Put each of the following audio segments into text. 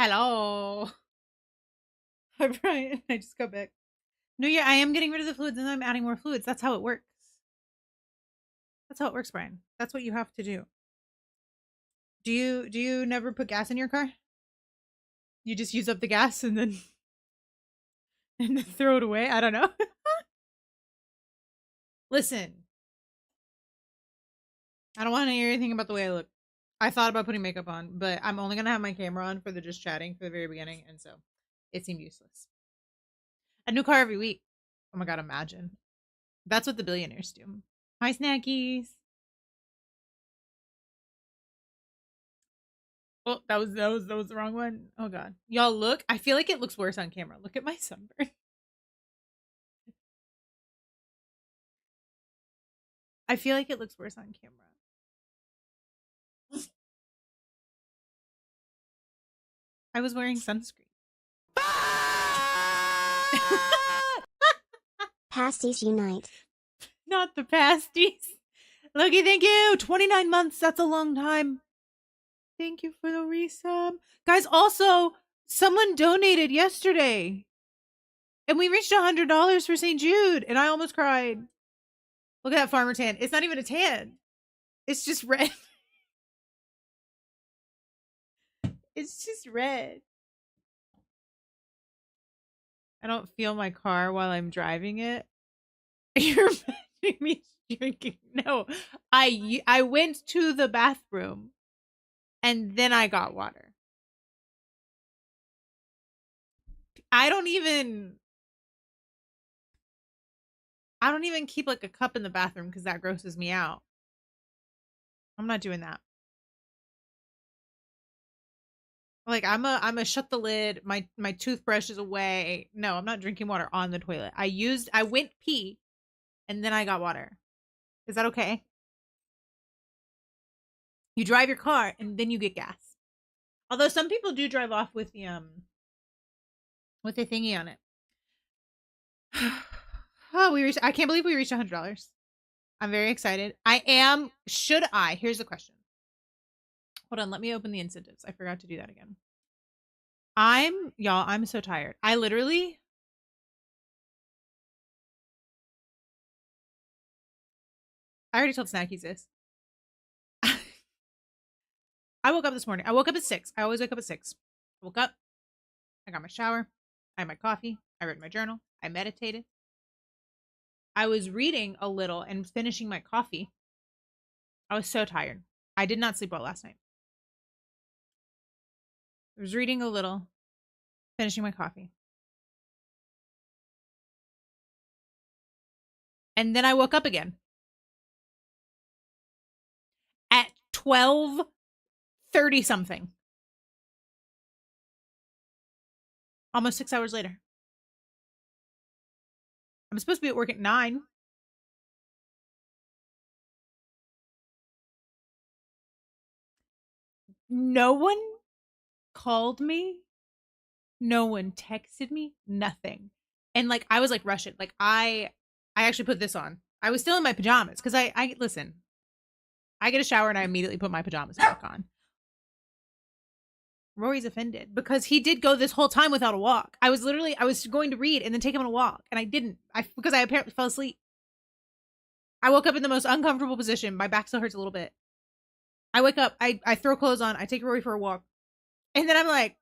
Hello. Hi, Brian. I just got back. No, yeah, I am getting rid of the fluids and I'm adding more fluids. That's how it works. That's how it works, Brian. That's what you have to do. Do you never put gas in your car? You just use up the gas and then and then throw it away? I don't know. Listen, I don't want to hear anything about the way I look. I thought about putting makeup on, but I'm only gonna have my camera on for the just chatting for the very beginning, and so it seemed useless. A new car every week. Oh my god, imagine. That's what the billionaires do. Hi, snackies. Oh, that was the wrong one. Oh god. Y'all look. I feel like it looks worse on camera. Look at my sunburn. I feel like it looks worse on camera. I was wearing sunscreen. Pasties unite. Not the pasties. Loki, thank you. 29 months. That's a long time. Thank you for the resub. Guys, also, someone donated yesterday. And we reached $100 for St. Jude. And I almost cried. Look at that farmer tan. It's not even a tan. It's just red. It's just red. I don't feel my car while I'm driving it. You're making me drinking. No, I went to the bathroom and then I got water. I don't even keep like a cup in the bathroom because that grosses me out. I'm not doing that. Like I'm a shut the lid. My toothbrush is away. No, I'm not drinking water on the toilet. I went pee and then I got water. Is that okay? You drive your car and then you get gas. Although some people do drive off with the thingy on it. Oh, I can't believe we reached $100. I'm very excited. I am. Should I? Here's the question. Hold on, let me open the incentives. I forgot to do that again. I'm so tired. I already told Snackies this. I woke up this morning. I woke up at 6. I always wake up at 6. I woke up. I got my shower. I had my coffee. I read my journal. I meditated. I was reading a little and finishing my coffee. I was so tired. I did not sleep well last night. I was reading a little, finishing my coffee. And then I woke up again at 12:30 something. Almost 6 hours later. I'm supposed to be at work at 9. No one called me. No one texted me. Nothing. And like I was like rushing. Like I actually put this on. I was still in my pajamas because I listen. I get a shower and I immediately put my pajamas back on. Rory's offended because he did go this whole time without a walk. I was going to read and then take him on a walk, and I didn't. Because I apparently fell asleep. I woke up in the most uncomfortable position. My back still hurts a little bit. I wake up, I throw clothes on, I take Rory for a walk, and then I'm like,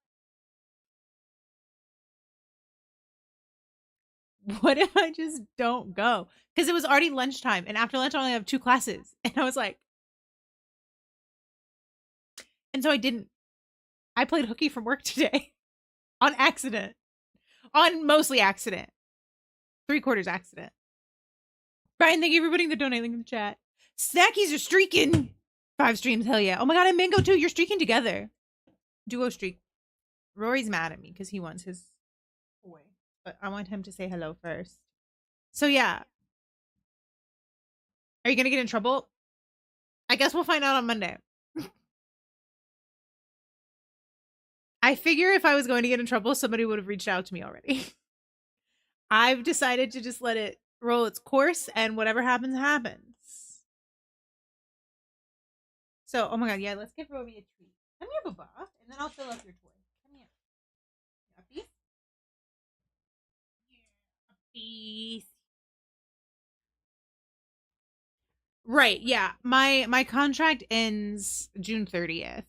what if I just don't go? Because it was already lunchtime, and after lunch I only have 2 classes, and I was like, and so I didn't. I played hooky from work today on accident, on mostly accident, 3/4 accident. Brian, thank you for putting the donate link in the chat. Snackies are streaking. 5 streams, hell yeah. Oh my god, and Mango too. You're streaking together. Duo streak. Rory's mad at me because he wants his away, but I want him to say hello first. So yeah, are you gonna get in trouble? I guess we'll find out on Monday. I figure if I was going to get in trouble, somebody would have reached out to me already. I've decided to just let it roll its course, and whatever happens, happens. So, oh my god, yeah, let's give Roby a treat. Come here, Baba, and then I'll fill up your toy. Come here. Peace. Right, yeah. My contract ends June 30th.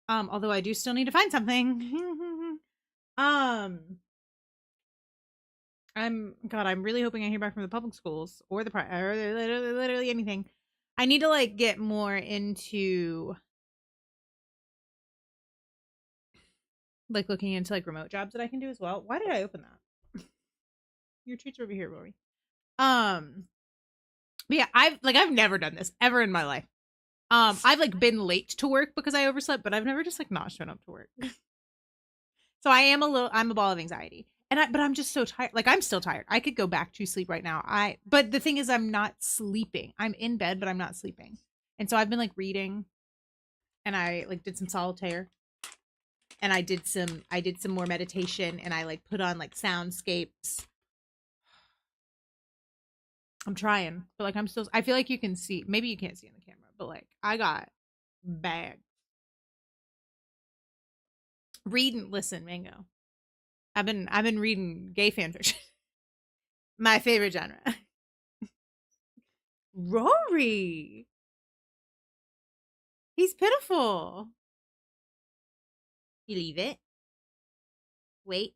Although I do still need to find something. um I'm really hoping I hear back from the public schools or the or literally anything. I need to like get more into like looking into like remote jobs that I can do as well. Why did I open that? Your treats are over here, Rory. But yeah, I've never done this ever in my life. I've like been late to work because I overslept, but I've never just like not shown up to work. So I'm a ball of anxiety. But I'm just so tired. Like I'm still tired. I could go back to sleep right now. But the thing is I'm not sleeping. I'm in bed, but I'm not sleeping. And so I've been like reading and I like did some solitaire and I did some more meditation and I like put on like soundscapes. I'm trying, but like I feel like you can see, maybe you can't see in the camera, but like I got bad reading. Listen, Mango, I've been reading gay fan fiction. My favorite genre. Rory, he's pitiful. You leave it. Wait.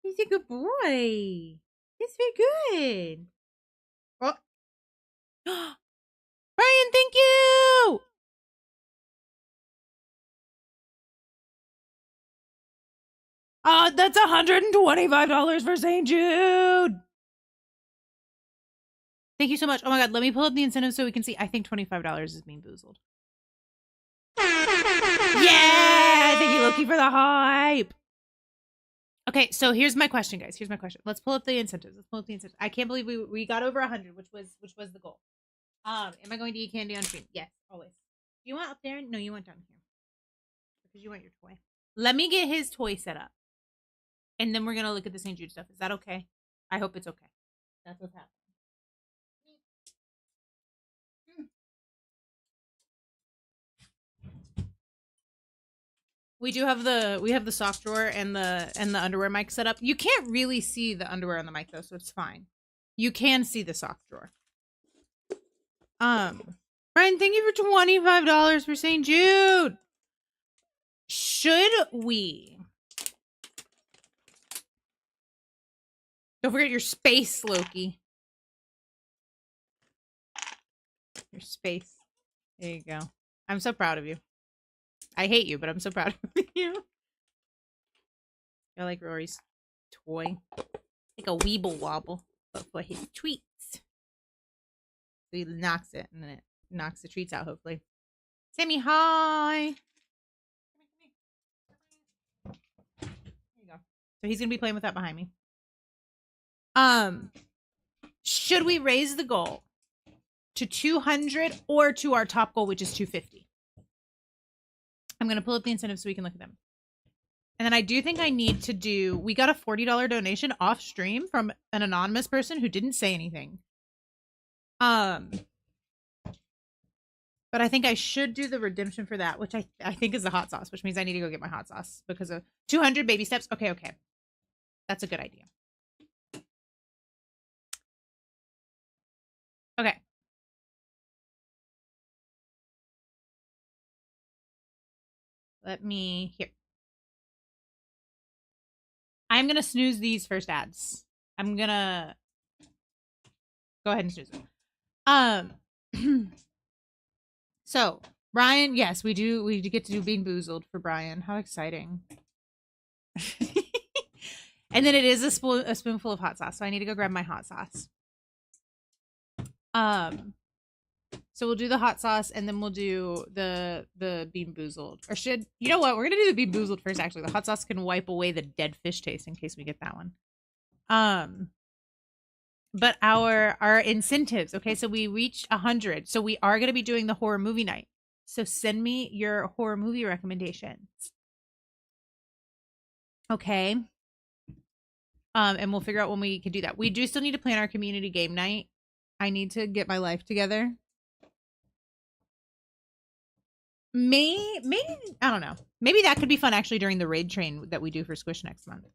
He's a good boy. He's very good. Oh. Brian, thank you. That's $125 for St. Jude. Thank you so much. Oh my god, let me pull up the incentive so we can see. I think $25 is being boozled. Yeah! Thank you, Loki, for the hype. Okay, so here's my question, guys. Here's my question. Let's pull up the incentives. I can't believe we got over 100, which was the goal. Am I going to eat candy on stream? Yes, always. You want up there? No, you want down here. Because you want your toy. Let me get his toy set up. And then we're gonna look at the St. Jude stuff. Is that okay? I hope it's okay. That's what's happening. We have the sock drawer and the underwear mic set up. You can't really see the underwear on the mic though, so it's fine. You can see the sock drawer. Brian, thank you for $25 for St. Jude. Should we? Don't forget your space, Loki. Your space. There you go. I'm so proud of you. I hate you, but I'm so proud of you. I like Rory's toy. Like a Weeble Wobble, but for his treats. So he knocks it, and then it knocks the treats out, hopefully. Sammy, hi! There you go. So he's going to be playing with that behind me. Should we raise the goal to 200 or to our top goal, which is 250? I'm going to pull up the incentives so we can look at them. And then I do think I need to do, we got a $40 donation off stream from an anonymous person who didn't say anything. But I think I should do the redemption for that, which I think is the hot sauce, which means I need to go get my hot sauce because of 200 baby steps. Okay. That's a good idea. Okay. Let me, here. I'm going to snooze these first ads. I'm going to go ahead and snooze them. So, Brian, yes, we do get to do Being Boozled for Brian. How exciting. And then it is a spoonful of hot sauce, so I need to go grab my hot sauce. So we'll do the hot sauce and then we'll do the Bean Boozled. Or you know what? We're gonna do the Bean Boozled first, actually. The hot sauce can wipe away the dead fish taste in case we get that one. But our incentives, okay, so we reached 100. So we are gonna be doing the horror movie night. So send me your horror movie recommendations. Okay. And we'll figure out when we can do that. We do still need to plan our community game night. I need to get my life together. maybe I don't know. Maybe that could be fun actually during the raid train that we do for Squish next month.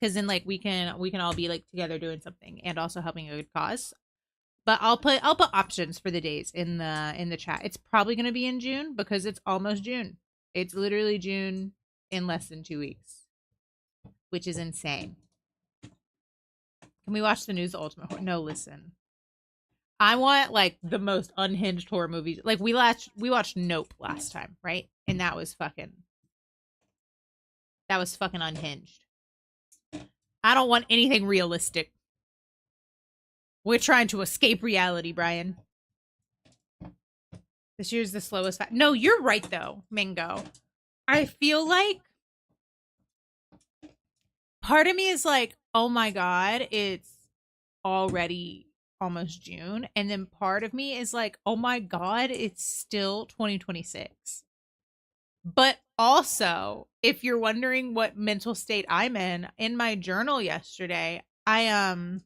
Because then like we can all be like together doing something and also helping a good cause. But I'll put options for the days in the chat. It's probably gonna be in June because it's almost June. It's literally June in less than 2 weeks, which is insane. Can we watch the news Ultimate Horror? No, listen. I want like the most unhinged horror movies. Like we watched Nope last time, right? And that was fucking unhinged. I don't want anything realistic. We're trying to escape reality, Brian. This year's the slowest. No, you're right though, Mingo. I feel like part of me is like, oh my god, it's already almost June. And then part of me is like, oh my god, it's still 2026. But also, if you're wondering what mental state I'm in my journal yesterday, I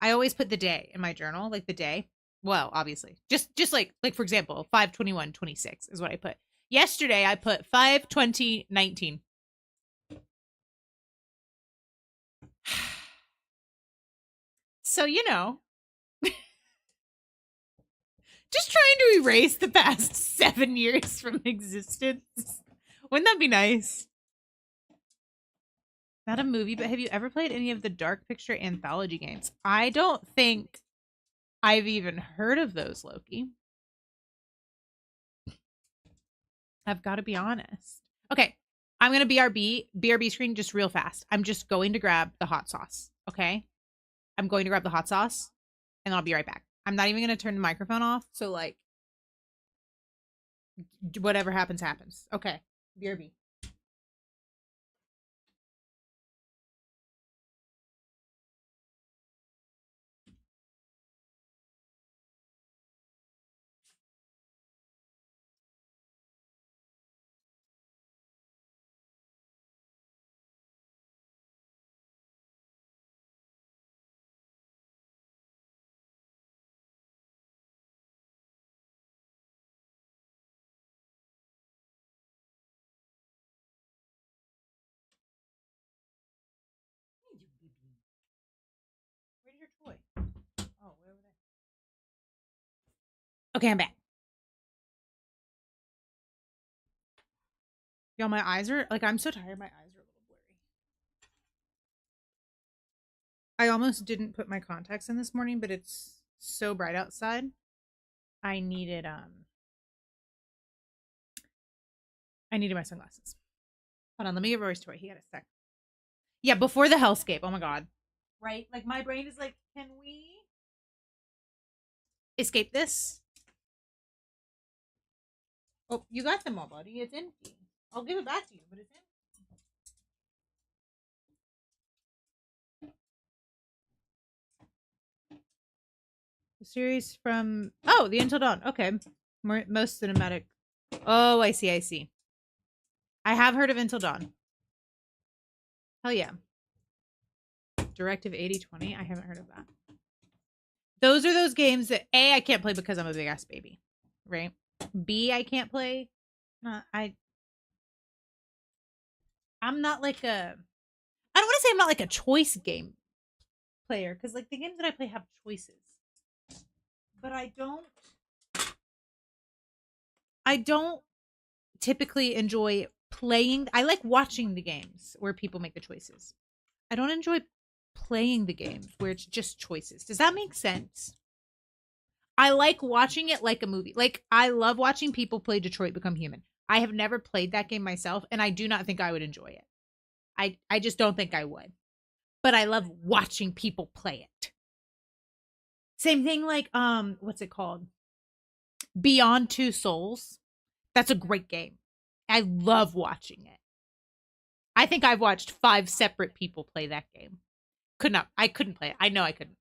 always put the day in my journal, like the day. Well, obviously. Just like for example, 5/21/26 is what I put. Yesterday I put 5/20/19. So, just trying to erase the past 7 years from existence. Wouldn't that be nice? Not a movie, but have you ever played any of the Dark Picture anthology games? I don't think I've even heard of those, Loki. I've got to be honest. Okay, I'm going to BRB screen just real fast. I'm just going to grab the hot sauce, okay? I'm going to grab the hot sauce, and I'll be right back. I'm not even going to turn the microphone off, so, like, whatever happens, happens. Okay, BRB. Where's your toy? Oh, way over there. Okay, I'm back. Y'all, my eyes are, like, I'm so tired. My eyes are a little blurry. I almost didn't put my contacts in this morning, but it's so bright outside. I needed my sunglasses. Hold on, let me get Rory's toy. He had a sec. Yeah, before the hellscape. Oh my god. Right? Like my brain is like, can we escape this? Oh, you got them all, buddy. It's empty. I'll give it back to you, but it's empty. The series from the Until Dawn. Okay. Most cinematic. Oh, I see. I have heard of Until Dawn. Hell yeah. Directive 80/20. I haven't heard of that. Those are those games that A, I can't play because I'm a big ass baby. Right? B, I can't play. I'm not like a I don't want to say I'm not like a choice game player because like the games that I play have choices. But I don't typically enjoy playing. I like watching the games where people make the choices. I don't enjoy playing the games where it's just choices. Does that make sense? I like watching it like a movie. Like I love watching people play Detroit Become Human. I have never played that game myself and I do not think I would enjoy it. I just don't think I would. But I love watching people play it. Same thing like what's it called? Beyond Two Souls. That's a great game. I love watching it. I think I've watched 5 separate people play that game. I couldn't play it. I know I couldn't.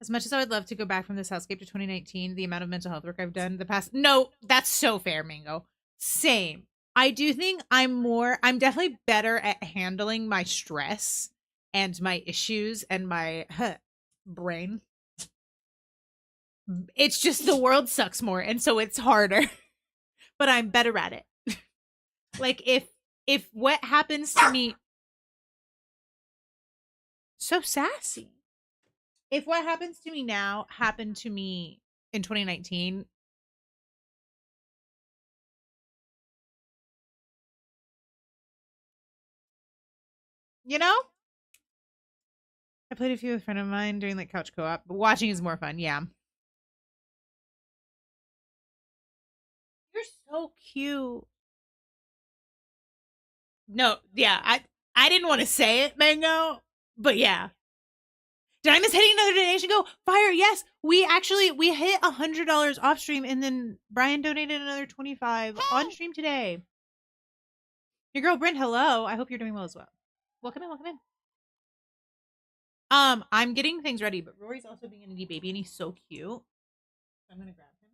As much as I would love to go back from this hellscape to 2019, the amount of mental health work I've done the past. No, that's so fair, Mingo. Same. I do think I'm definitely better at handling my stress and my issues and my brain. It's just the world sucks more, and so it's harder. But I'm better at it. Like if what happens to me, so sassy. If what happens to me now happened to me in 2019, you know? I played a few with a friend of mine during like couch co-op, but watching is more fun. Yeah. You're so cute. No, yeah, I didn't want to say it, Mango, but yeah. Did I miss hitting another donation? Go fire! Yes, we hit $100 off stream, and then Brian donated another 25 on stream today. Your girl Brent, hello. I hope you're doing well as well. Welcome in, welcome in. I'm getting things ready, but Rory's also being a needy baby, and he's so cute. So I'm gonna grab him.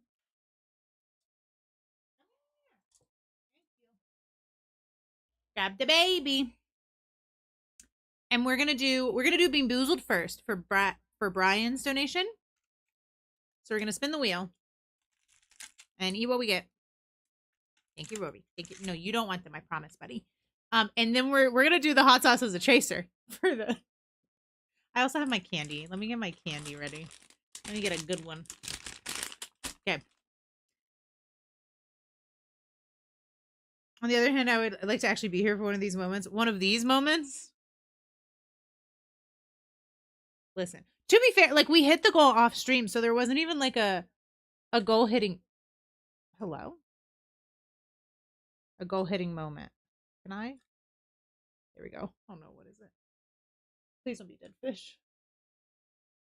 Grab the baby. And we're gonna do Bean Boozled first for Brian's donation. So we're gonna spin the wheel and eat what we get. Thank you, Rory. Thank you. No, you don't want them, I promise, buddy. And then we're gonna do the hot sauce as a chaser for the. I also have my candy. Let me get my candy ready. Let me get a good one. Okay. On the other hand, I would like to actually be here for one of these moments. One of these moments. Listen, to be fair, like we hit the goal off stream, so there wasn't even like a goal hitting. Hello? A goal hitting moment. Can I? There we go. Oh no, what is it? Please don't be dead fish.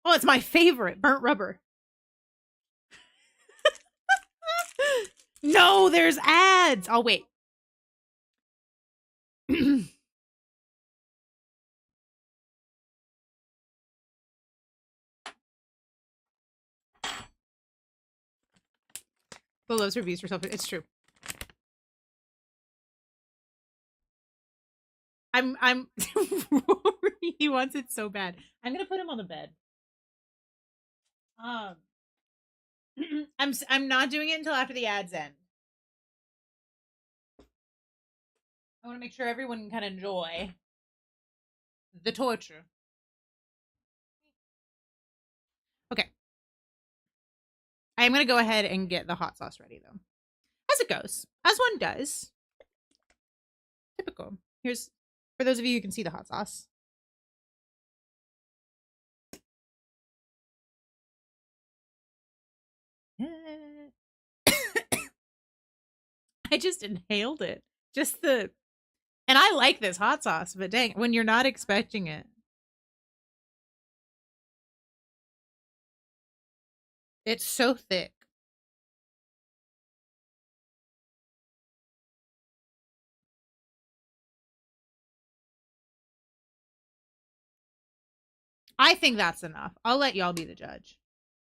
Oh, it's my favorite, burnt rubber. No, there's ads. I'll wait. The loves reviews for self. It's true. I'm he wants it so bad. I'm gonna put him on the bed. I'm not doing it until after the ads end. I want to make sure everyone can kind of enjoy the torture. Okay. I'm gonna go ahead and get the hot sauce ready though. As it goes, as one does. Typical. Here's for those of you who can see the hot sauce. I just inhaled it. Just the and I like this hot sauce, but dang, when you're not expecting it. It's so thick. I think that's enough. I'll let y'all be the judge.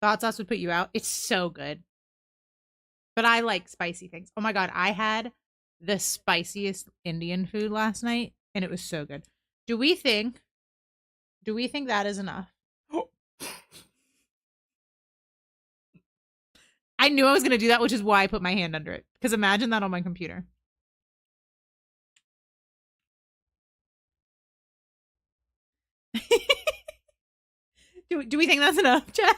The hot sauce would put you out. It's so good. But I like spicy things. Oh my god, I had the spiciest Indian food last night and it was so good. Do we think that is enough? I knew I was going to do that, which is why I put my hand under it. Because imagine that on my computer. Do we think that's enough, Chad?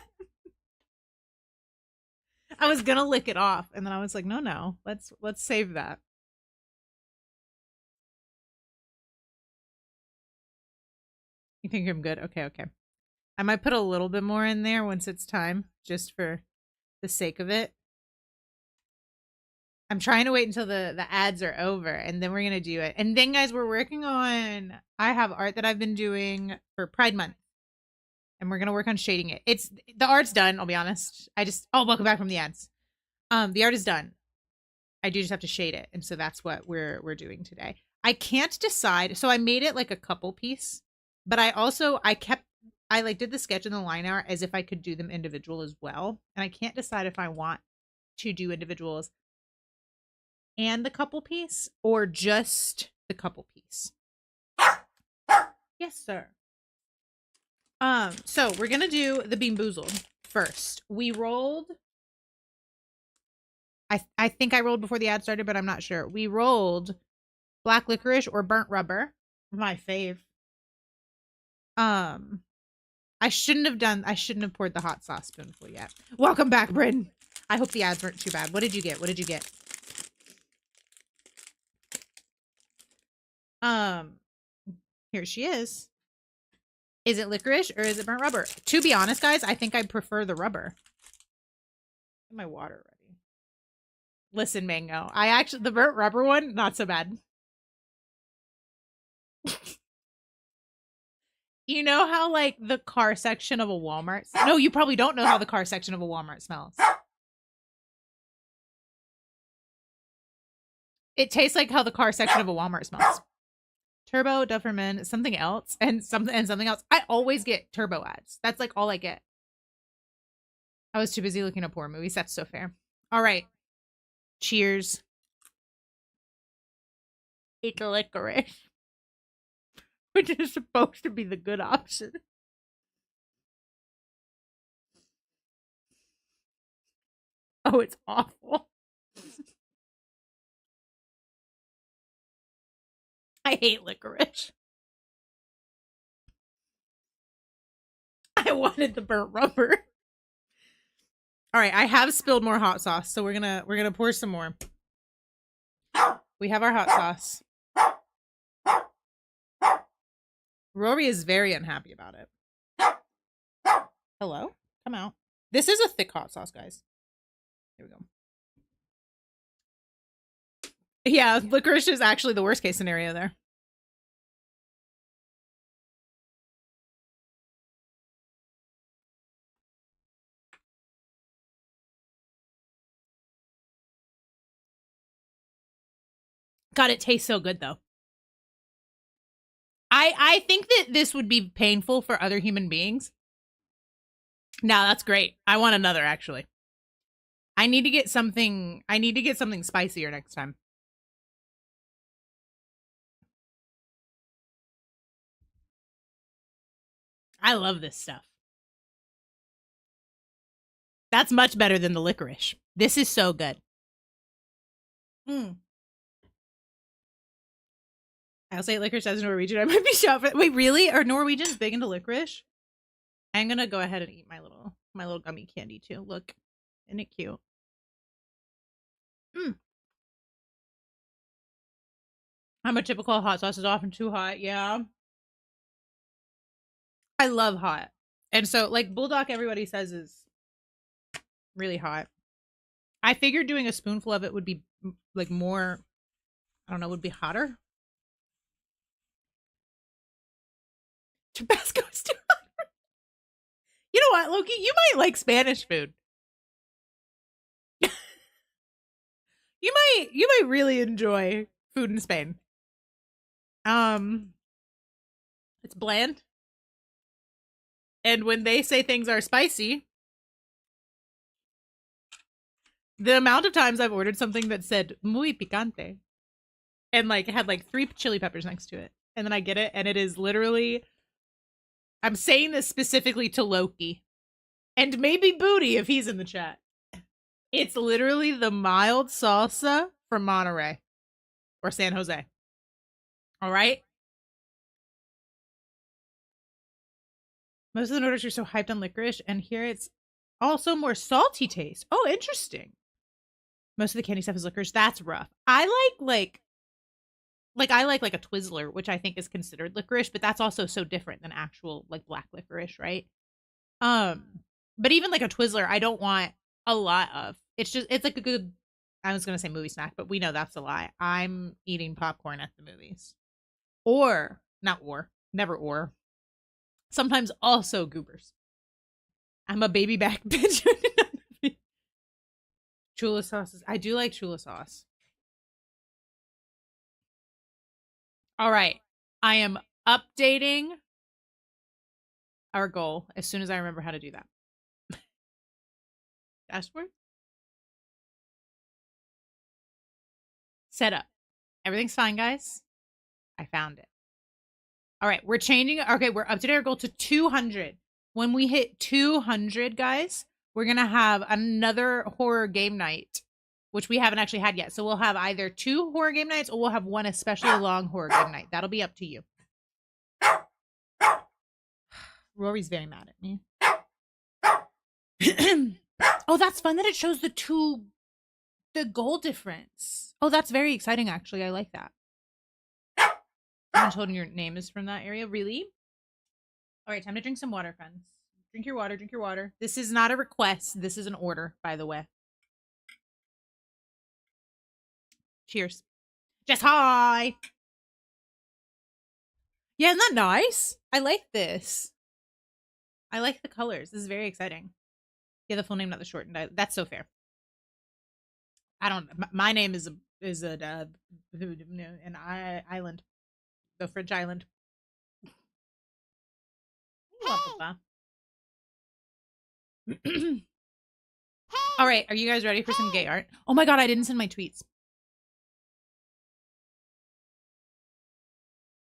I was gonna lick it off, and then I was like, no, let's save that. You think I'm good? Okay. I might put a little bit more in there once it's time, just for the sake of it. I'm trying to wait until the ads are over, and then we're gonna do it. And then, guys, we're working on. I have art that I've been doing for Pride Month, and we're gonna work on shading it. It's the art's done. I'll be honest. Welcome back from the ads. The art is done. I do just have to shade it, and so that's what we're doing today. I can't decide. So I made it like a couple piece, but I did the sketch and the line art as if I could do them individual as well, and I can't decide if I want to do individuals and the couple piece or just the couple piece. Yes, sir. So we're gonna do the Bean Boozled first. We rolled. I think I rolled before the ad started, but I'm not sure. We rolled black licorice or burnt rubber. My fave. I shouldn't have poured the hot sauce spoonful yet. Welcome back, Bryn. I hope the ads weren't too bad. What did you get? What did you get? Here she is. Is it licorice or is it burnt rubber? To be honest, guys, I think I prefer the rubber. Get my water ready. Listen, Mango. The burnt rubber one, not so bad. You know how, like, the car section of a Walmart... No, you probably don't know how the car section of a Walmart smells. It tastes like how the car section of a Walmart smells. Turbo, Dufferman, something else, and something else. I always get Turbo ads. That's, like, all I get. I was too busy looking at horror movies. That's so fair. All right. Cheers. It's licorice. Which is supposed to be the good option. Oh, it's awful. I hate licorice. I wanted the burnt rubber. All right, I have spilled more hot sauce, so we're gonna pour some more. We have our hot sauce. Rory is very unhappy about it. Hello? Come out. This is a thick hot sauce, guys. Here we go. Yeah, licorice is actually the worst case scenario there. God, it tastes so good, though. I think that this would be painful for other human beings. No, that's great. I want another, actually. I need to get something spicier next time. I love this stuff. That's much better than the licorice. This is so good. I'll say licorice as Norwegian. I might be shocked. Wait, really? Are Norwegians big into licorice? I'm gonna go ahead and eat my little gummy candy too. Look, isn't it cute? I'm a typical hot sauce is often too hot. Yeah, I love hot, and so like bulldog, everybody says is really hot. I figured doing a spoonful of it would be like more. I don't know, would be hotter. Tabasco is too hot. You know what, Loki? You might like Spanish food. You might really enjoy food in Spain. It's bland. And when they say things are spicy, the amount of times I've ordered something that said muy picante and like had like 3 chili peppers next to it. And then I get it and it is literally, I'm saying this specifically to Loki and maybe Booty if he's in the chat. It's literally the mild salsa from Monterey or San Jose. All right. Most of the orders are so hyped on licorice, and here it's also more salty taste. Oh, interesting. Most of the candy stuff is licorice. That's rough. I like a Twizzler, which I think is considered licorice, but that's also so different than actual like black licorice, right? But even like a Twizzler, I don't want a lot of. It's like a good. I was gonna say movie snack, but we know that's a lie. I'm eating popcorn at the movies, or not, or never, or sometimes also goobers. I'm a baby back bitch. Chula sauces. I do like chula sauce. All right. I am updating our goal as soon as I remember how to do that. Dashboard. Set up. Everything's fine, guys. I found it. All right, we're changing. Okay, we're updating our goal to 200. When we hit 200, guys, we're going to have another horror game night, which we haven't actually had yet. So we'll have either 2 horror game nights or we'll have one especially long horror game night. That'll be up to you. Rory's very mad at me. Oh, that's fun that it shows the goal difference. Oh, that's very exciting, actually. I like that. I'm told your name is from that area. Really? All right, time to drink some water, friends. Drink your water, drink your water. This is not a request. This is an order, by the way. Cheers. Just hi. Yeah, isn't that nice? I like this. I like the colors. This is very exciting. Yeah, the full name, not the shortened. That's so fair. I don't. My name is an island, the French island. All right, are you guys ready for some gay art? Oh my god, I didn't send my tweets.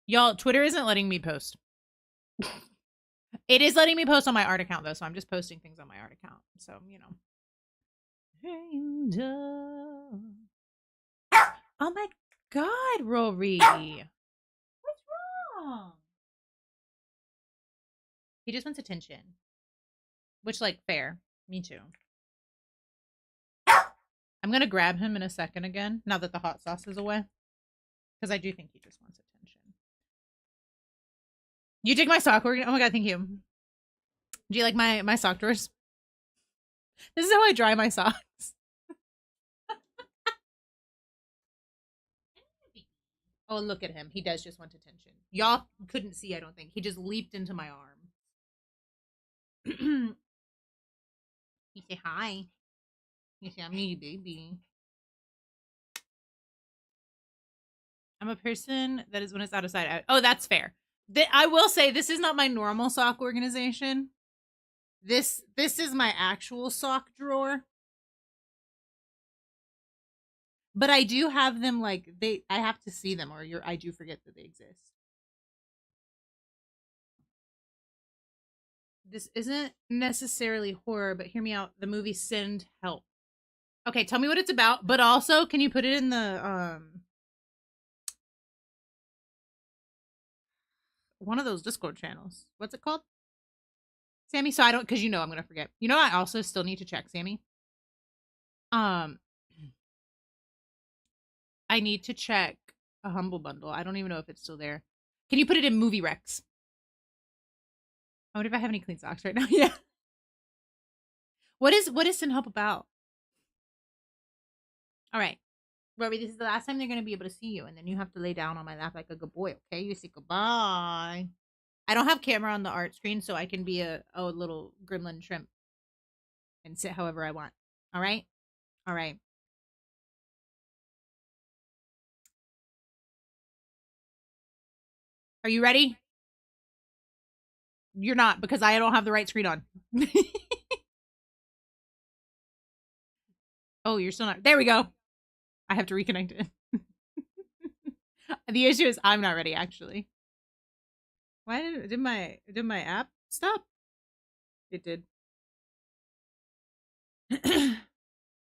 Y'all, Twitter isn't letting me post. It is letting me post on my art account though, so I'm just posting things on my art account. So, you know. Oh my god, Rory. What's wrong? He just wants attention. Which, like, fair. Me too. I'm gonna grab him in a second again, now that the hot sauce is away. Because I do think he just wants attention. You dig my sock? Oh my god, thank you. Do you like my sock drawers? This is how I dry my socks. Oh, look at him. He does just want attention. Y'all couldn't see, I don't think. He just leaped into my arm. You say hi. You say, I'm your baby. I'm a person that is when it's out of sight. Oh, that's fair. I will say this is not my normal sock organization. This is my actual sock drawer. But I do have them like I have to see them or I do forget that they exist. This isn't necessarily horror, but hear me out. The movie Send Help. Okay, tell me what it's about, but also can you put it in the one of those Discord channels? What's it called? Sammy, so I don't because you know I'm gonna forget. You know I also still need to check, Sammy. I need to check a Humble Bundle. I don't even know if it's still there. Can you put it in Movie Rex? I wonder if I have any clean socks right now. Yeah. What is Send Help about? All right. Robbie, this is the last time they're going to be able to see you, and then you have to lay down on my lap like a good boy, okay? You say goodbye. I don't have camera on the art screen, so I can be a little gremlin shrimp and sit however I want. All right? All right. Are you ready? You're not, because I don't have the right screen on. Oh, you're still not. There we go. I have to reconnect it. The issue is I'm not ready, actually. Why did my app stop? It did. I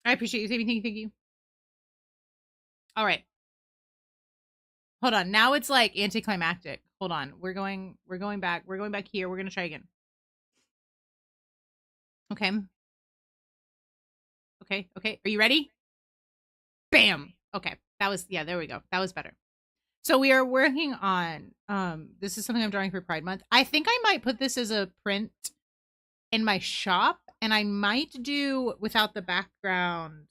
appreciate you, Sammy. Thank you. All right. Hold on. Now it's like anticlimactic. Hold on. We're going back. We're going back here. We're gonna try again. Okay. Okay. Okay. Are you ready? Bam. Okay. That was there we go. That was better. So we are working on this is something I'm drawing for Pride Month. I think I might put this as a print in my shop, and I might do without the background.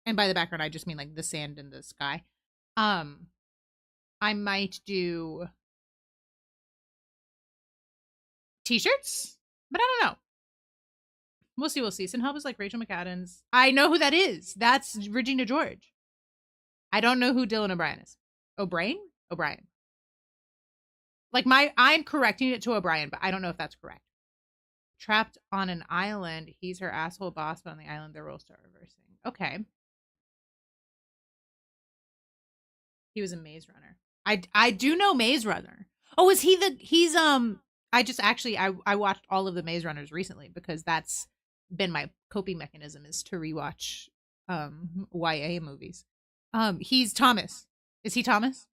And by the background I just mean like the sand and the sky. I might do t-shirts, but I don't know. We'll see. We'll see. Send Help is like Rachel McAdams. I know who that is. That's Regina George. I don't know who Dylan O'Brien is. O'Brien? O'Brien. Like I'm correcting it to O'Brien, but I don't know if that's correct. Trapped on an island. He's her asshole boss, but on the island the roles start reversing. Okay. He was a maze runner. I do know Maze Runner. Oh, is he he's I watched all of the Maze Runners recently because that's been my coping mechanism is to rewatch YA movies. He's Thomas. Is he Thomas?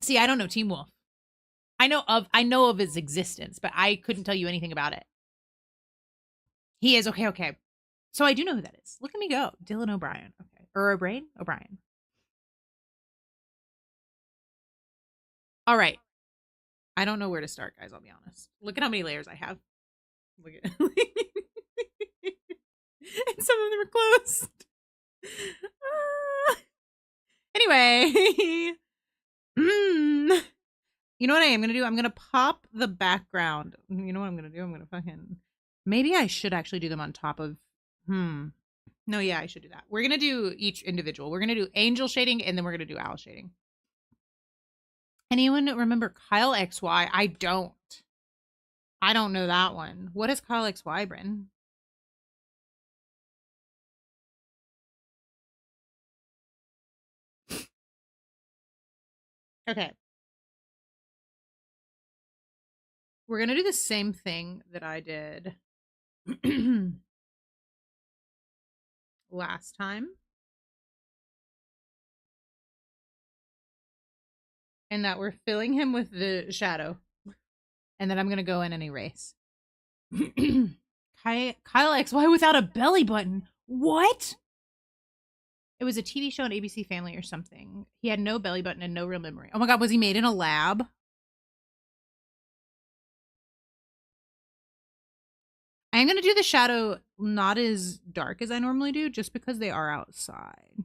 See, I don't know Teen Wolf. I know of his existence, but I couldn't tell you anything about it. He is okay. So I do know who that is. Look at me go. Dylan O'Brien. Okay. Or O'Brien? O'Brien. All right. I don't know where to start, guys, I'll be honest. Look at how many layers I have. Look at and some of them are closed. Anyway. You know what I am going to do? I'm going to pop the background. You know what I'm going to do? I'm going to fucking... Maybe I should actually do them on top of... No, yeah, I should do that. We're going to do each individual. We're going to do angel shading, and then we're going to do owl shading. Anyone remember Kyle XY? I don't. I don't know that one. What is Kyle XY, Bryn? Okay. We're going to do the same thing that I did last time. And that we're filling him with the shadow. And then I'm going to go in and erase. Kyle XY without a belly button. What? It was a TV show on ABC Family or something. He had no belly button and no real memory. Oh my God, was he made in a lab? I'm going to do the shadow not as dark as I normally do, just because they are outside.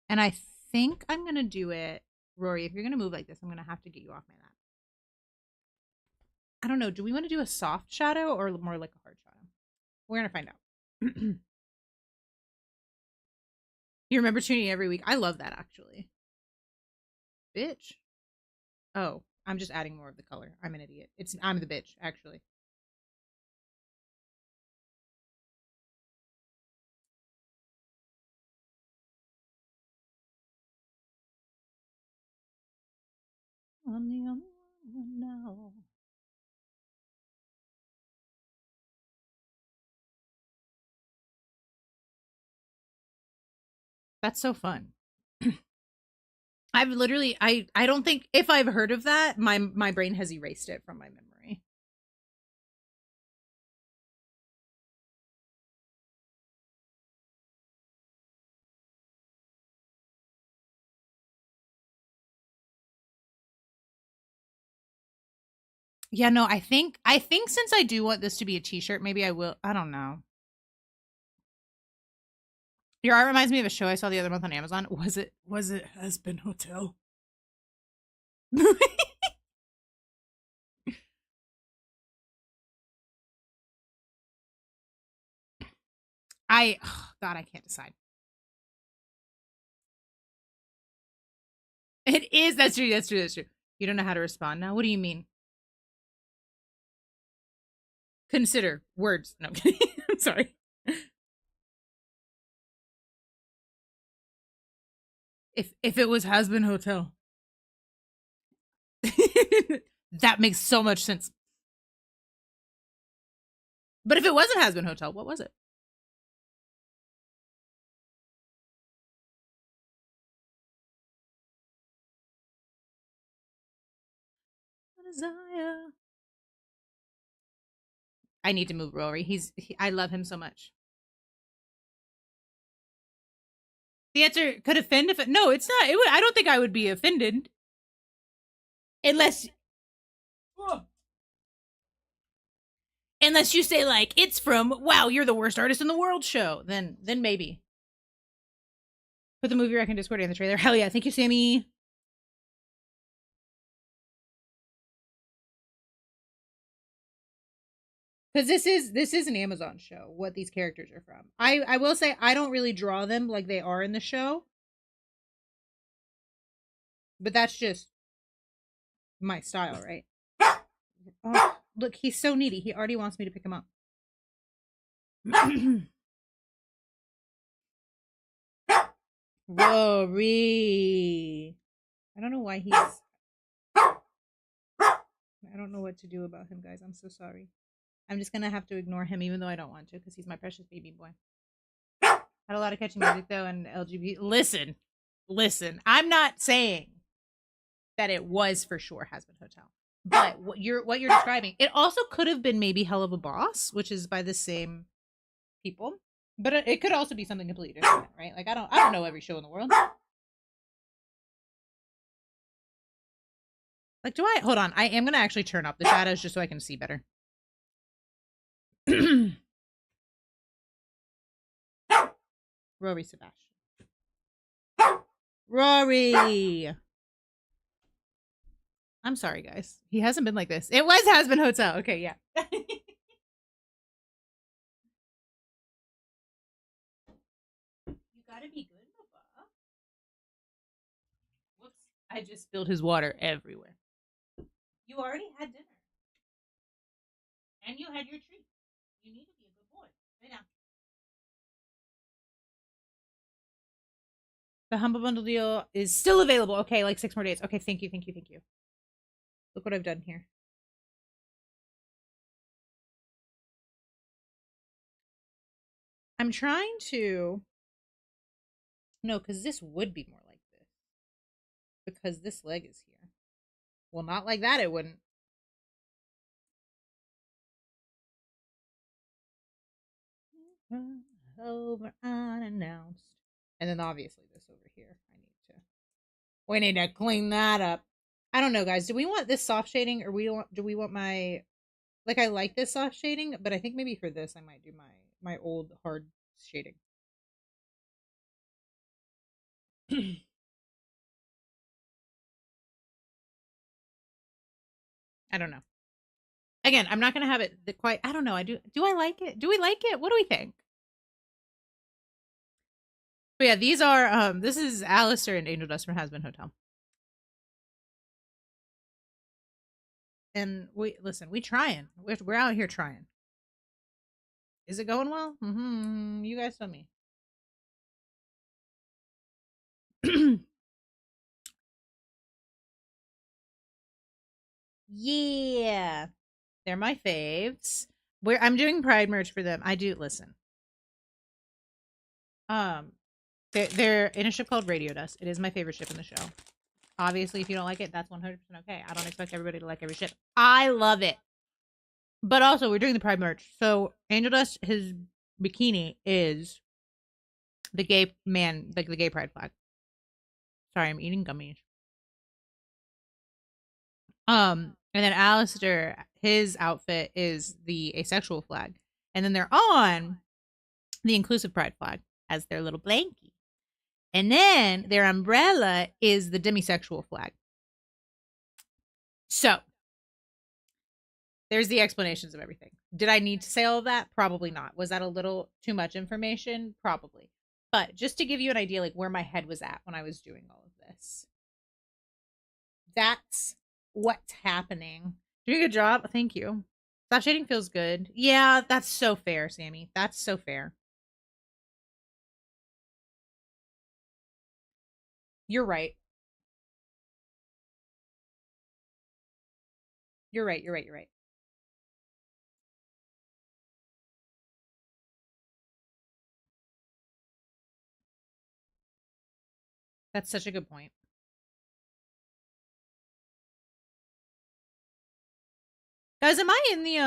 And I think I'm going to do it. Rory, if you're going to move like this, I'm going to have to get you off my lap. I don't know. Do we want to do a soft shadow or more like a hard shadow? We're going to find out. You remember tuning in every week? I love that, actually. Bitch. Oh, I'm just adding more of the color. I'm an idiot. I'm the bitch, actually. I'm the only one now. That's so fun. I've literally I don't think if I've heard of that, my brain has erased it from my memory. Yeah, no, I think since I do want this to be a t-shirt, maybe I will. I don't know. Your art reminds me of a show I saw the other month on Amazon. Was it Husband Hotel? God, I can't decide. It is. That's true. You don't know how to respond now? What do you mean? Consider words. No, I'm kidding. I'm sorry. If it was Husband Hotel. That makes so much sense. But if it wasn't Husband Hotel, what was it? Desire. I need to move Rory. I love him so much. The answer could offend if no, it's not. I don't think I would be offended unless you say like it's from wow, you're the worst artist in the world show. Then maybe. Put the movie rec in Discord and the trailer. Hell yeah! Thank you, Sammy. Because this is an Amazon show. What these characters are from. I will say I don't really draw them like they are in the show, but that's just my style, right? Oh, look, he's so needy. He already wants me to pick him up. Rory. I don't know why he's. I don't know what to do about him, guys. I'm so sorry. I'm just gonna have to ignore him, even though I don't want to, because he's my precious baby boy. Had a lot of catchy music though, and LGBT. Listen. I'm not saying that it was for sure Has Been Hotel, but what you're describing, it also could have been maybe Hell of a Boss, which is by the same people, but it could also be something completely different, right? Like I don't know every show in the world. Like, do I hold on? I am gonna actually turn up the shadows just so I can see better. Rory Sebastian. Rory. I'm sorry, guys. He hasn't been like this. It was Has Been Hotel. Okay, yeah. You gotta be good, Papa. Whoops. I just spilled his water everywhere. You already had dinner. And you had your treat. You need to be a good boy. Right now. The Humble Bundle deal is still available. Okay, like 6 more days. Okay, thank you. Look what I've done here. I'm trying to. No, because this would be more like this. Because this leg is here. Well, not like that, it wouldn't. Over unannounced. And then obviously this over here. We need to clean that up. I don't know, guys. Do we want this soft shading or do we want my like I like this soft shading, but I think maybe for this I might do my old hard shading. I don't know. Again, I'm not gonna have it the quite. I don't know. Do I like it? Do we like it? What do we think? But yeah, these are this is Alistair and Angel Dust from Has Been Hotel. And we listen, we trying. We're out here trying. Is it going well? Mm-hmm. You guys tell me. Yeah. They're my faves. Where I'm doing Pride merch for them. I do listen. Um, they're in a ship called Radio Dust. It is my favorite ship in the show. Obviously, if you don't like it, that's 100% okay. I don't expect everybody to like every ship. I love it. But also, we're doing the Pride merch. So Angel Dust, his bikini is the gay man, like the gay pride flag. Sorry, I'm eating gummies. And then Alistair, his outfit is the asexual flag. And then they're on the inclusive pride flag as their little blankie. And then their umbrella is the demisexual flag. So there's the explanations of everything. Did I need to say all of that? Probably not. Was that a little too much information? Probably. But just to give you an idea, like where my head was at when I was doing all of this. That's what's happening. Doing a good job. Thank you. Stop shading feels good. Yeah, that's so fair, Sammy. That's so fair. You're right. You're right. That's such a good point. Guys, am I in the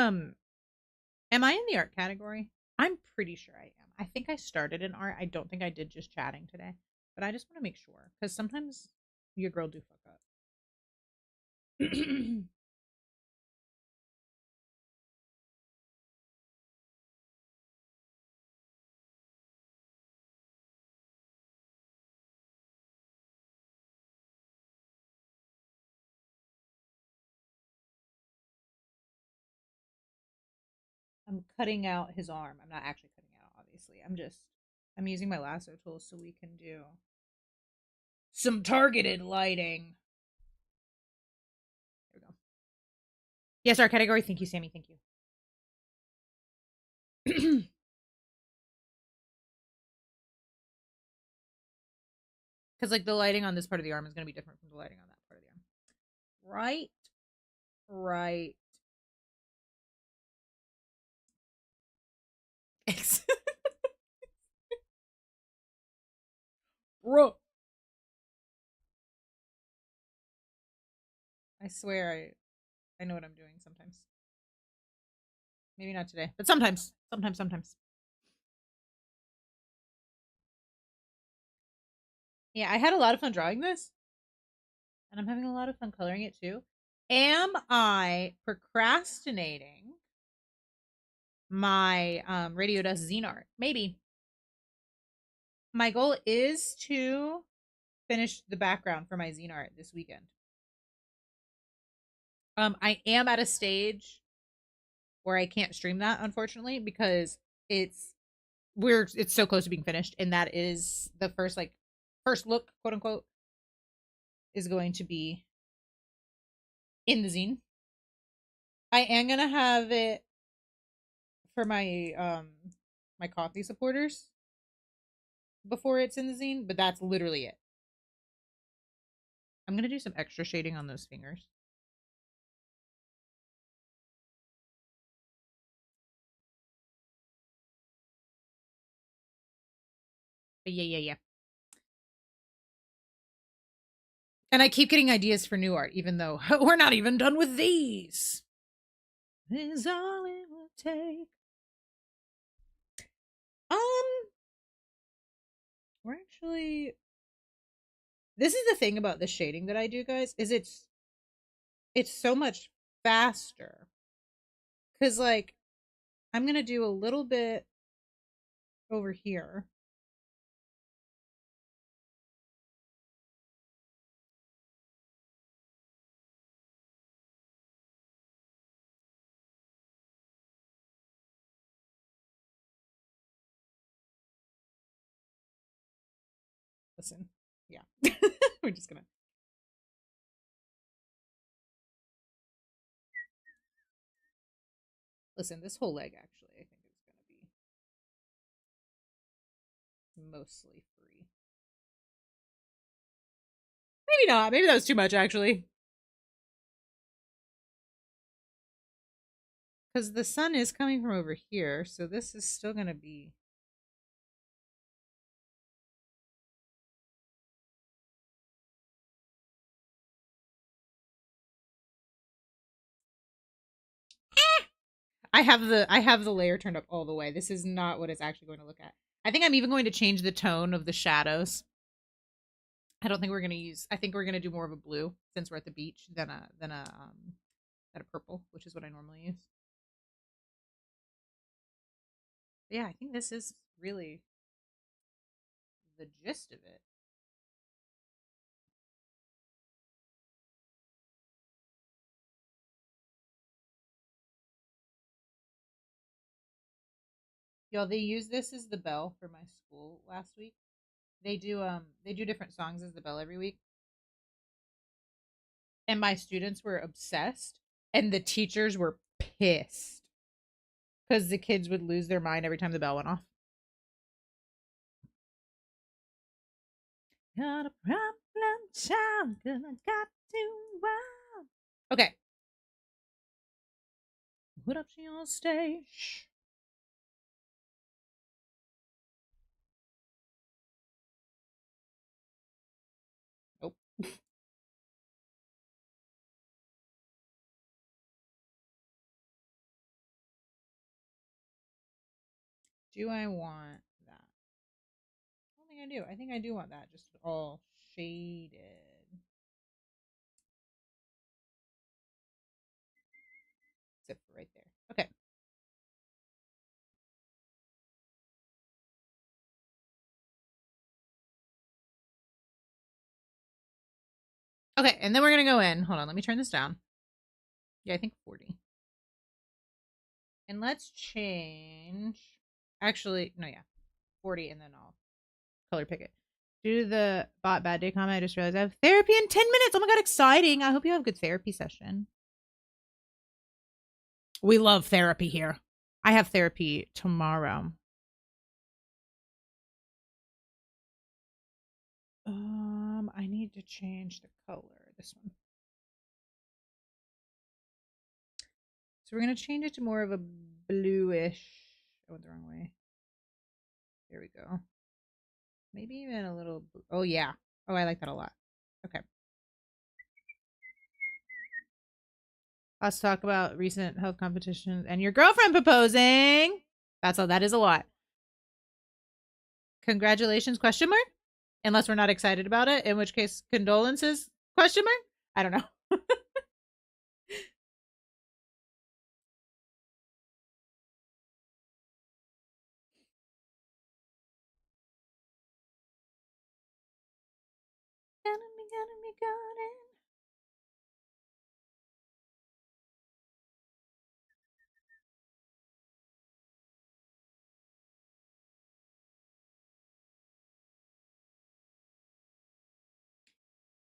art category? I'm pretty sure I am. I think I started in art. I don't think I did just chatting today. But I just want to make sure cuz sometimes your girl do fuck up. I'm cutting out his arm. I'm not actually cutting it out, obviously. I'm using my lasso tool so we can do some targeted lighting. There we go. Yes, our category. Thank you, Sammy. Thank you. Because like the lighting on this part of the arm is going to be different from the lighting on that part of the arm. Right? Right. Bro. I swear I know what I'm doing sometimes. Maybe not today, but sometimes. Sometimes. Yeah, I had a lot of fun drawing this, and I'm having a lot of fun coloring it too. Am I procrastinating my Radio Dust zine art? Maybe. My goal is to finish the background for my zine art this weekend. I am at a stage where I can't stream that, unfortunately, because it's so close to being finished, and that is the first look, quote unquote, is going to be in the zine. I am gonna have it for my coffee supporters before it's in the zine, but that's literally it. I'm gonna do some extra shading on those fingers. But yeah. And I keep getting ideas for new art, even though we're not even done with these. Is all it will take. We're actually. This is the thing about the shading that I do, guys, is it's so much faster. Cause like I'm gonna do a little bit over here. Listen, yeah. We're just gonna listen, this whole leg actually I think is gonna be mostly free. Maybe not. Maybe that was too much actually. Because the sun is coming from over here, so this is still gonna be. I have the layer turned up all the way. This is not what it's actually going to look at. I think I'm even going to change the tone of the shadows. I don't think we're gonna use. I think we're gonna do more of a blue since we're at the beach than a purple, which is what I normally use. But yeah, I think this is really the gist of it. Y'all, they use this as the bell for my school last week. They do different songs as the bell every week. And my students were obsessed and the teachers were pissed because the kids would lose their mind every time the bell went off. Got a problem, child, gonna got to wow. Okay. Put up to your stage. Nope. Do I want that? I don't think I do. I think I do want that. Just all shaded. Except for right there. Okay. Okay, and then we're gonna go in. Hold on, let me turn this down. Yeah, I think 40. And let's change. Actually, no, yeah, 40, and then I'll color pick it. Do the bot bad day comment. I just realized I have therapy in 10 minutes. Oh my god, exciting! I hope you have a good therapy session. We love therapy here. I have therapy tomorrow. I need to change the color. This one. So we're gonna change it to more of a bluish. I went the wrong way. There we go. Maybe even a little. Oh yeah. Oh, I like that a lot. Okay. Let's talk about recent health competitions and your girlfriend proposing. That's all. That is a lot. Congratulations? Question mark. Unless we're not excited about it, in which case condolences? Question mark. I don't know.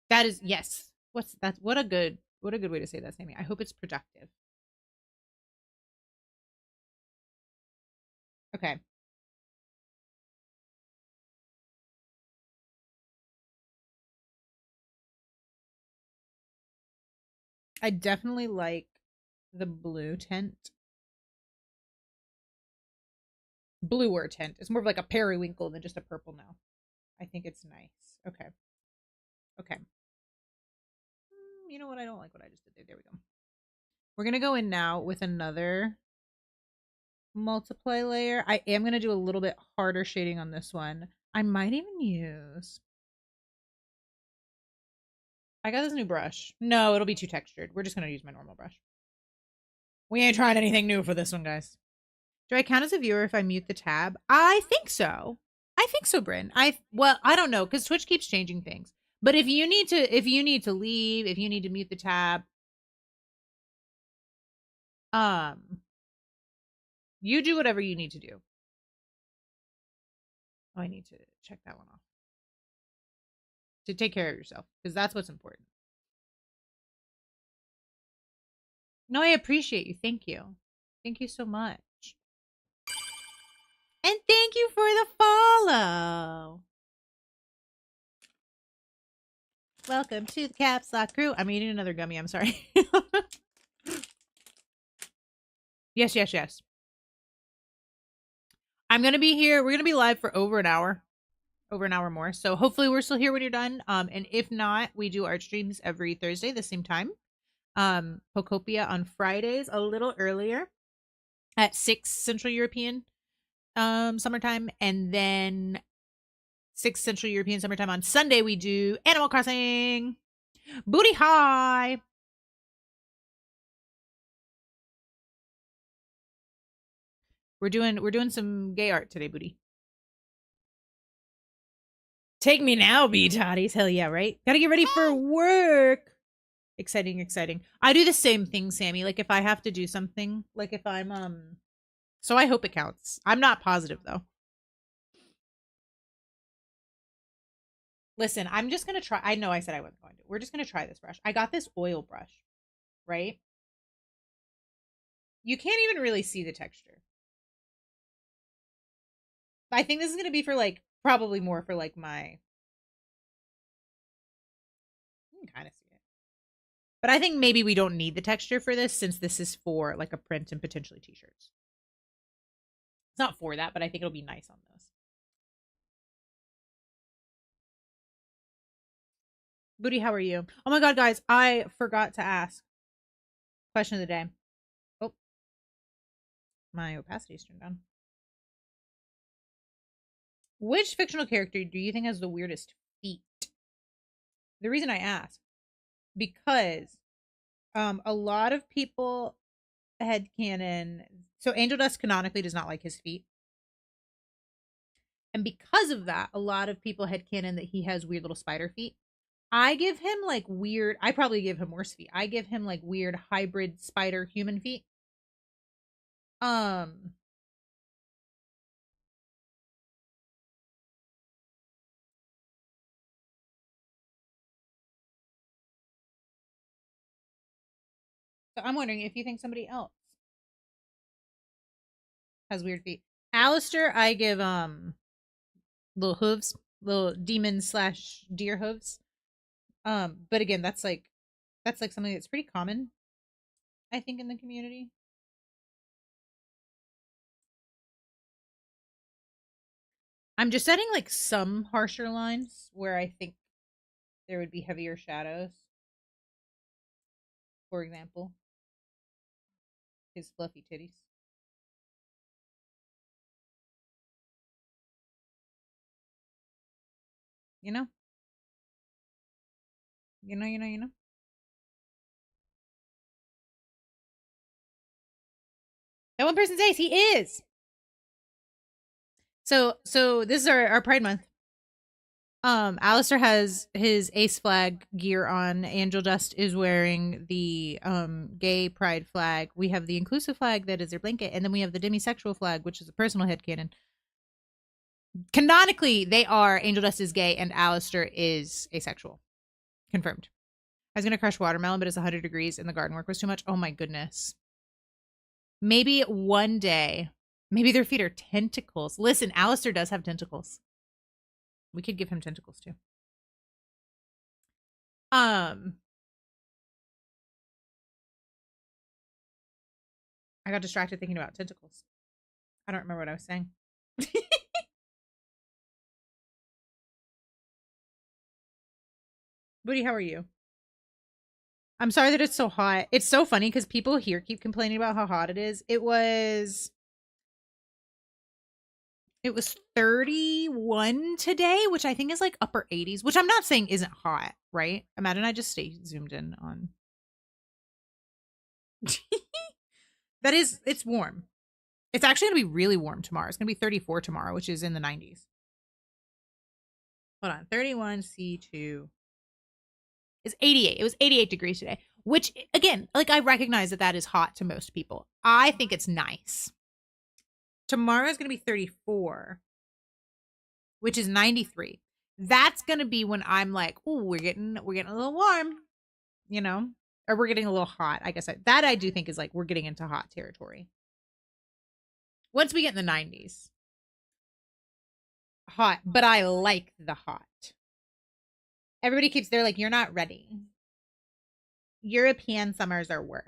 That is yes. What's that? What a good way to say that, Sammy. I hope it's productive. Okay. I definitely like the blue tint. Bluer tint. It's more of like a periwinkle than just a purple now. I think it's nice. Okay. Okay. You know what? I don't like what I just did there. There we go. We're gonna go in now with another multiply layer. I am gonna do a little bit harder shading on this one. I might even use. I got this new brush. No, it'll be too textured. We're just gonna use my normal brush. We ain't trying anything new for this one, guys. Do I count as a viewer if I mute the tab? I think so. I think so, Bryn. I don't know because Twitch keeps changing things. But if you need to leave, if you need to mute the tab, you do whatever you need to do. Oh, I need to check that one off. To take care of yourself because that's what's important. No, I appreciate you. Thank you. Thank you so much. And thank you for the follow. Welcome to the Caps Lock crew. I'm eating another gummy. I'm sorry. Yes, yes, yes. I'm going to be here. We're going to be live for over an hour more. So hopefully we're still here when you're done. And if not, we do art streams every Thursday, the same time. Pocopia on Fridays, a little earlier at 6 Central European summertime, and then 6 Central European summertime on Sunday we do Animal Crossing. Booty high. We're doing some gay art today, Booty. Take me now, B Toddies. Hell yeah, right? Gotta get ready for work. Exciting, exciting. I do the same thing, Sammy. Like if I have to do something, like if I'm so I hope it counts. I'm not positive though. Listen, I'm just gonna try. I know I said I wasn't going to. We're just gonna try this brush. I got this oil brush, right? You can't even really see the texture. I think this is gonna be for like probably more for like my. You can kind of see it, but I think maybe we don't need the texture for this since this is for like a print and potentially t-shirts. It's not for that, but I think it'll be nice on those. Booty, how are you? Oh my god, guys, I forgot to ask. Question of the day. Oh, my opacity's turned down. Which fictional character do you think has the weirdest feet? The reason I ask, because a lot of people headcanon. So Angel Dust canonically does not like his feet. And because of that, a lot of people headcanon that he has weird little spider feet. I give him like weird, I probably give him worse feet. I give him like weird hybrid spider human feet. Um so I'm wondering if you think somebody else has weird feet. Alistair, I give little hooves. little demon slash deer hooves. But again, that's like something that's pretty common, I think, in the community. I'm just setting like some harsher lines where I think there would be heavier shadows. For example, his fluffy titties. You know? You know. That one person's ace. He is. So this is our Pride Month. Alistair has his ace flag gear on. Angel Dust is wearing the gay pride flag. We have the inclusive flag that is their blanket, and then we have the demisexual flag, which is a personal headcanon. Canonically, they are Angel Dust is gay and Alistair is asexual. Confirmed. I was gonna crush watermelon, but it's 100 degrees and the garden work was too much. Oh my goodness. Maybe one day, maybe their feet are tentacles. Listen, Alistair does have tentacles. We could give him tentacles too. I got distracted thinking about tentacles. I don't remember what I was saying. Booty, how are you? I'm sorry that it's so hot. It's so funny because people here keep complaining about how hot it is. It was 31 today, which I think is like upper 80s, which I'm not saying isn't hot, right? Imagine I just stay zoomed in on. It's warm. It's actually going to be really warm tomorrow. It's going to be 34 tomorrow, which is in the 90s. Hold on. 31 C2 is 88. It was 88 degrees today, which again, like I recognize that is hot to most people. I think it's nice. Tomorrow is going to be 34, which is 93. That's going to be when I'm like, "Oh, we're getting a little warm," you know? Or we're getting a little hot. I guess that I do think is like we're getting into hot territory. Once we get in the 90s. Hot, but I like the hot. Everybody keeps they're like, "You're not ready." European summers are worse.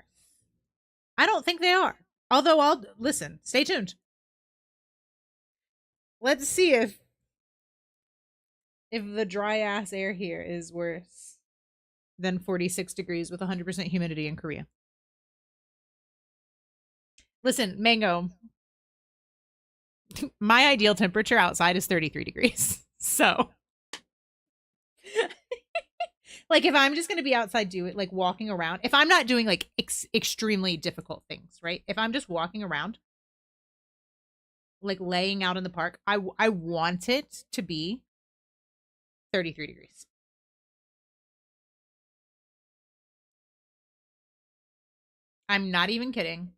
I don't think they are. Although I'll listen, stay tuned. Let's see if the dry ass air here is worse than 46 degrees with 100% humidity in Korea. Listen, Mango, my ideal temperature outside is 33 degrees. So, like, if I'm just going to be outside, like walking around, if I'm not doing like extremely difficult things, right? If I'm just walking around, like laying out in the park, I want it to be 33 degrees. I'm not even kidding.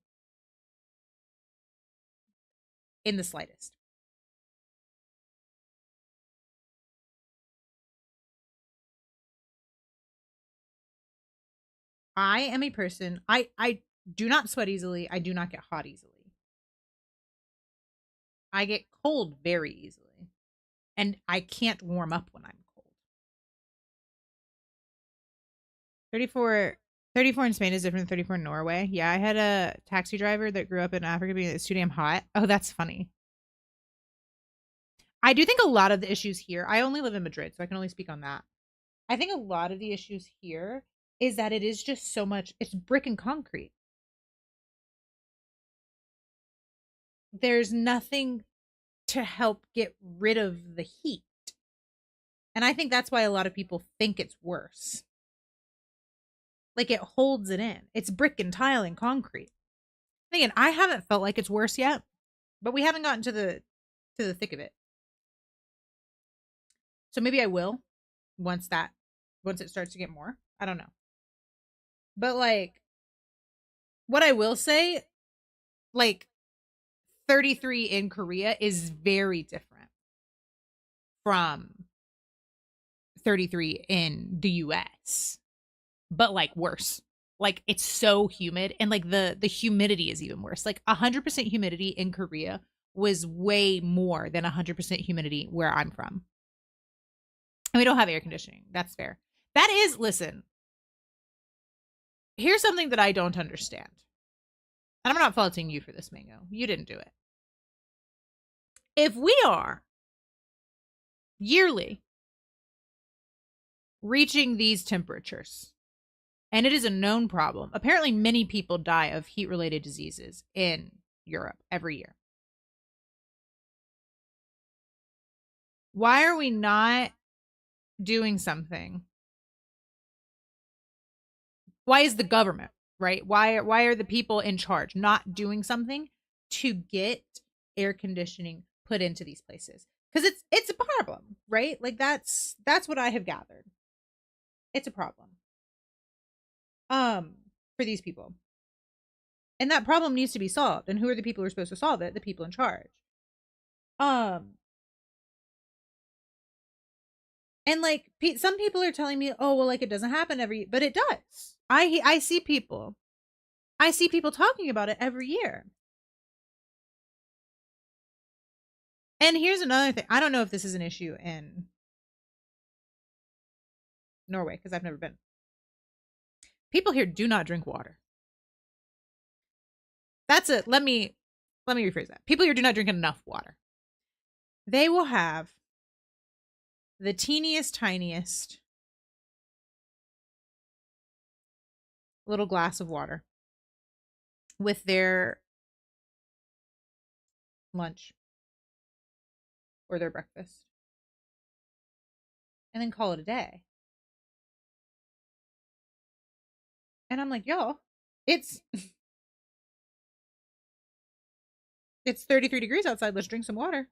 In the slightest. I am a person, I do not sweat easily. I do not get hot easily. I get cold very easily. And I can't warm up when I'm cold. 34 34 in Spain is different than 34 in Norway. Yeah, I had a taxi driver that grew up in Africa being it's too damn hot. Oh, that's funny. I do think a lot of the issues here, I only live in Madrid, so I can only speak on that. I think a lot of the issues here is that it is just so much, it's brick and concrete. There's nothing to help get rid of the heat. And I think that's why a lot of people think it's worse. Like it holds it in. It's brick and tile and concrete. Again, I haven't felt like it's worse yet, but we haven't gotten to the thick of it. So maybe I will once it starts to get more. I don't know. But like what I will say, like 33 in Korea is very different from 33 in the US, but like worse. Like it's so humid and like the humidity is even worse. Like 100% humidity in Korea was way more than 100% humidity where I'm from. And we don't have air conditioning. That's fair. That is, listen, here's something that I don't understand. And I'm not faulting you for this, Mango. You didn't do it. If we are yearly reaching these temperatures, and it is a known problem, apparently many people die of heat-related diseases in Europe every year. Why are we not doing something? Why is the government, right? Why are the people in charge not doing something to get air conditioning put into these places? Because it's a problem, right? Like that's what I have gathered. It's a problem. For these people. And that problem needs to be solved. And who are the people who are supposed to solve it? The people in charge. And like some people are telling me, oh well, like it doesn't happen every, but it does. I see people talking about it every year. And here's another thing. I don't know if this is an issue in Norway because I've never been. People here do not drink water. That's it. Let me rephrase that. People here do not drink enough water. They will have the teeniest, tiniest little glass of water with their lunch or their breakfast and then call it a day. And I'm like, yo, it's 33 degrees outside. Let's drink some water.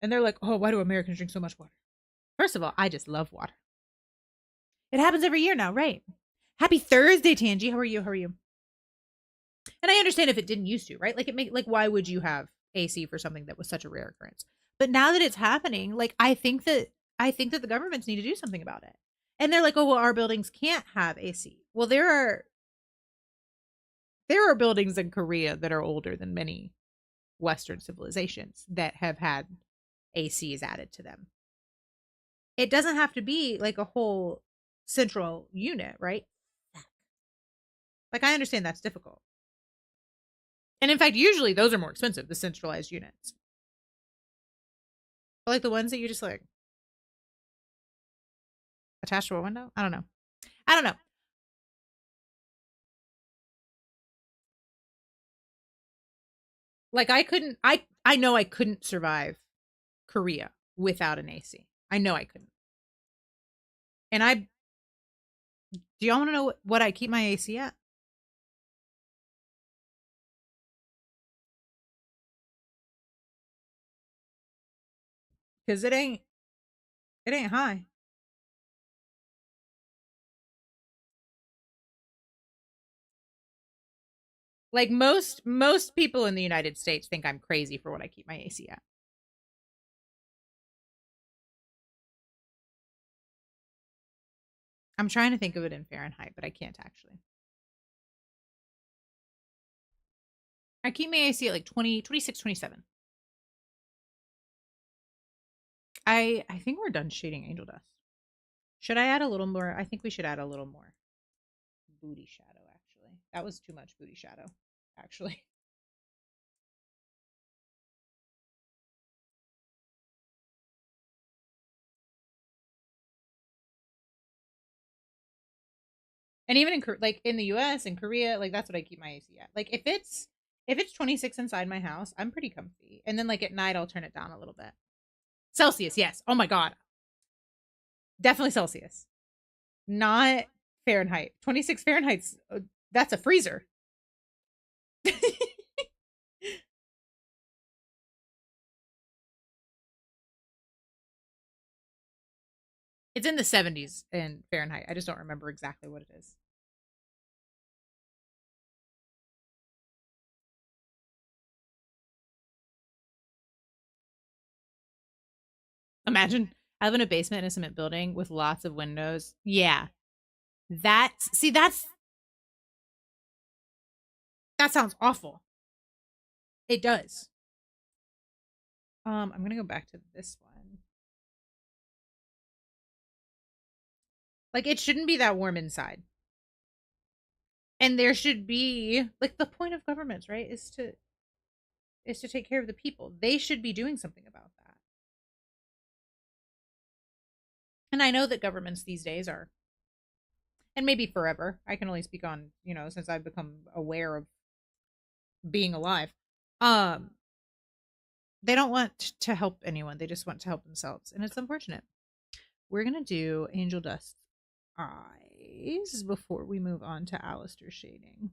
And they're like, oh, why do Americans drink so much water? First of all, I just love water. It happens every year now, right? Happy Thursday, Tangi. How are you? And I understand if it didn't used to, right? Like why would you have AC for something that was such a rare occurrence? But now that it's happening, like I think that the governments need to do something about it. And they're like, oh well, our buildings can't have AC. Well, there are buildings in Korea that are older than many Western civilizations that have had ACs added to them. It doesn't have to be like a whole central unit, right? Like I understand that's difficult. And in fact, usually those are more expensive, the centralized units. But like the ones that you just like attach to a window? I don't know. Like I know I couldn't survive Korea without an AC. I know I couldn't. And do y'all want to know what I keep my AC at? Cuz it ain't high. Like most people in the United States think I'm crazy for what I keep my AC at. I'm trying to think of it in Fahrenheit, but I can't actually. I keep my AC at like 20, 26, 27. I think we're done shading angel dust. Should I add a little more? I think we should add a little more booty shadow, actually. That was too much booty shadow, actually. And even in like in the US and Korea, like that's what I keep my AC at. Like if it's 26 inside my house, I'm pretty comfy. And then like at night I'll turn it down a little bit. Celsius, yes. Oh my god. Definitely Celsius. Not Fahrenheit. 26 Fahrenheit's that's a freezer. It's in the 70s in Fahrenheit. I just don't remember exactly what it is. Imagine I live in a basement in a cement building with lots of windows. Yeah. That sounds awful. It does. I'm gonna go back to this one. Like it shouldn't be that warm inside. And there should be like the point of governments, right? Is to take care of the people. They should be doing something about that. And I know that governments these days are, and maybe forever. I can only speak on, since I've become aware of being alive. Um they don't want to help anyone. They just want to help themselves. And it's unfortunate. We're going to do Angel Dust's eyes before we move on to Alistair shading.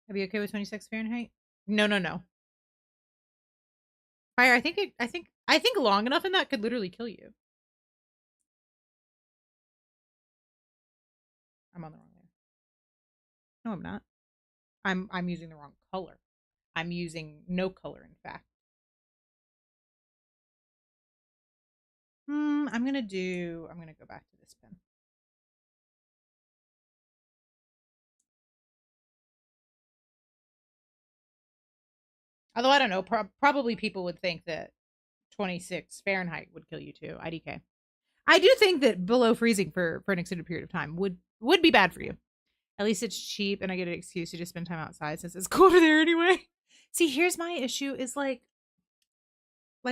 Are you okay with 26 Fahrenheit? No, no, no. Fire, I think long enough in that could literally kill you. I'm on the wrong layer. No, I'm not. I'm using the wrong color. I'm using no color, in fact. I'm gonna go back to this pen. Although I don't know, probably people would think that 26 Fahrenheit would kill you too. IDK. I do think that below freezing for an extended period of time would be bad for you. At least it's cheap, and I get an excuse to just spend time outside since it's colder there anyway. See, here's my issue: is like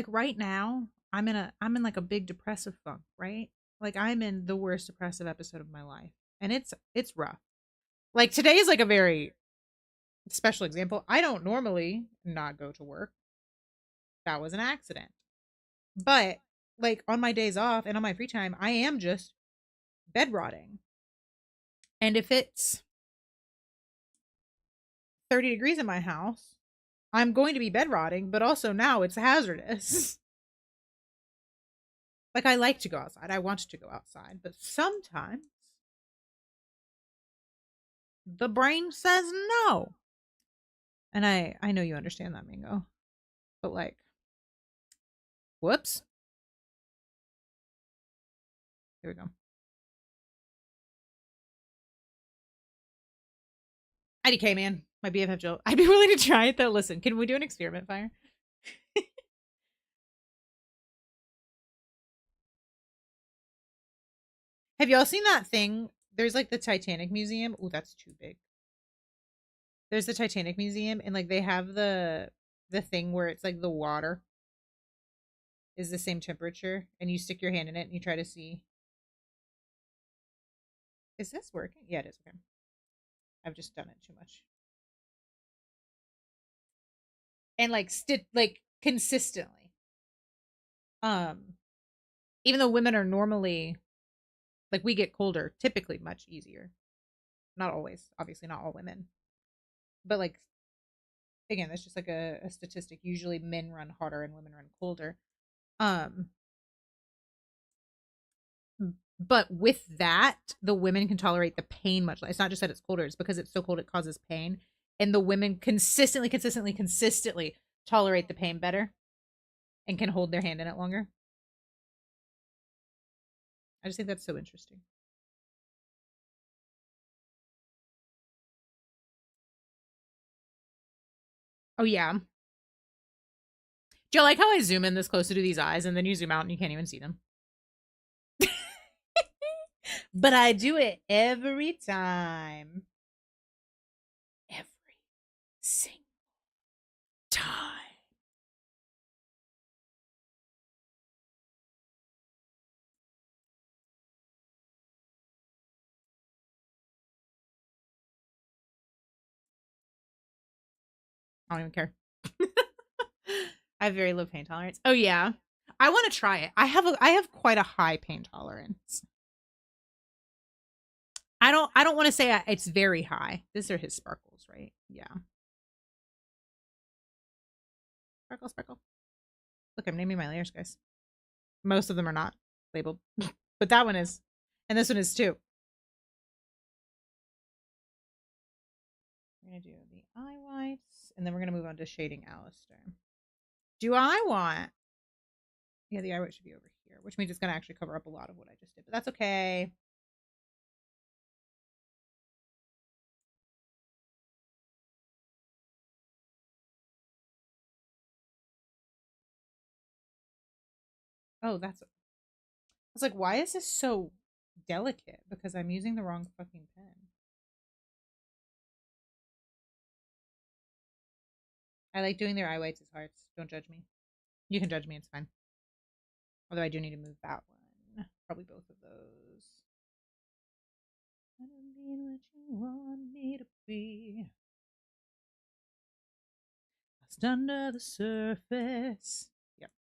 right now, I'm in like a big depressive funk, right? Like I'm in the worst depressive episode of my life, and it's rough. Like today is like a very special example. I don't normally not go to work. That was an accident. But like on my days off and on my free time, I am just bed rotting. And if it's 30 degrees in my house, I'm going to be bed rotting, but also now it's hazardous. Like I like to go outside. I want to go outside, but sometimes the brain says no. And I know you understand that, Mingo. But like, whoops. Here we go. IDK, man. My BFF Jill. I'd be willing to try it though. Listen, can we do an experiment fire? Have y'all seen that thing? There's like the Titanic Museum. Oh, that's too big. There's the Titanic Museum, and like they have the thing where it's like the water is the same temperature, and you stick your hand in it and you try to see. Is this working? Yeah, it is. Okay. I've just done it too much. And like consistently. Um, Even though women are normally like we get colder, typically much easier. Not always, obviously not all women. But like again, that's just like a statistic. Usually men run hotter and women run colder. Um but with that, the women can tolerate the pain much less. It's not just that it's colder, it's because it's so cold it causes pain. And the women consistently tolerate the pain better and can hold their hand in it longer. I just think that's so interesting. Oh yeah. Do you like how I zoom in this close to these eyes and then you zoom out and you can't even see them? But I do it every time. Every single time. I don't even care. I have very low pain tolerance. Oh yeah. I want to try it. I have quite a high pain tolerance. I don't want to say it's very high. These are his sparkles, right? Yeah. Sparkle, sparkle. Look, I'm naming my layers, guys. Most of them are not labeled, but that one is, and this one is too. We're gonna do the eye whites, and then we're gonna move on to shading Alistair. Do I want? Yeah, the eye white should be over here, which means it's gonna actually cover up a lot of what I just did, but that's okay. Oh, that's. I was like, why is this so delicate? Because I'm using the wrong fucking pen. I like doing their eye whites as hearts. Don't judge me. You can judge me. It's fine. Although I do need to move that one. Probably both of those. I don't mean what you want me to be. Just under the surface. Yep.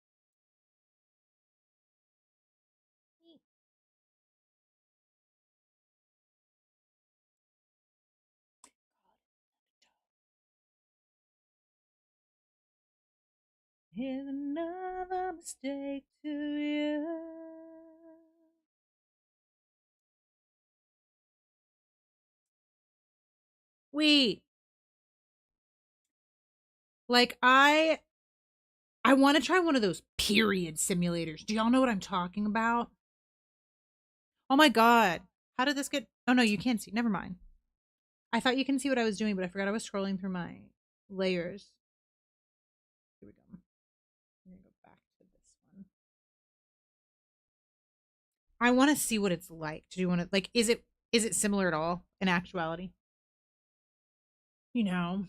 Here's another mistake to you. We like I want to try one of those period simulators. Do y'all know what I'm talking about? Oh my god. How did this get Oh no, you can't see. Never mind. I thought you can see what I was doing, but I forgot I was scrolling through my layers. Here we go. I'm gonna go back to this one. I want to see what it's like. Do you want to like is it similar at all in actuality? You know,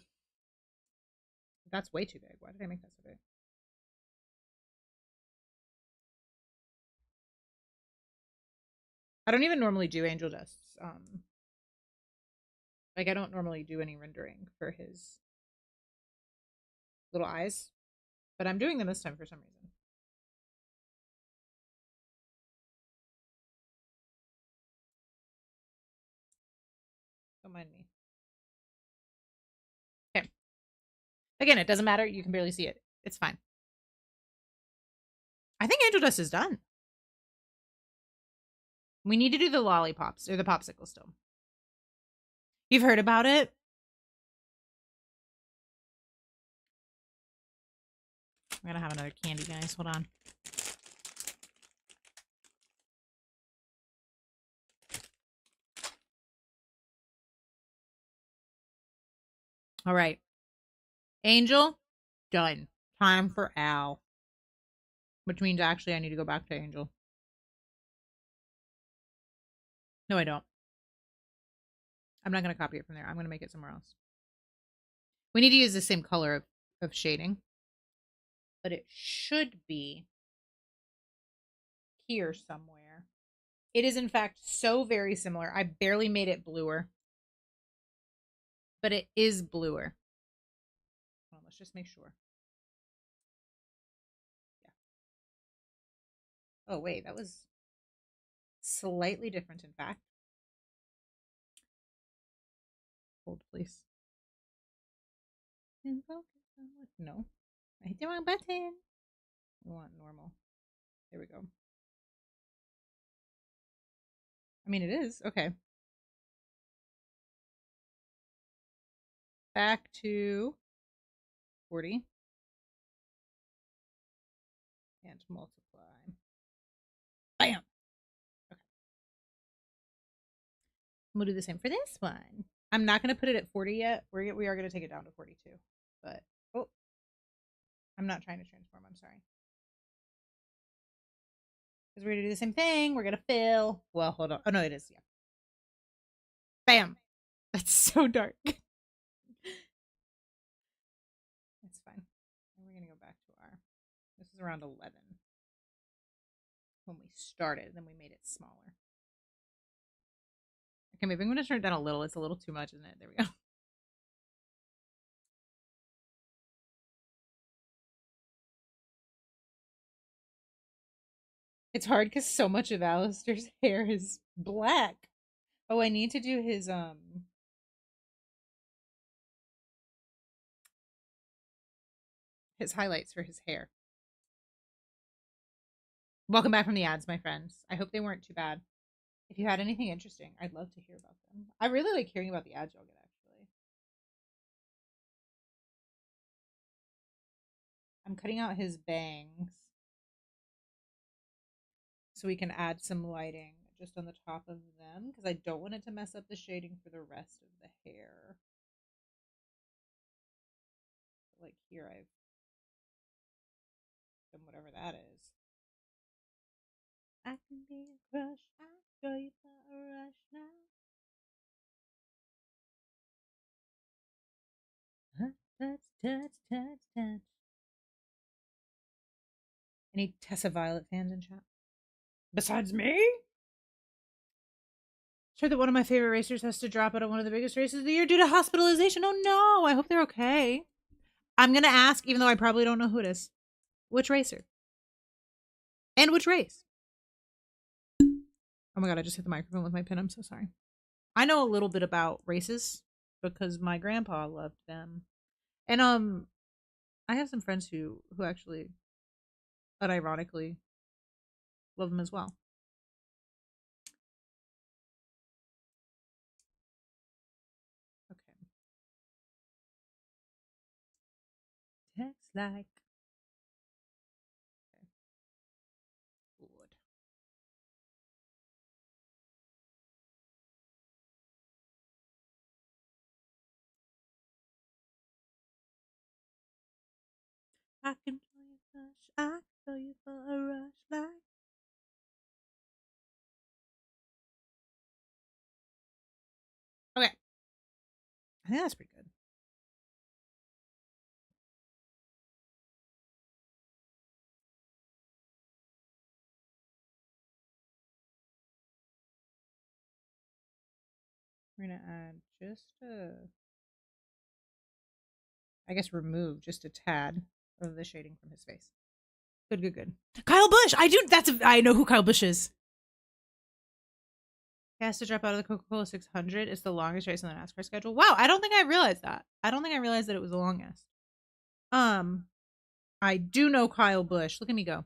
that's way too big. Why did I make that so big? I don't even normally do angel dusts. Like I don't normally do any rendering for his little eyes, but I'm doing them this time for some reason. Don't mind me. Okay. Again, it doesn't matter. You can barely see it. It's fine. I think angel dust is done. We need to do the lollipops or the popsicle still. You've heard about it? I'm gonna have another candy, guys. Hold on. All right. Angel, done. Time for Al. Which means actually I need to go back to Angel. No, I don't. I'm not going to copy it from there. I'm going to make it somewhere else. We need to use the same color of shading. But it should be here somewhere. It is, in fact, so very similar. I barely made it bluer. But it is bluer. Well, let's just make sure. Yeah. Oh, wait. That was slightly different, in fact. Hold, please. No. I hit the wrong button. We want normal. There we go. I mean, it is. Okay. Back to 40. And multiply. Bam! Okay. We'll do the same for this one. I'm not going to put it at 40 yet. We are going to take it down to 42. But, oh, I'm not trying to transform. I'm sorry. Because we're going to do the same thing. We're going to fill. Well, hold on. Oh, no, it is. Yeah. Bam! That's so dark. That's fine. And we're going to go back to our. This is around 11 when we started. Then we made it smaller. Okay, maybe I'm going to turn it down a little. It's a little too much, isn't it? There we go. It's hard because so much of Alistair's hair is black. Oh, I need to do his highlights for his hair. Welcome back from the ads, my friends. I hope they weren't too bad. If you had anything interesting, I'd love to hear about them. I really like hearing about the ads y'all get, actually. I'm cutting out his bangs so we can add some lighting just on the top of them because I don't want it to mess up the shading for the rest of the hair. Like here, I've done whatever that is. I can be a crush. I'll show you for a rush now. Touch, touch, touch, touch. Any Tessa Violet fans in chat? Besides me? Sure that one of my favorite racers has to drop out of one of the biggest races of the year due to hospitalization. Oh no, I hope they're okay. I'm gonna ask, even though I probably don't know who it is. Which racer? And which race? Oh my god, I just hit the microphone with my pen. I'm so sorry. I know a little bit about races because my grandpa loved them. And I have some friends who actually unironically love them as well. Okay. Text like. Okay. Good. I can show you rush. I can show you for a rush like. Okay. I think that's pretty good. We're gonna add just I guess remove just a tad of the shading from his face. Good, good, good. Kyle Busch! I know who Kyle Busch is. He has to drop out of the Coca-Cola 600. It's the longest race on the NASCAR schedule. Wow, I don't think I realized that. I don't think I realized that it was the longest. I do know Kyle Busch. Look at me go.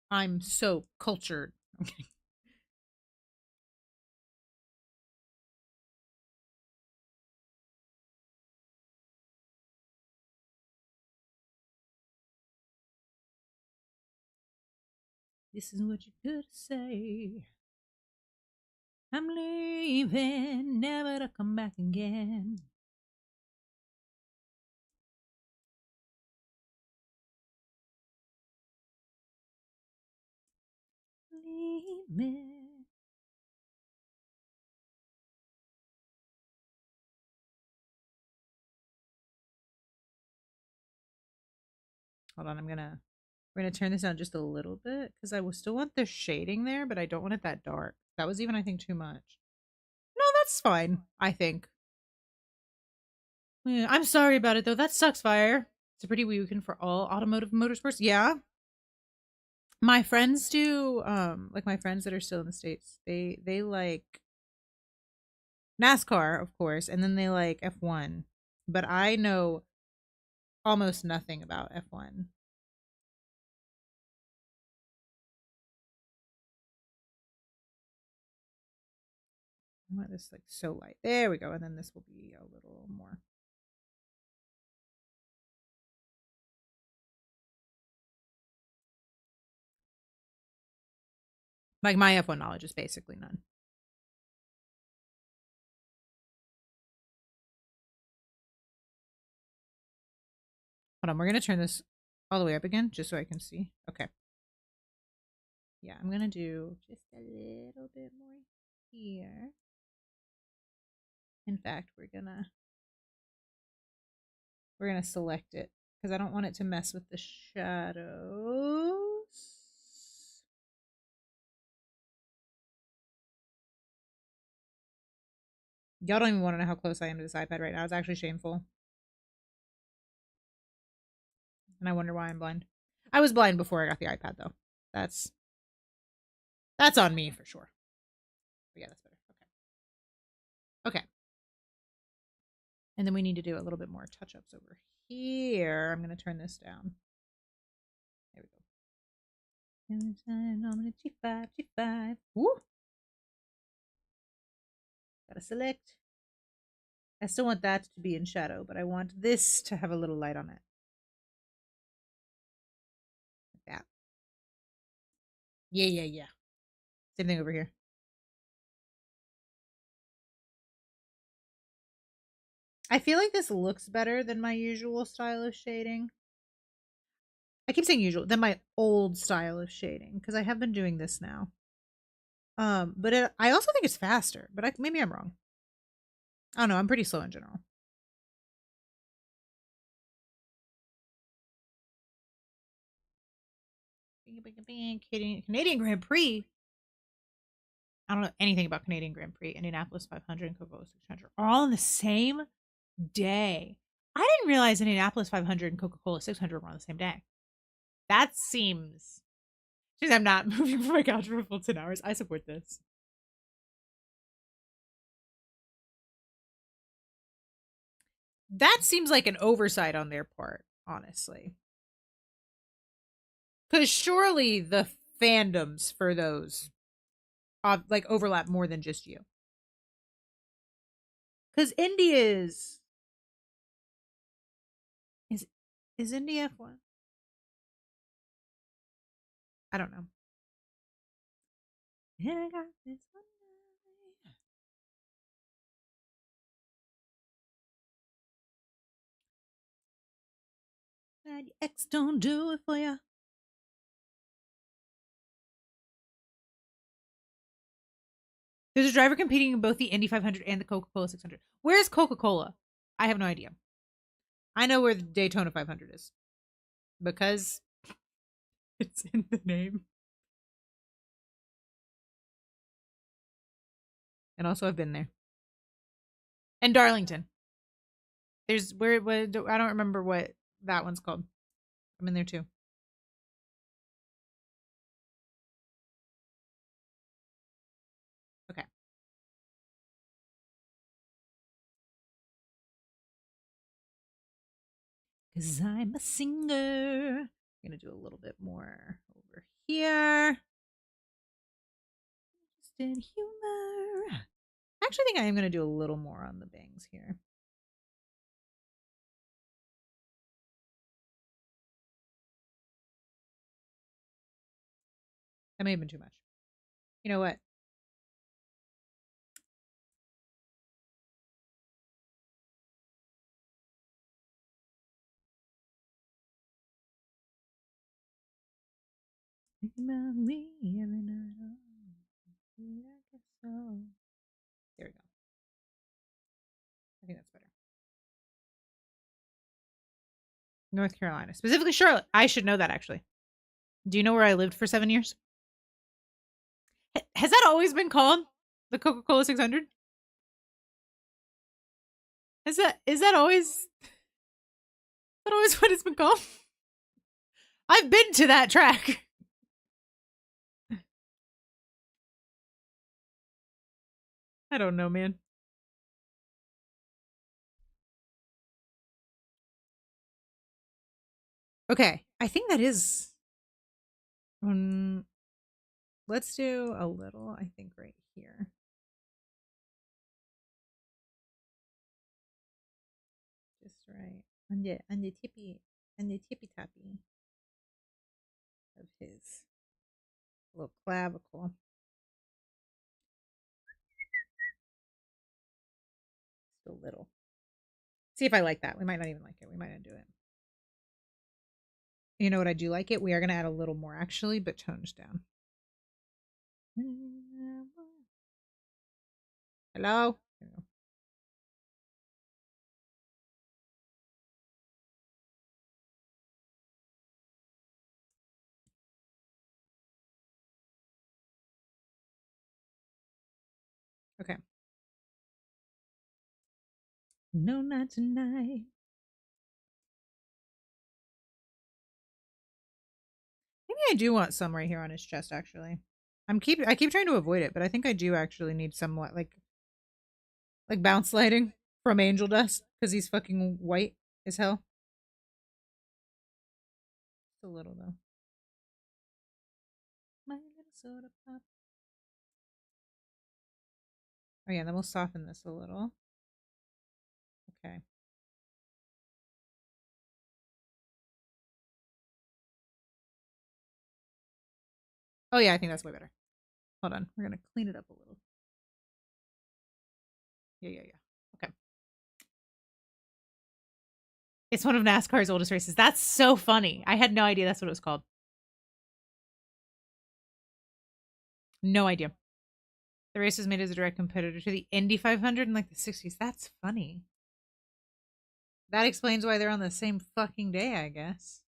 I'm so cultured. Okay. This is what you could say. I'm leaving, never to come back again. Leaving. Hold on, we're gonna turn this down just a little bit because I will still want the shading there, but I don't want it that dark. That was even, I think, too much. No, that's fine, I think. Yeah, I'm sorry about it though. That sucks, Fire. It's a pretty weekend for all automotive motorsports. Yeah. My friends do, like my friends that are still in the States, they like NASCAR, of course, and then they like F1. But I know almost nothing about F1. I want this like so light. There we go. And then this will be a little more. Like my F1 knowledge is basically none. Hold on, we're gonna turn this all the way up again just so I can see. Okay. Yeah, I'm gonna do just a little bit more here. In fact, we're gonna select it because I don't want it to mess with the shadows. Y'all don't even want to know how close I am to this iPad right now. It's actually shameful. And I wonder why I'm blind. I was blind before I got the iPad though. That's on me for sure. But yeah, that's better. Okay. Okay. And then we need to do a little bit more touch-ups over here. I'm going to turn this down. There we go. G5, G5. Woo! Gotta select. I still want that to be in shadow, but I want this to have a little light on it. Like that. Yeah, yeah, yeah. Same thing over here. I feel like this looks better than my usual style of shading. I keep saying usual, than my old style of shading because I have been doing this now. But I also think it's faster, but maybe I'm wrong. I don't know. I'm pretty slow in general. Canadian Grand Prix. I don't know anything about Canadian Grand Prix. Indianapolis 500 and Coca-Cola 600 are all on the same day. I didn't realize Indianapolis 500 and Coca-Cola 600 were on the same day. That seems. I'm not moving from my couch for a full 10 hours. I support this. That seems like an oversight on their part, honestly. Because surely the fandoms for those like overlap more than just you. Because India is India F1? I don't know. I got this one. Your ex don't do it for you. There's a driver competing in both the Indy 500 and the Coca-Cola 600. Where's Coca-Cola? I have no idea. I know where the Daytona 500 is because it's in the name. And also, I've been there. And Darlington. There's where I don't remember what that one's called. I'm in there too. Okay. Cause I'm a singer. I'm gonna do a little bit more over here. Just in humor. I actually think I am gonna do a little more on the bangs here. That may have been too much. You know what? Think about me every night. I guess so. There we go. I think that's better. North Carolina, specifically Charlotte. I should know that actually. Do you know where I lived for 7 years? Has that always been called the Coca-Cola 600? Is that always what it's been called? I've been to that track. I don't know, man. Okay, I think that is. Let's do a little. I think right here. Just right on the tippy tappy of his little clavicle. Just a little. See if I like that. We might not even like it. We might not do it. You know what? I do like it. We are going to add a little more actually, but tones down. Hello? Okay. No, not tonight. Maybe I do want some right here on his chest, actually. I keep trying to avoid it, but I think I do actually need somewhat like bounce lighting from Angel Dust because he's fucking white as hell. Just a little though. My little soda pop. Oh yeah, then we'll soften this a little. Okay. Oh yeah, I think that's way better. Hold on, we're gonna clean it up a little. Yeah. Okay. It's one of NASCAR's oldest races. That's so funny. I had no idea that's what it was called. No idea. The race was made as a direct competitor to the Indy 500 in like the 60s. That's funny. That explains why they're on the same fucking day, I guess.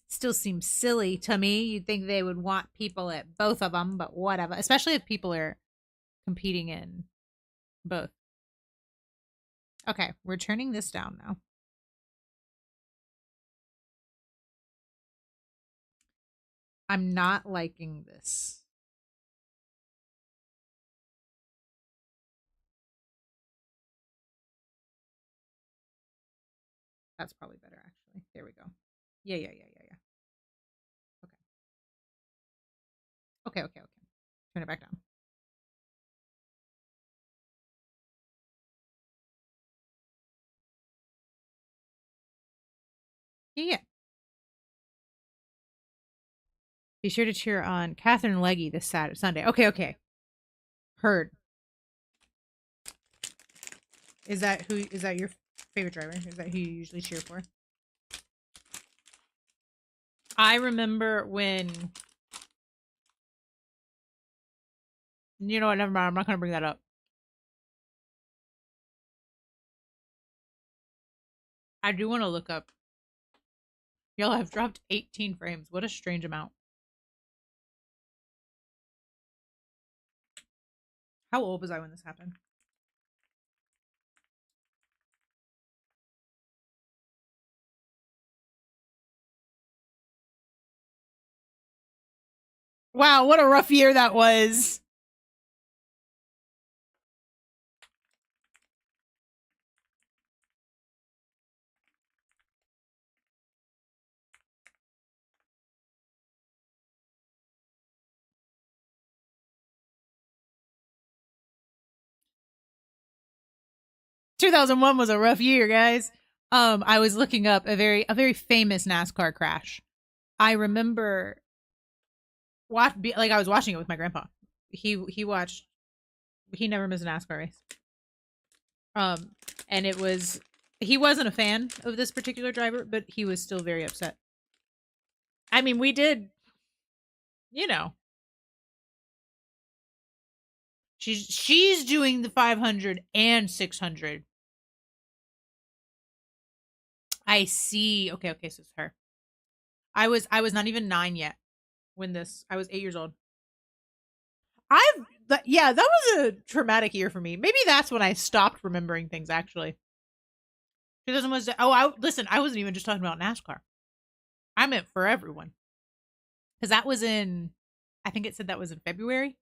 Still seems silly to me. You'd think they would want people at both of them, but whatever. Especially if people are competing in both. Okay, we're turning this down now. I'm not liking this. That's probably better, actually. There we go. Yeah. Okay. Turn it back down. Yeah. Be sure to cheer on Catherine Leggy this Sunday. Okay. Heard. Is that your favorite driver? Is that who you usually cheer for? I remember when, you know what, never mind. I'm not going to bring that up. I do want to look up. Y'all have dropped 18 frames. What a strange amount. How old was I when this happened? Wow, what a rough year that was. ...2001 was a rough year, guys. I was looking up a very famous NASCAR crash. I remember I was watching it with my grandpa. He never missed a NASCAR race. And he wasn't a fan of this particular driver, but he was still very upset. I mean, we did, you know. She's doing the 500 and 600. I see. Okay, so it's her. I was not even 9 yet when I was 8 years old. That was a traumatic year for me. Maybe that's when I stopped remembering things, actually. 2000 was, listen, I wasn't even just talking about NASCAR. I meant for everyone. Because that was I think it said that was in February.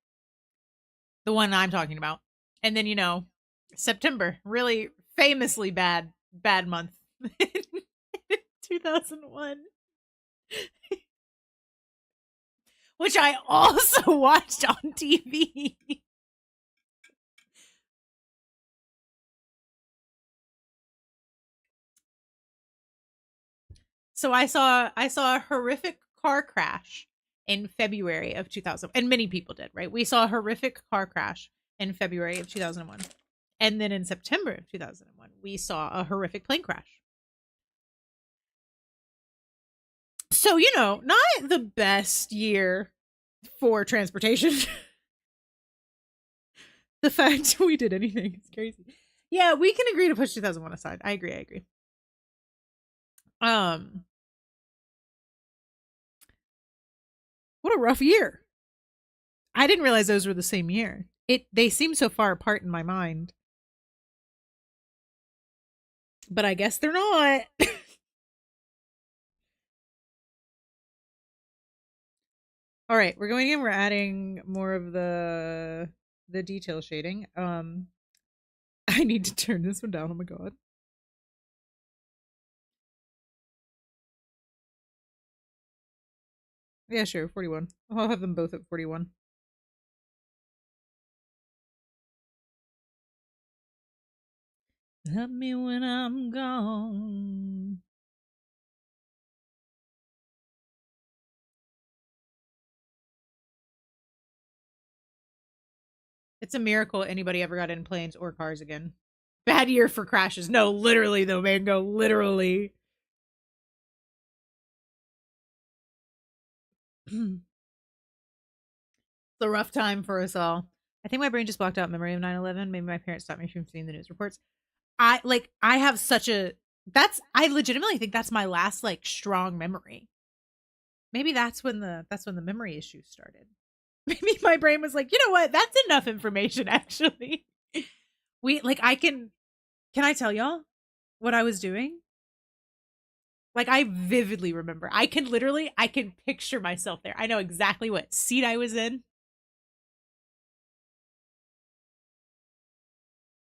The one I'm talking about. And then, September, really famously bad month. 2001. Which I also watched on TV. So I saw a horrific car crash in February of 2000, and many people did, right? We saw a horrific car crash in February of 2001. And then in September of 2001, we saw a horrific plane crash. So, not the best year for transportation. The fact we did anything is crazy. Yeah, we can agree to push 2001 aside. I agree. What a rough year. I didn't realize those were the same year. They seem so far apart in my mind. But I guess they're not. All right, we're going in. We're adding more of the detail shading. I need to turn this one down. Oh my god. Yeah, sure. 41. I'll have them both at 41. Help me when I'm gone. It's a miracle anybody ever got in planes or cars again. Bad year for crashes. No, literally though, Mango. Literally. It's a rough time for us all. I think my brain just blocked out memory of 9/11. Maybe my parents stopped me from seeing the news reports. I have such a I legitimately think that's my last like strong memory. Maybe that's when the memory issues started. Maybe my brain was like, you know what? That's enough information actually. We like I can I tell y'all what I was doing? Like I vividly remember. I can picture myself there. I know exactly what seat I was in.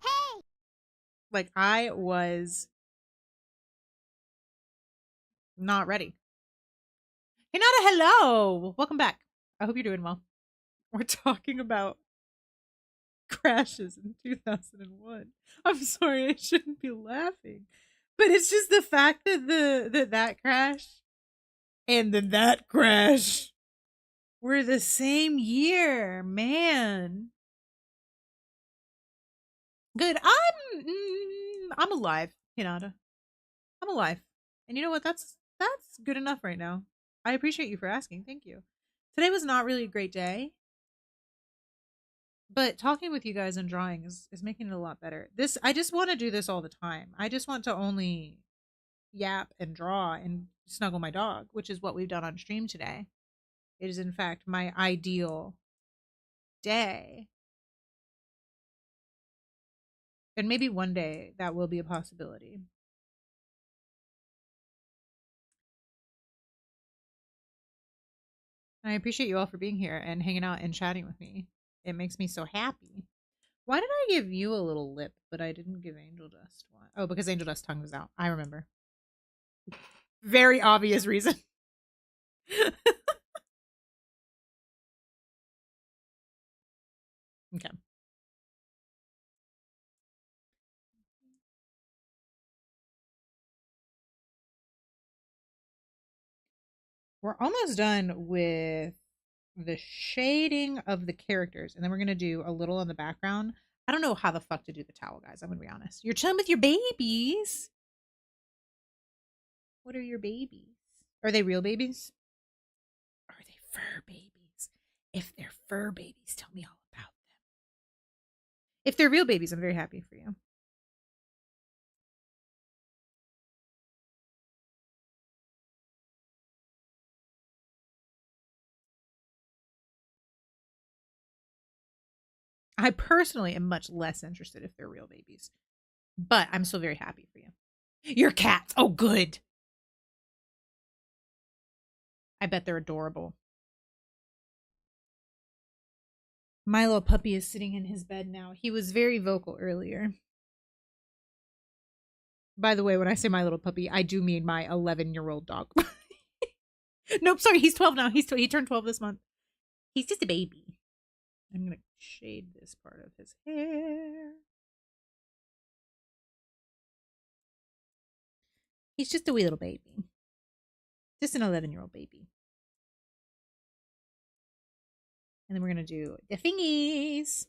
Hey. Like I was not ready. Hey Nada, hello. Welcome back. I hope you're doing well. We're talking about crashes in 2001. I'm sorry, I shouldn't be laughing. But it's just the fact that that crash and then that crash were the same year, man. Good. I'm alive, Hinata. I'm alive. And you know what? That's good enough right now. I appreciate you for asking. Thank you. Today was not really a great day, but talking with you guys and drawing is making it a lot better. This I just want to do this all the time. I just want to only yap and draw and snuggle my dog, which is what we've done on stream today. It is in fact my ideal day. And maybe one day that will be a possibility. I appreciate you all for being here and hanging out and chatting with me. It makes me so happy. Why did I give you a little lip, but I didn't give Angel Dust one? Oh, because Angel Dust tongue was out. I remember. Very obvious reason. Okay. We're almost done with the shading of the characters, and then we're gonna do a little on the background. I don't know how the fuck to do the towel, guys. I'm gonna be honest. You're chilling with your babies. What are your babies? Are they real babies? Are they fur babies? If they're fur babies, tell me all about them. If they're real babies, I'm very happy for you. I personally am much less interested if they're real babies, but I'm still very happy for you. Your cats. Oh, good. I bet they're adorable. My little puppy is sitting in his bed now. He was very vocal earlier. By the way, when I say my little puppy, I do mean my 11-year-old dog. Nope, sorry, he's 12 now. He turned 12 this month. He's just a baby. I'm gonna shade this part of his hair. He's just a wee little baby. Just an 11-year-old baby. And then we're gonna do the thingies.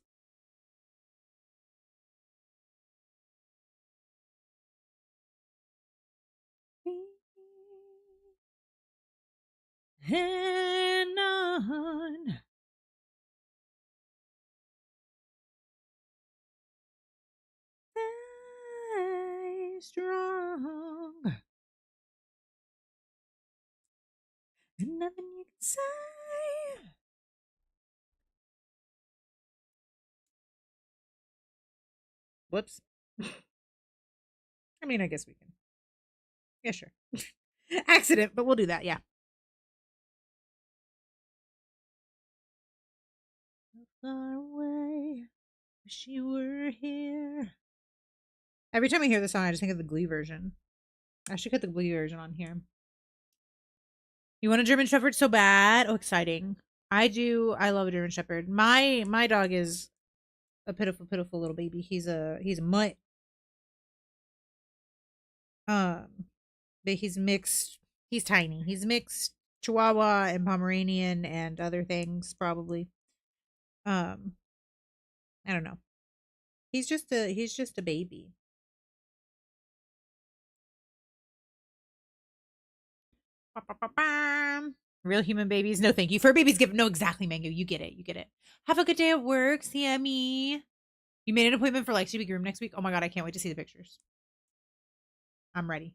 And on. Stay strong. And nothing you can say. Whoops. I mean, I guess we can. Yeah, sure. Accident, but we'll do that, yeah. Far away, wish you were here. Every time I hear the song, I just think of the Glee version. I should get the Glee version on here. You want a German Shepherd so bad? Oh, exciting! I do. I love a German Shepherd. My dog is a pitiful, pitiful little baby. He's a mutt. Um, but he's mixed. He's tiny. He's mixed Chihuahua and Pomeranian and other things probably. Um, I don't know. He's just a baby. Ba-ba-ba-bam. Real human babies. No, thank you. Fur babies give no exactly, Mango. You get it. You get it. Have a good day at work, Sammy. You made an appointment for like Cubic Room next week. Oh my god, I can't wait to see the pictures. I'm ready.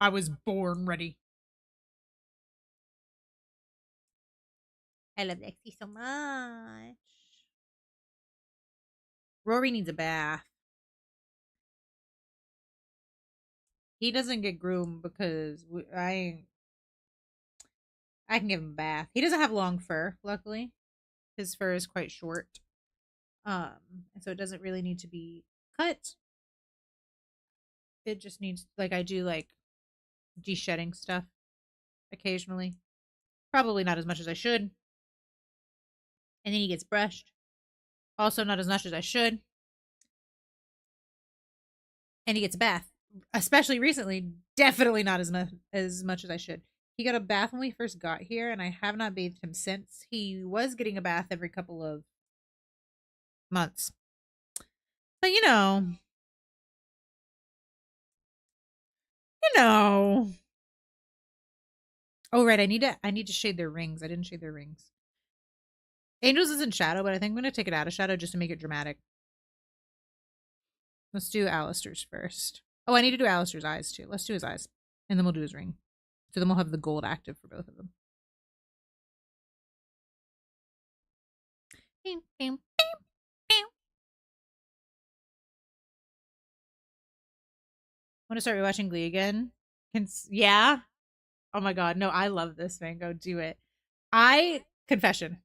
I was born ready. I love Lexi so much. Rory needs a bath. He doesn't get groomed because I can give him a bath. He doesn't have long fur, luckily. His fur is quite short. And so it doesn't really need to be cut. It just needs like I do like de-shedding stuff occasionally. Probably not as much as I should. And then he gets brushed. Also not as much as I should. And he gets a bath. Especially recently, definitely not as much as I should. He got a bath when we first got here, and I have not bathed him since. He was getting a bath every couple of months. But you know. Oh right, I need to shade their rings. I didn't shade their rings. Angels is in shadow, but I think I'm gonna take it out of shadow just to make it dramatic. Let's do Alistair's first. Oh, I need to do Alistair's eyes too. Let's do his eyes. And then we'll do his ring. So then we'll have the gold active for both of them. Want to start rewatching Glee again? Yeah? Oh my god, no, I love this, Mango. Do it. Confession.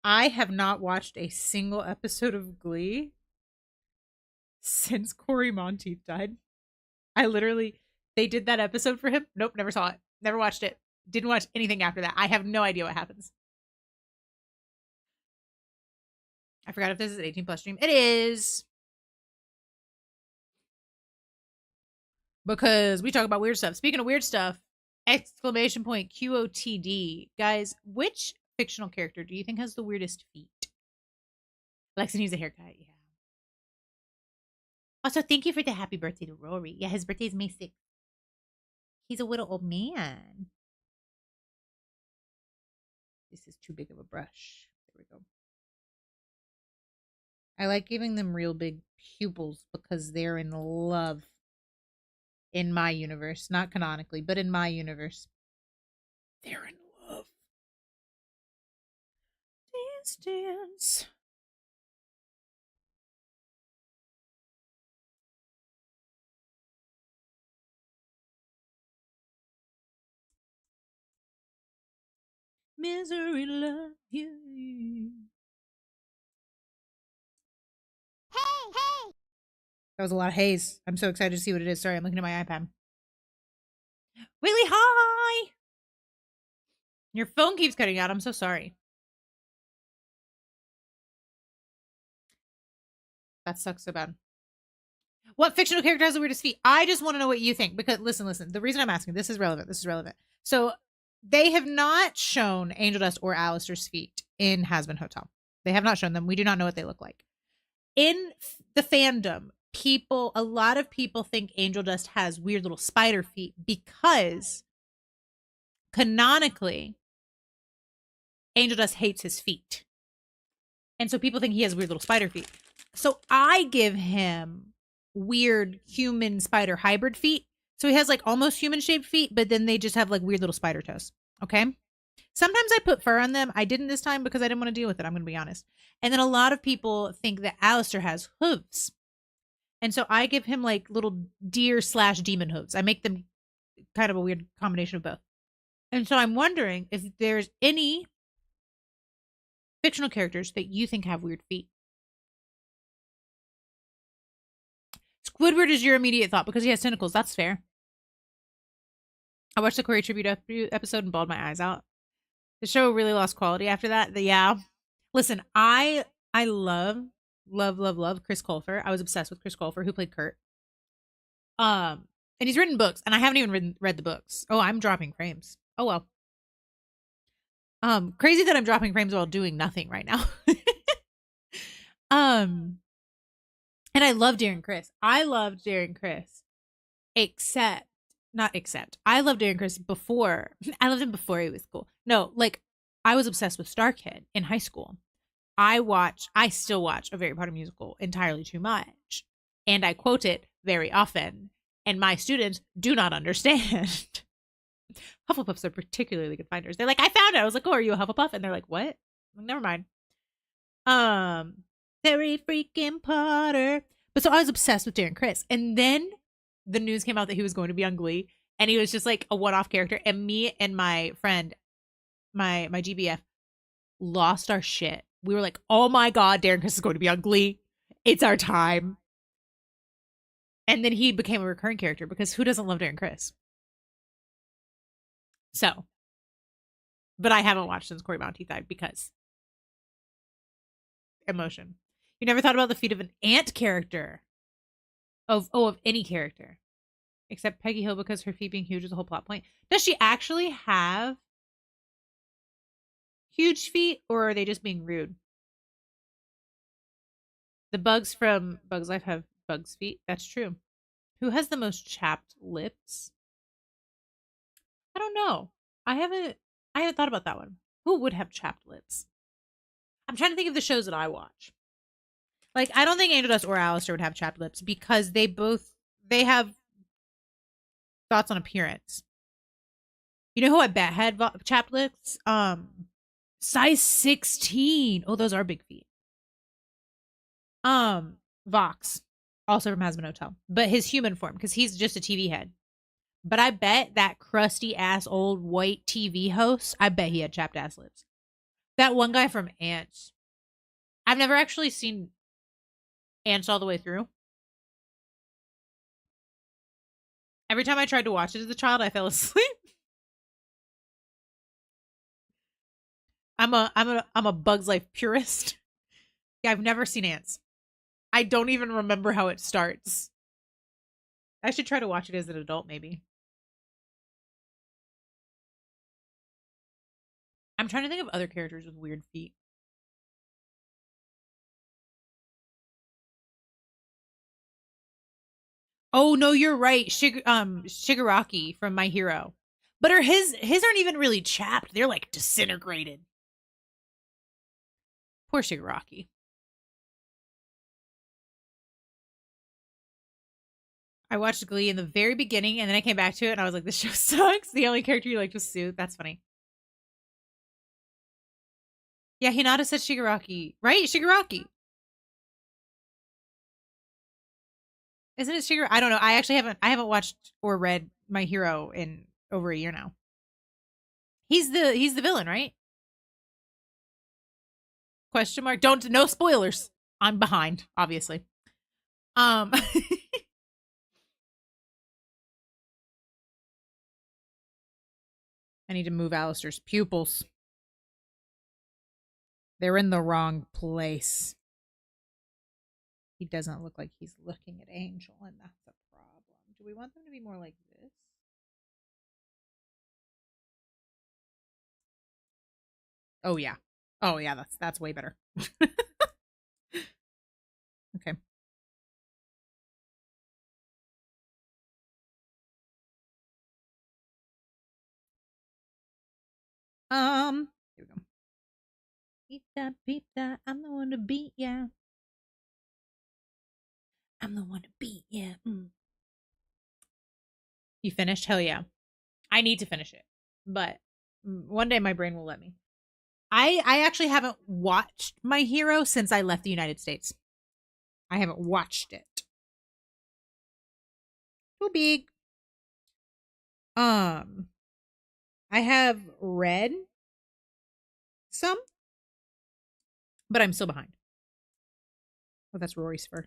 I have not watched a single episode of Glee since Corey Monteith died. They did that episode for him. Nope, never saw it. Never watched it. Didn't watch anything after that. I have no idea what happens. I forgot if this is an 18 plus stream. It is. Because we talk about weird stuff. Speaking of weird stuff, exclamation point QOTD. Guys, which fictional character do you think has the weirdest feet? Lexi needs a haircut, yeah. Also, thank you for the happy birthday to Rory. Yeah, his birthday is May 6th. He's a little old man. This is too big of a brush. There we go. I like giving them real big pupils because they're in love. In my universe, not canonically, but in my universe. They're in love. Dance, dance. Misery love you. Hey! That was a lot of haze. I'm so excited to see what it is. Sorry, I'm looking at my iPad. Willie, hi! Your phone keeps cutting out. I'm so sorry. That sucks so bad. What fictional character has the weirdest feet? I just want to know what you think. Because listen. The reason I'm asking, this is relevant. So they have not shown Angel Dust or Alistair's feet in Hazbin Hotel. They have not shown them. We do not know what they look like. In the fandom, a lot of people think Angel Dust has weird little spider feet because canonically, Angel Dust hates his feet. And so people think he has weird little spider feet. So I give him weird human spider hybrid feet. So he has like almost human shaped feet, but then they just have like weird little spider toes. Okay. Sometimes I put fur on them. I didn't this time because I didn't want to deal with it. I'm going to be honest. And then a lot of people think that Alistair has hooves. And so I give him like little deer/demon hooves. I make them kind of a weird combination of both. And so I'm wondering if there's any fictional characters that you think have weird feet. Squidward is your immediate thought because he has tentacles. That's fair. I watched the Corey tribute episode and bawled my eyes out. The show really lost quality after that. Yeah. Listen, I love Chris Colfer. I was obsessed with Chris Colfer, who played Kurt. And he's written books, and I haven't even read the books. Oh, I'm dropping frames. Oh well. Crazy that I'm dropping frames while doing nothing right now. Um, and I love Darren Chris. I loved Darren Chris, except not except. I loved Darren Chris before. I loved him before he was cool. No, like I was obsessed with Star Kid in high school. I still watch a Harry Potter musical entirely too much. And I quote it very often. And my students do not understand. Hufflepuffs are particularly good finders. They're like, I found it. I was like, oh, are you a Hufflepuff? And they're like, what? I'm like, never mind. Um, Harry freaking Potter. But so I was obsessed with Darren Chris. And then the news came out that he was going to be on Glee. And he was just like a one-off character. And me and my friend, my GBF, lost our shit. We were like, oh my God, Darren Chris is going to be on Glee. It's our time. And then he became a recurring character because who doesn't love Darren Chris? So, but I haven't watched since Cory Monteith died because emotion. You never thought about the feat of an ant character. Of any character. Except Peggy Hill because her feet being huge is a whole plot point. Does she actually have huge feet or are they just being rude? The bugs from Bugs Life have bugs' feet. That's true. Who has the most chapped lips? I don't know. I haven't thought about that one. Who would have chapped lips? I'm trying to think of the shows that I watch. Like, I don't think Angel Dust or Alistair would have chapped lips because they have thoughts on appearance. You know who I bet had chapped lips? Size 16. Oh, those are big feet. Vox, also from Hazbin Hotel, but his human form because he's just a TV head. But I bet that crusty ass old white TV host, I bet he had chapped ass lips. That one guy from Ants. I've never actually seen Ants all the way through. Every time I tried to watch it as a child, I fell asleep. I'm a Bugs Life purist. Yeah, I've never seen Ants. I don't even remember how it starts. I should try to watch it as an adult, maybe. I'm trying to think of other characters with weird feet. Oh no, you're right. Shigaraki from My Hero. But are his aren't even really chapped. They're like disintegrated. Poor Shigaraki. I watched Glee in the very beginning and then I came back to it and I was like, this show sucks. The only character you liked was Sue. That's funny. Yeah, Hinata said Shigaraki. Right? Shigaraki. Isn't it Shigaraki? I don't know. I haven't watched or read My Hero in over a year now. He's the villain, right? Question mark. Don't no spoilers. I'm behind, obviously. I need to move Alistair's pupils. They're in the wrong place. He doesn't look like he's looking at Angel, and that's a problem. Do we want them to be more like this? Oh yeah. Oh yeah, that's way better. Okay. Here we go. Pizza, I'm the one to beat ya. I'm the one to beat ya. You finished? Hell yeah. I need to finish it. But one day my brain will let me. I actually haven't watched My Hero since I left the United States. I haven't watched it. Too big. Um, I have read some, but I'm still behind. Oh, that's Rory's fur.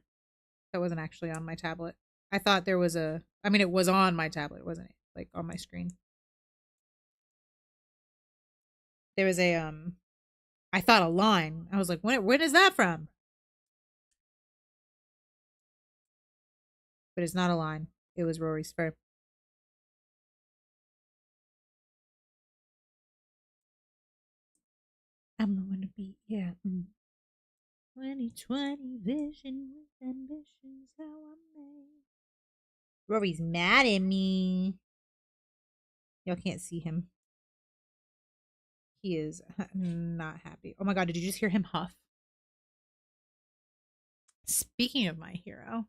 That wasn't actually on my tablet. I thought there was I mean, it was on my tablet, wasn't it? Like on my screen. There was I thought a line. I was like, when is that from? But it's not a line. It was Rory's fur. I'm the one to beat. Yeah. 2020 vision with ambitions, how I made. Rory's mad at me. Y'all can't see him. He is not happy. Oh my god, did you just hear him huff? Speaking of My Hero,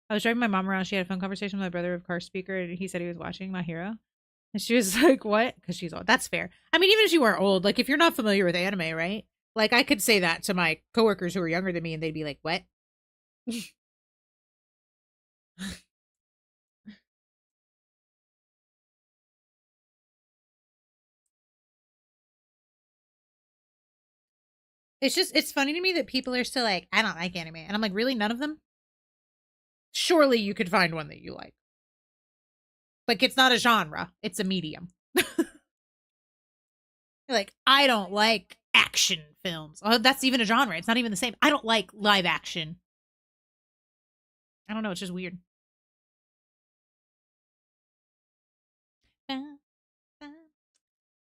I was driving my mom around. She had a phone conversation with my brother of car speaker, and he said he was watching My Hero. And she was like, "What?" Because she's old. That's fair. I mean, even if you weren't old, like if you're not familiar with anime, right? Like I could say that to my coworkers who are younger than me, and they'd be like, "What?" It's funny to me that people are still like, "I don't like anime," and I'm like, "Really? None of them?" Surely you could find one that you like. Like it's not a genre; it's a medium. Like I don't like action films. Oh, that's even a genre. It's not even the same. I don't like live action. I don't know. It's just weird.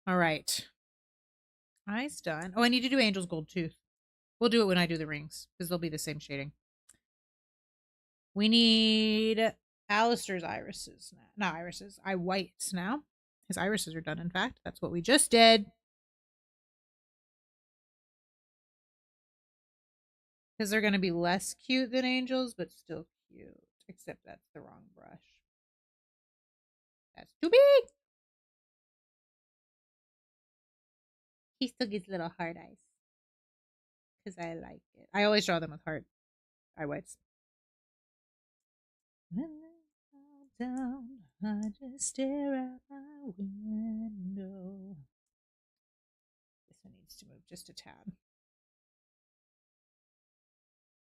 All right. Eyes done. Oh, I need to do Angel's Gold too. We'll do it when I do the rings because they'll be the same shading. We need Alistair's irises. Not irises. Eye whites now. His irises are done, in fact. That's what we just did. Because they're going to be less cute than Angel's, but still cute. Except that's the wrong brush. That's too big. He still gets little hard eyes. Because I like it. I always draw them with hard eye whites. When I fall down, I just stare out my window. This one needs to move just a tad.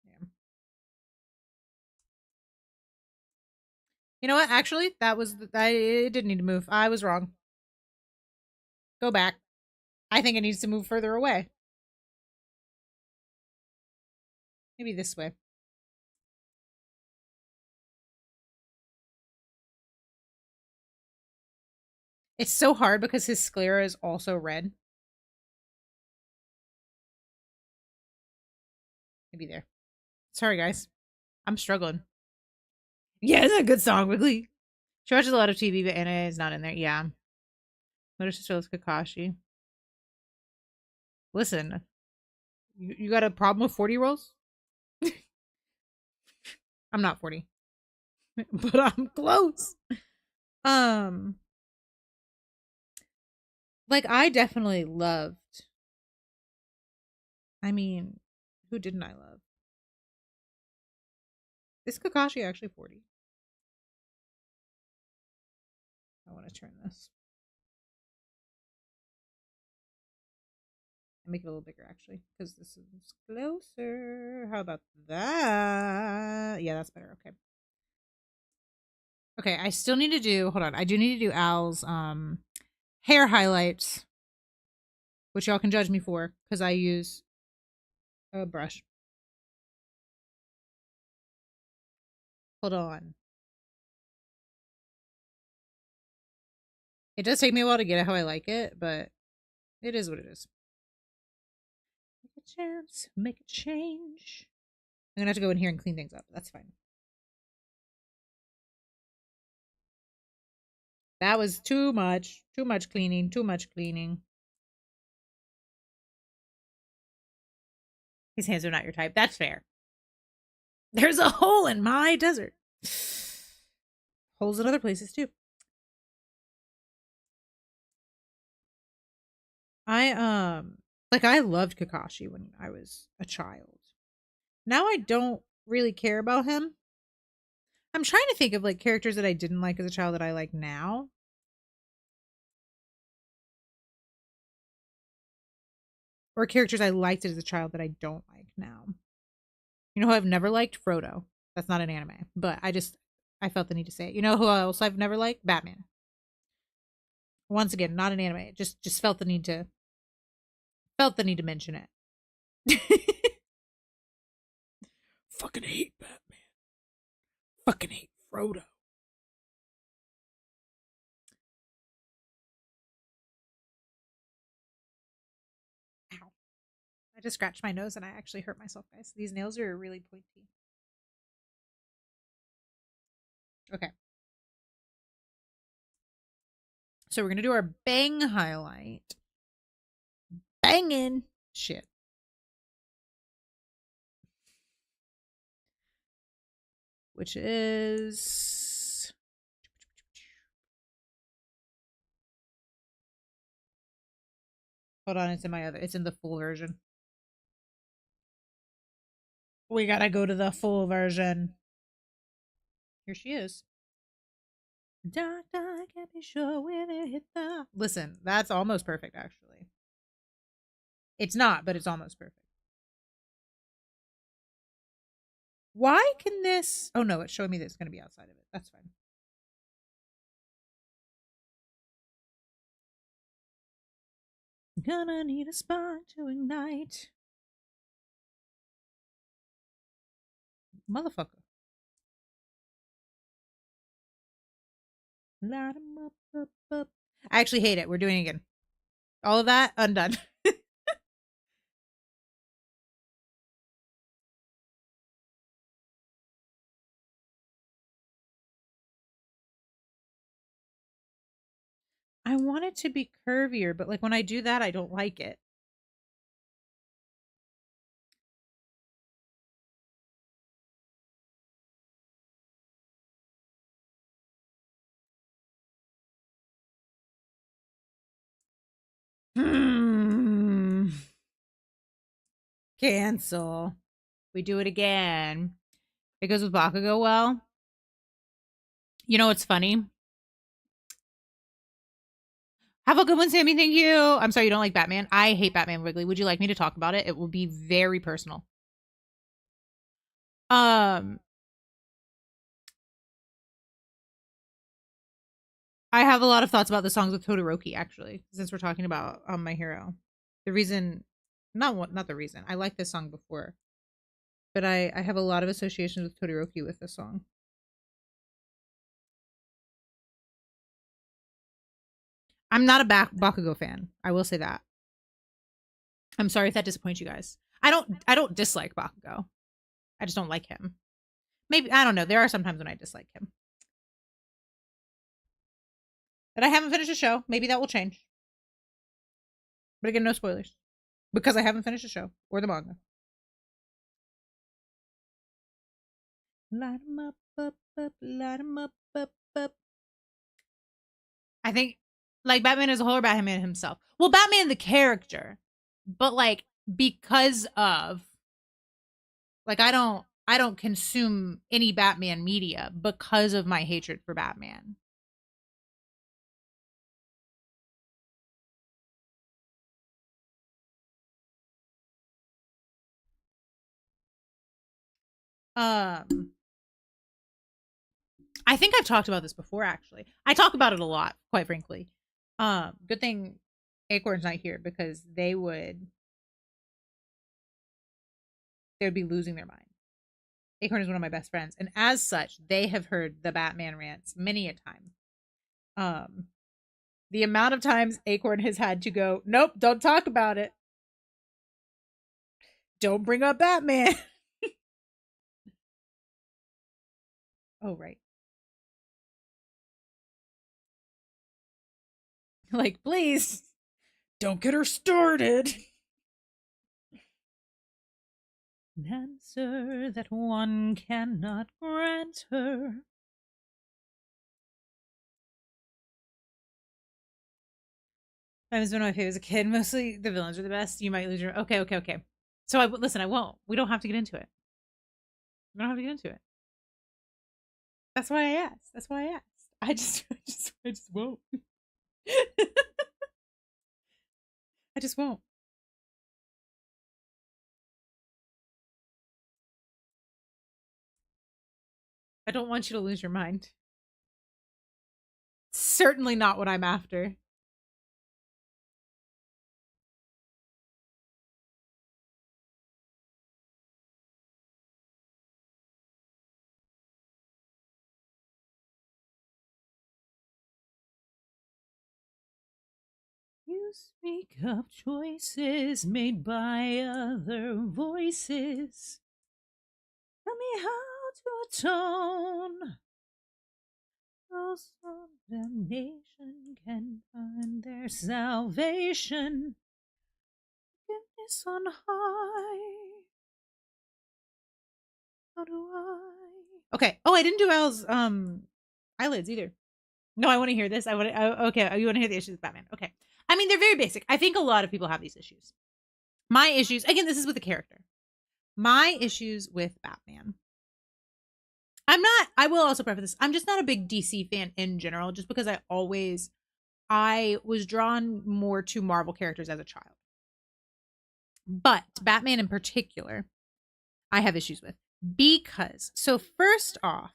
Yeah. You know what? Actually, that was it didn't need to move. I was wrong. Go back. I think it needs to move further away. Maybe this way. It's so hard because his sclera is also red. Maybe there. Sorry, guys. I'm struggling. Yeah, it's a good song, Wiggly. She watches a lot of TV, but Anna is not in there. Yeah. Notice she shows Kakashi. Listen, you got a problem with 40-year-olds? I'm not 40, but I'm close. Um, like I definitely loved. I mean, who didn't I love? Is Kakashi actually 40? I want to turn this. And make it a little bigger actually, because this is closer. How about that? Yeah, that's better. Okay. Okay, I still need to do, hold on. I do need to do Al's hair highlights, which y'all can judge me for because I use a brush. Hold on. It does take me a while to get it how I like it, but it is what it is. Make a chance, make a change. I'm gonna have to go in here and clean things up. That's fine. That was too much. Too much cleaning. Too much cleaning. His hands are not your type. That's fair. There's a hole in my desert. Holes in other places too. I like I loved Kakashi when I was a child. Now I don't really care about him. I'm trying to think of like characters that I didn't like as a child that I like now. Or characters I liked as a child that I don't like now. You know who I've never liked? Frodo. That's not an anime, but I felt the need to say it. You know who else I've never liked? Batman. Once again, not an anime. Just felt the need to mention it. Fucking hate Batman. Fucking hate Frodo. Ow. I just scratched my nose and I actually hurt myself, guys. These nails are really pointy. Okay. So we're going to do our bang highlight. Banging. Shit. Which is... Hold on, it's in the full version. We gotta go to the full version. Here she is. Doctor, I can't be sure when it hit the... Listen, that's almost perfect, actually. It's not, but it's almost perfect. Why can this... Oh, no, it's showing me that it's going to be outside of it. That's fine. Gonna need a spark to ignite. Motherfucker. Light 'em up, up, up. I actually hate it. We're doing it again. All of that, undone. I want it to be curvier, but like when I do that, I don't like it. Cancel. We do it again. It goes with Bakugo well. You know what's funny? Have a good one, Sammy. Thank you. I'm sorry you don't like Batman. I hate Batman Wrigley. Would you like me to talk about it? It will be very personal. I have a lot of thoughts about the songs with Todoroki, actually, since we're talking about My Hero. The reason, not the reason. I liked this song before, but I have a lot of associations with Todoroki with this song. I'm not a Bakugo fan. I will say that. I'm sorry if that disappoints you guys. I don't dislike Bakugo. I just don't like him. Maybe I don't know. There are some times when I dislike him. But I haven't finished the show. Maybe that will change. But again, no spoilers. Because I haven't finished the show or the manga. Light 'em up, up, up, light 'em up, up, up. I think like Batman as a whole or Batman himself. Well, Batman the character. But like because of like I don't consume any Batman media because of my hatred for Batman. I think I've talked about this before actually. I talk about it a lot, quite frankly. Good thing Acorn's not here because they would be losing their mind. Acorn is one of my best friends, and as such, they have heard the Batman rants many a time. The amount of times Acorn has had to go, nope, don't talk about it. Don't bring up Batman. Oh, right. Like, please, don't get her started. An answer that one cannot grant her. Batman's one of my favorites as a kid. Mostly the villains are the best. You might lose your... Okay. So, listen, I won't. We don't have to get into it. We don't have to get into it. That's why I asked. I just won't. I just won't. I don't want you to lose your mind. Certainly not what I'm after. You speak of choices made by other voices. Tell me how to atone. So the nation can find their salvation. Forgiveness on high. How do I? Okay. Oh, I didn't do Al's eyelids either. No, I want to hear this. Okay, you want to hear the issues with Batman? Okay. I mean, they're very basic. I think a lot of people have these issues. My issues, again, this is with the character. My issues with Batman. I will also preface this. I'm just not a big DC fan in general, just because I was drawn more to Marvel characters as a child. But Batman in particular, I have issues with. Because, so first off,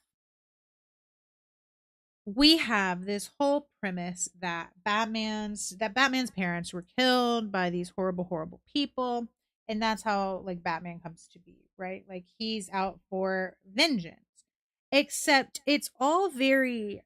we have this whole premise that Batman's parents were killed by these horrible, horrible people. And that's how, like, Batman comes to be, right? Like, he's out for vengeance. Except it's all very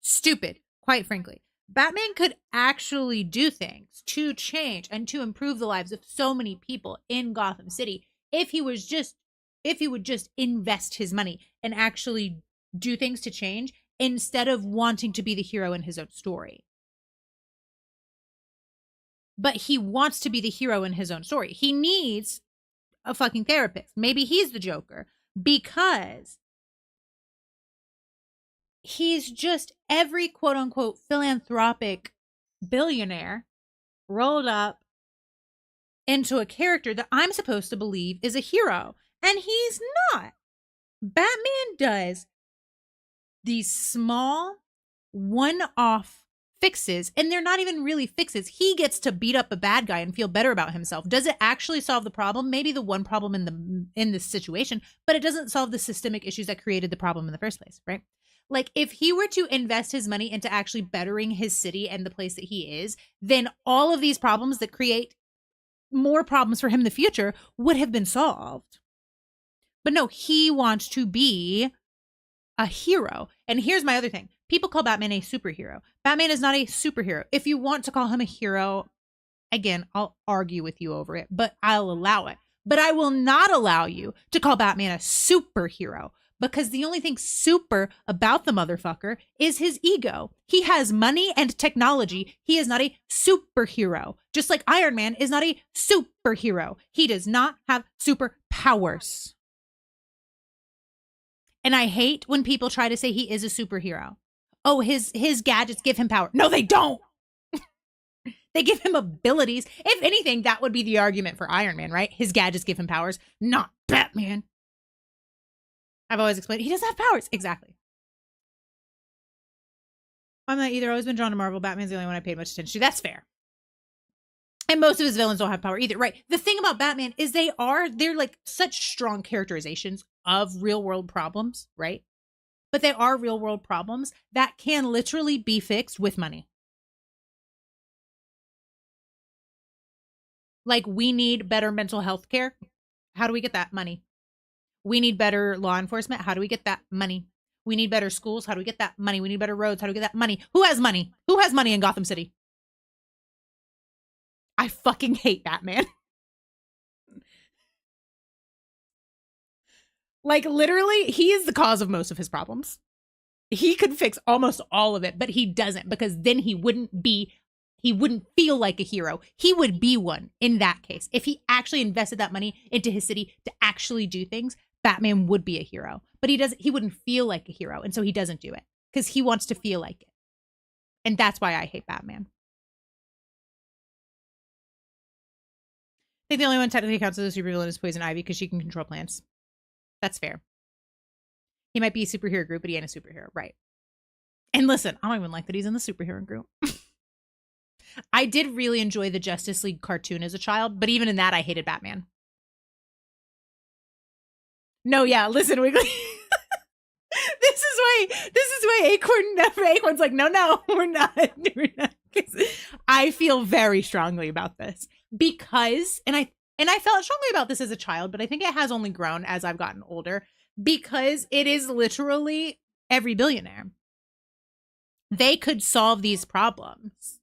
stupid, quite frankly. Batman could actually do things to change and to improve the lives of so many people in Gotham City if he would just invest his money and actually do things to change instead of wanting to be the hero in his own story. But he wants to be the hero in his own story. He needs a fucking therapist. Maybe he's the Joker because he's just every quote unquote philanthropic billionaire rolled up into a character that I'm supposed to believe is a hero. And he's not. Batman does these small one-off fixes, and they're not even really fixes. He gets to beat up a bad guy and feel better about himself. Does it actually solve the problem? Maybe the one problem in this situation, but it doesn't solve the systemic issues that created the problem in the first place, right? Like, if he were to invest his money into actually bettering his city and the place that he is, then all of these problems that create more problems for him in the future would have been solved. But no, he wants to be a hero. And here's my other thing. People call Batman a superhero. Batman is not a superhero. If you want to call him a hero, again, I'll argue with you over it, but I'll allow it. But I will not allow you to call Batman a superhero, because the only thing super about the motherfucker is his ego. He has money and technology. He is not a superhero. Just like Iron Man is not a superhero. He does not have superpowers. And I hate when people try to say he is a superhero. Oh, his gadgets give him power. No, they don't. They give him abilities. If anything, that would be the argument for Iron Man, right? His gadgets give him powers, not Batman. I've always explained he doesn't have powers. Exactly. I'm not either. I've always been drawn to Marvel. Batman's the only one I paid much attention to. That's fair. And most of his villains don't have power either, right? The thing about Batman is they're like such strong characterizations of real world problems, right? But they are real world problems that can literally be fixed with money. Like, we need better mental health care. How do we get that? Money. We need better law enforcement. How do we get that? Money. We need better schools. How do we get that? Money. We need better roads. How do we get that? Money. Who has money? Who has money in Gotham City? I fucking hate Batman. Like, literally, he is the cause of most of his problems. He could fix almost all of it, but he doesn't, because then he wouldn't feel like a hero. He would be one in that case. If he actually invested that money into his city to actually do things, Batman would be a hero. But he wouldn't feel like a hero, and so he doesn't do it because he wants to feel like it. And that's why I hate Batman. I think the only one technically counts as a supervillain is Poison Ivy because she can control plants. That's fair. He might be a superhero group, but he ain't a superhero, right? And listen, I don't even like that he's in the superhero group. I did really enjoy the Justice League cartoon as a child, but even in that, I hated Batman. No, yeah, listen, Wiggly. This is why Acorn's like, no, we're not. I feel very strongly about this because, and I felt strongly about this as a child, but I think it has only grown as I've gotten older, because it is literally every billionaire. They could solve these problems.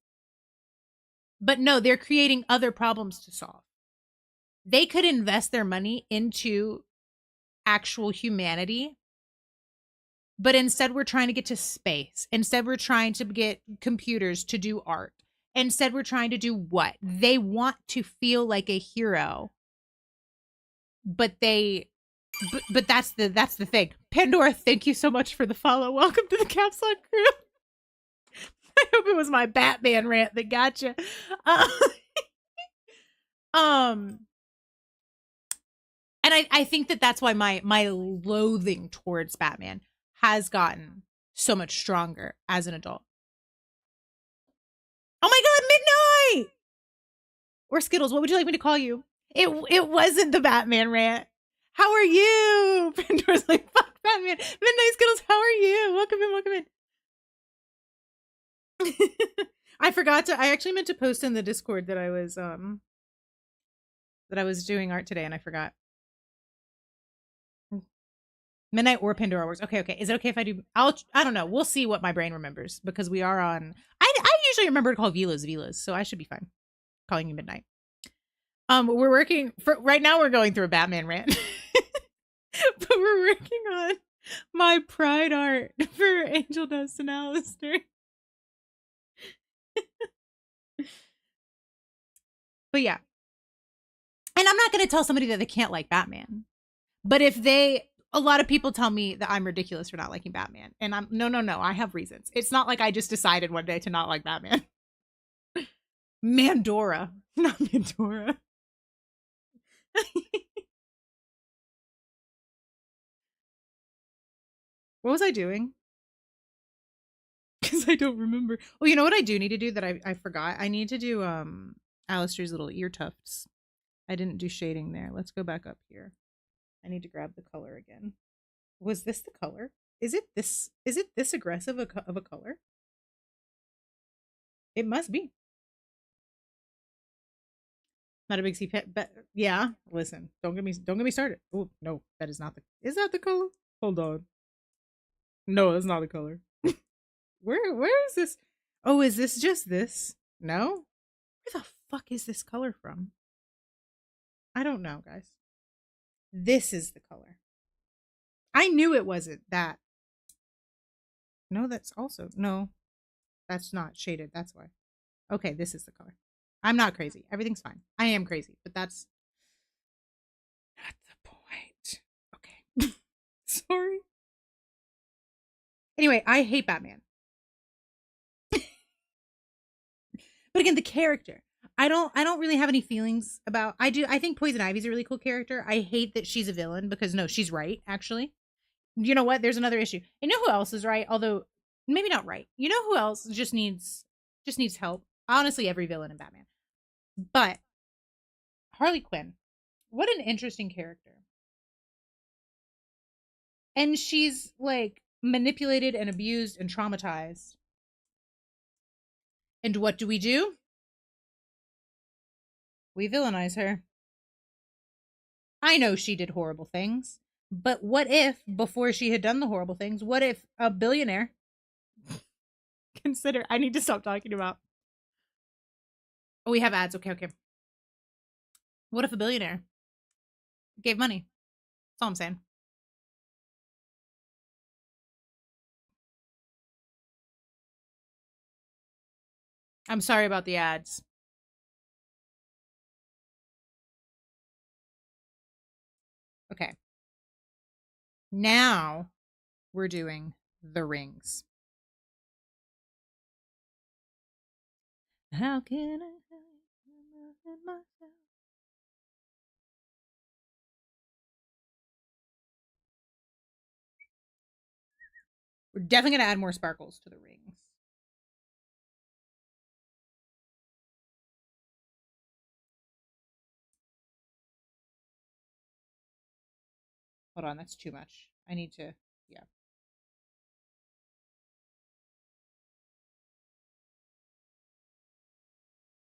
But no, they're creating other problems to solve. They could invest their money into actual humanity, but instead we're trying to get to space. Instead we're trying to get computers to do art. Instead we're trying to do what? They want to feel like a hero. But that's the thing. Pandora, thank you so much for the follow. Welcome to the Caps Lock crew. I hope it was my Batman rant that got you. And I think that's why my loathing towards Batman has gotten so much stronger as an adult. Oh my god, Midnight! Or Skittles, what would you like me to call you? It wasn't the Batman rant. How are you? Pandora's like, fuck Batman. Midnight Skittles, how are you? Welcome in. I actually meant to post in the Discord that I was doing art today and I forgot. Midnight or Pandora works. Okay. Is it okay if I do? I don't know. We'll see what my brain remembers because we are on. I usually remember to call Vilas, so I should be fine calling you Midnight. We're working for right now. We're going through a Batman rant, but we're working on my pride art for Angel Dust and Alistair. But yeah, and I'm not going to tell somebody that they can't like Batman, but if a lot of people tell me that I'm ridiculous for not liking Batman. And I'm no. I have reasons. It's not like I just decided one day to not like Batman. Mandora. Not Mandora. What was I doing? Because I don't remember. Oh, you know what I do need to do that I forgot? I need to do Alistair's little ear tufts. I didn't do shading there. Let's go back up here. I need to grab the color again. Was this the color? Is it this aggressive of a color? It must be. Not a big C pet, but yeah. Listen, don't get me started. Oh no, that is not the. Is that the color? Hold on. No, that's not the color. Where is this? Oh, is this just this? No. Where the fuck is this color from? I don't know, guys. This is the color. I knew it wasn't that. No, that's also no. That's not shaded. That's why. Okay, this is the color. I'm not crazy. Everything's fine. I am crazy, but that's not the point. Okay. Sorry. Anyway, I hate Batman. But again, the character. I don't really have any feelings about I think Poison Ivy's a really cool character. I hate that she's a villain because no, she's right, actually. You know what? There's another issue. You know who else is right? Although maybe not right. You know who else just needs help? Honestly, every villain in Batman. But Harley Quinn. What an interesting character. And she's like manipulated and abused and traumatized. And what do? We villainize her. I know she did horrible things, but what if, before she had done the horrible things, what if a billionaire consider? I need to stop talking about. Oh, we have ads. Okay. What if a billionaire gave money? That's all I'm saying. I'm sorry about the ads. Okay. Now we're doing the rings. How can I help myself? We're definitely going to add more sparkles to the rings. Hold on, that's too much. I need to, yeah.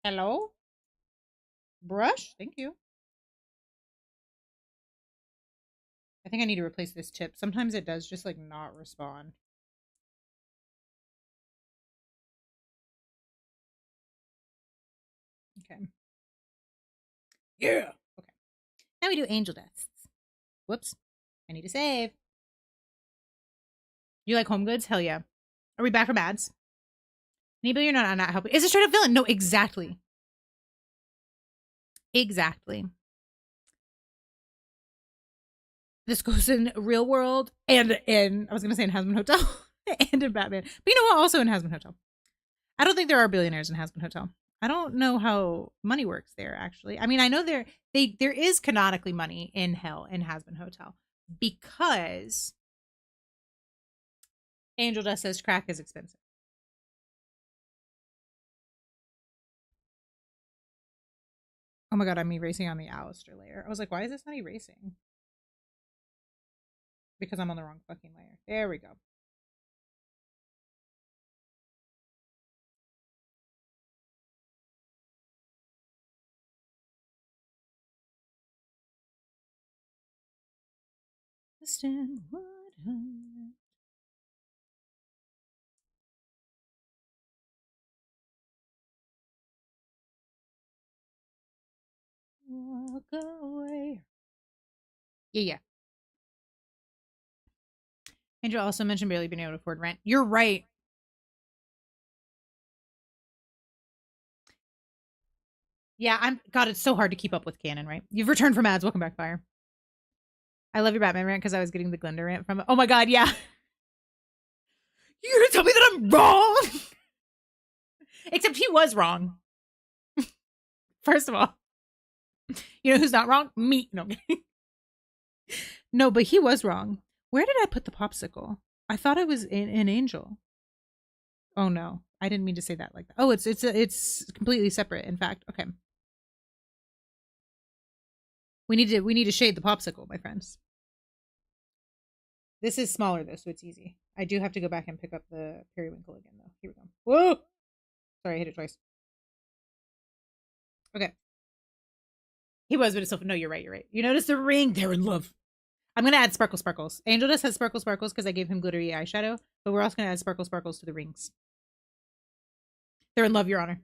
Hello? Brush? Thank you. I think I need to replace this tip. Sometimes it does just like not respond. Yeah. Okay. Now we do angel deaths. Whoops. I need to save. You like home goods? Hell yeah. Are we back from ads? Anybody you're not helping. Is a straight up villain? No, exactly. Exactly. This goes in real world and in, I was going to say in Hazbin Hotel and in Batman. But you know what? Also in Hazbin Hotel. I don't think there are billionaires in Hazbin Hotel. I don't know how money works there, actually. I mean, I know there is canonically money in hell in Hazbin Hotel because Angel Dust says crack is expensive. Oh my god, I'm erasing on the Alistair layer. I was like, why is this not erasing? Because I'm on the wrong fucking layer. There we go. Walk away. Yeah. Angel also mentioned barely being able to afford rent. You're right. Yeah, God, it's so hard to keep up with canon, right? You've returned from ads. Welcome back, Fire. I love your Batman rant because I was getting the Glenda rant from it. Oh my god, yeah. You're gonna tell me that I'm wrong? Except he was wrong. First of all. You know who's not wrong? Me. No. No, but he was wrong. Where did I put the popsicle? I thought it was in an angel. Oh no. I didn't mean to say that like that. Oh, it's completely separate, in fact. Okay. We need to shade the popsicle, my friends. This is smaller though, so it's easy. I do have to go back and pick up the periwinkle again though. Here we go. Whoa! Sorry, I hit it twice. Okay. He was, but it's still no, you're right, you're right. You notice the ring? They're in love. I'm gonna add sparkle sparkles. Angel Dust has sparkle sparkles because I gave him glittery eyeshadow, but we're also gonna add sparkle sparkles to the rings. They're in love, Your Honor.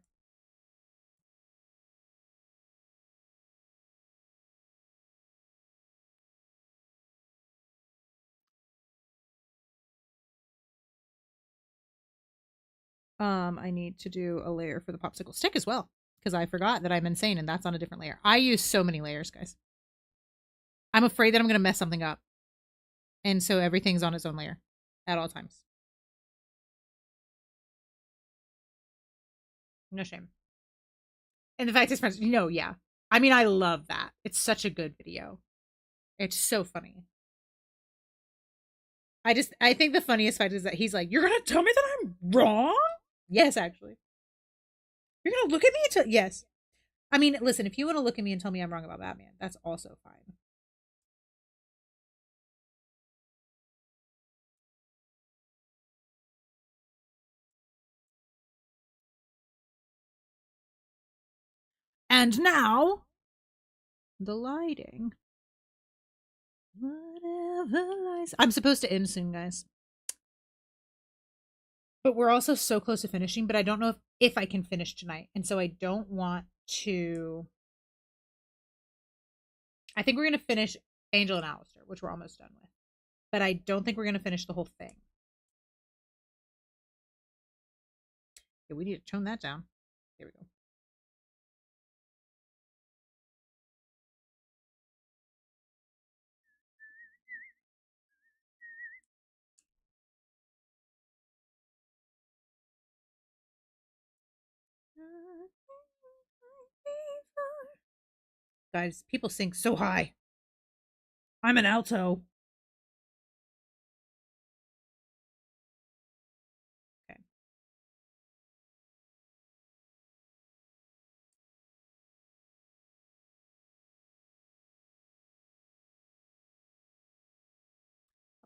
I need to do a layer for the popsicle stick as well because I forgot that I'm insane and that's on a different layer. I use so many layers, guys. I'm afraid that I'm gonna mess something up, and so everything's on its own layer at all times. No shame. And the fact is, friends, yeah. I mean, I love that. It's such a good video. It's so funny. I think the funniest fact is that he's like, "You're gonna tell me that I'm wrong?" Yes, actually. You're gonna look at me and tell yes. I mean, listen, if you want to look at me and tell me I'm wrong about Batman, that's also fine. And now, the lighting. Whatever lies. I'm supposed to end soon, guys. But we're also so close to finishing, but I don't know if I can finish tonight. And so I don't want to. I think we're going to finish Angel and Alistair, which we're almost done with. But I don't think we're going to finish the whole thing. Yeah, we need to tone that down. There we go. Guys, people sing so high. I'm an alto. Okay.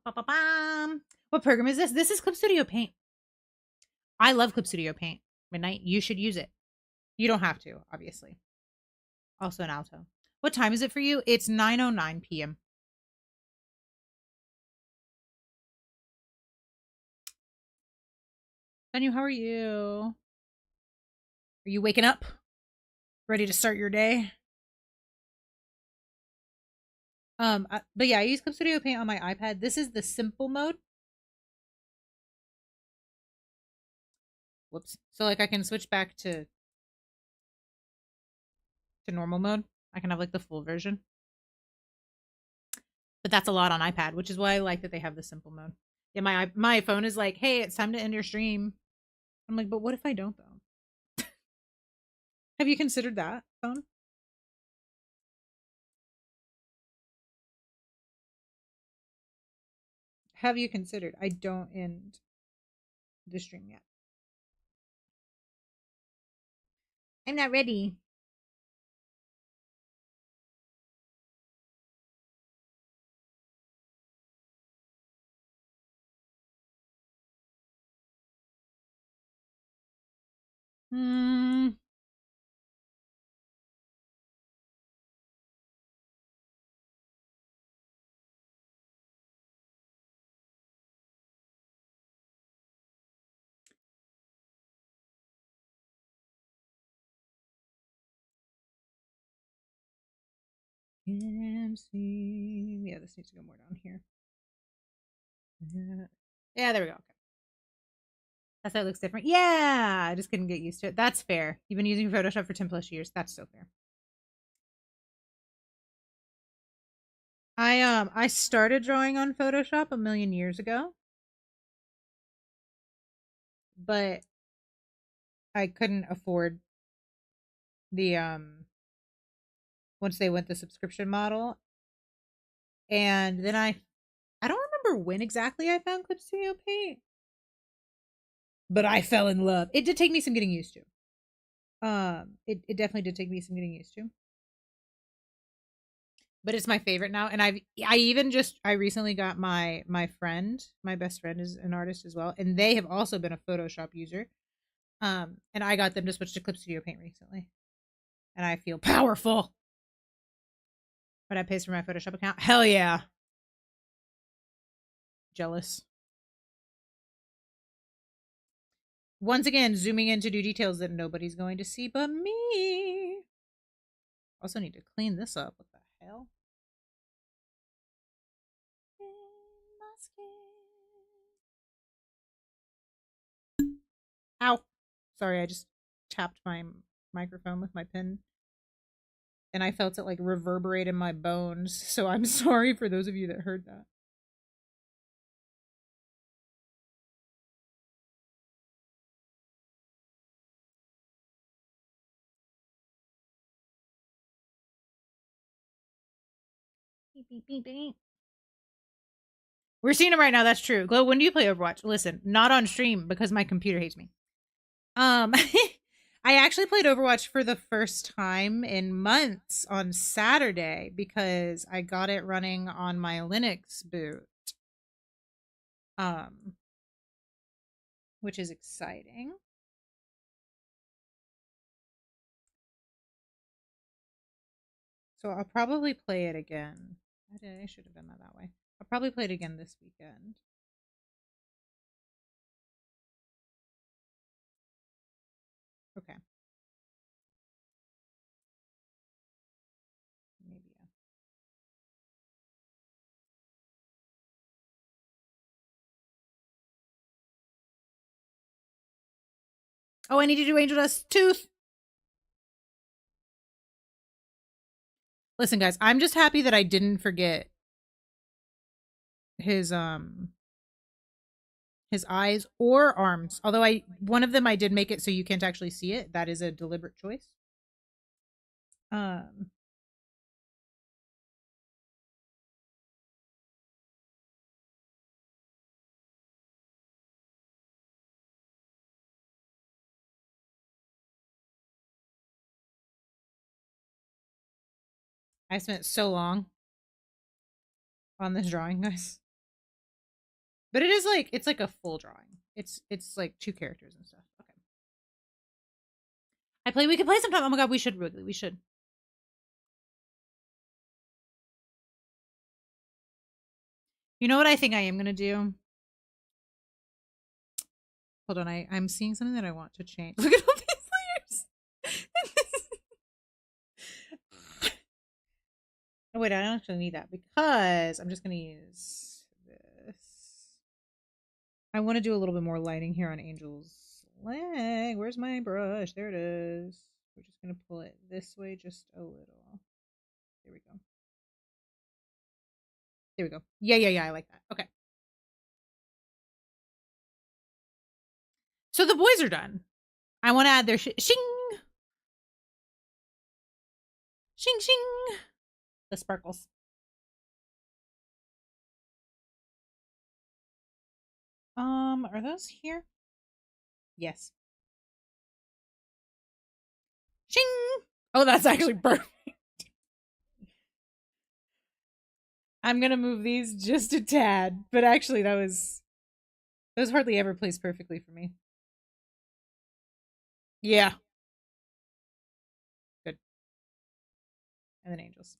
Ba-ba-bam. What program is this? This is Clip Studio Paint. I love Clip Studio Paint. Midnight, you should use it. You don't have to, obviously. Also an alto. What time is it for you? It's 9:09 p.m. Daniel, how are you? Are you waking up? Ready to start your day? But yeah, I use Clip Studio Paint on my iPad. This is the simple mode. Whoops. So like I can switch back to normal mode. I can have like the full version. But that's a lot on iPad, which is why I like that they have the simple mode. Yeah, my phone is like, hey, it's time to end your stream. I'm like, but what if I don't though? Have you considered that, phone? Have you considered I don't end the stream yet? I'm not ready. Hmm. Can see. Yeah, this needs to go more down here. Yeah, there we go. Okay. That's why it looks different. Yeah, I just couldn't get used to it. That's fair. You've been using Photoshop for 10 plus years. That's so fair. I started drawing on Photoshop a million years ago, but I couldn't afford the once they went the subscription model. And then I don't remember when exactly I found Clip Studio Paint, but I fell in love. It did take me some getting used to. It definitely did take me some getting used to. But it's my favorite now, and I even just I recently got my friend, my best friend is an artist as well, and they have also been a Photoshop user. And I got them to switch to Clip Studio Paint recently, and I feel powerful. But I pays for my Photoshop account. Hell yeah, jealous. Once again, zooming in to do details that nobody's going to see but me. Also need to clean this up. What the hell? Ow. Sorry, I just tapped my microphone with my pen and I felt it like reverberate in my bones. So I'm sorry for those of you that heard that. Beep, beep, beep, beep. We're seeing him right now. That's true. Glow, when do you play Overwatch? Listen, not on stream because my computer hates me. I actually played Overwatch for the first time in months on Saturday because I got it running on my Linux boot. Um, which is exciting. So I'll probably play it again. I should have done that way. I'll probably play it again this weekend. Okay. Maybe. Yeah. Oh, I need to do Angel Dust Tooth. Listen, guys, I'm just happy that I didn't forget his eyes or arms. Although one of them I did make it so you can't actually see it. That is a deliberate choice. Um I spent so long on this drawing, guys. But it is like it's like a full drawing. It's like 2 characters and stuff. Okay. We could play sometime. Oh my god, we should, Wrigley. We should. You know what I think I am gonna do? Hold on, I'm seeing something that I want to change. Look at all these layers. Oh, wait, I don't actually need that because I'm just going to use this. I want to do a little bit more lighting here on Angel's leg. Where's my brush? There it is. We're just going to pull it this way just a little. There we go. There we go. Yeah. I like that. Okay. So the boys are done. I want to add their shing, shing, the sparkles. Are those here? Yes. Shing. Oh, that's actually perfect. I'm gonna move these just a tad, but actually those hardly ever place perfectly for me. Yeah. Good. And then angels.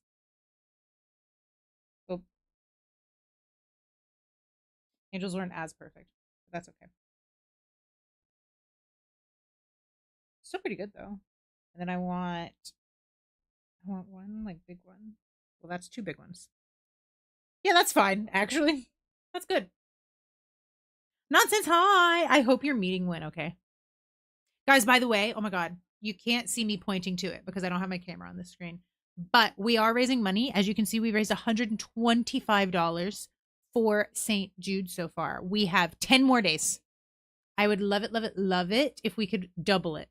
Oh, angels weren't as perfect. But that's okay. Still pretty good though. And then I want one like big one. Well, that's two big ones. Yeah, that's fine, actually. That's good. Nonsense. Hi. I hope your meeting went okay. Guys, by the way, oh my God, you can't see me pointing to it because I don't have my camera on the screen. But we are raising money. As you can see, we raised $125 for St. Jude so far. We have 10 more days. I would love it, love it, love it if we could double it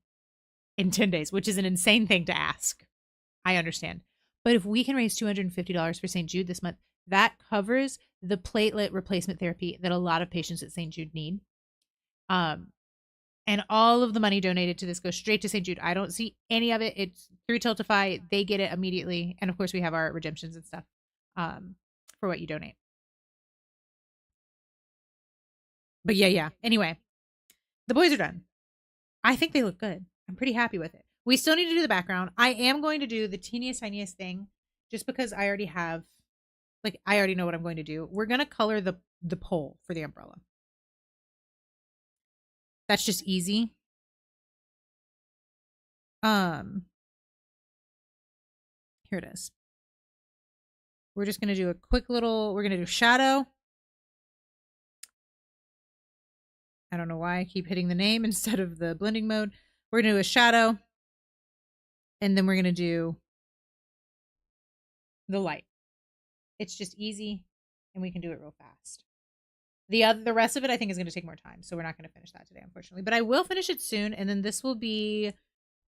in 10 days, which is an insane thing to ask. I understand. But if we can raise $250 for St. Jude this month, that covers the platelet replacement therapy that a lot of patients at St. Jude need. And all of the money donated to this goes straight to St. Jude. I don't see any of it. It's through Tiltify. They get it immediately. And of course, we have our redemptions and stuff for what you donate. But yeah. Anyway, the boys are done. I think they look good. I'm pretty happy with it. We still need to do the background. I am going to do the teeniest, tiniest thing just because I already have, like, I already know what I'm going to do. We're going to color the pole for the umbrella. That's just easy. Here it is. We're just going to do a quick little, we're going to do shadow. I don't know why I keep hitting the name instead of the blending mode. We're going to do a shadow. And then we're going to do the light. It's just easy and we can do it real fast. The rest of it I think is going to take more time. So we're not going to finish that today, unfortunately. But I will finish it soon. And then this will be,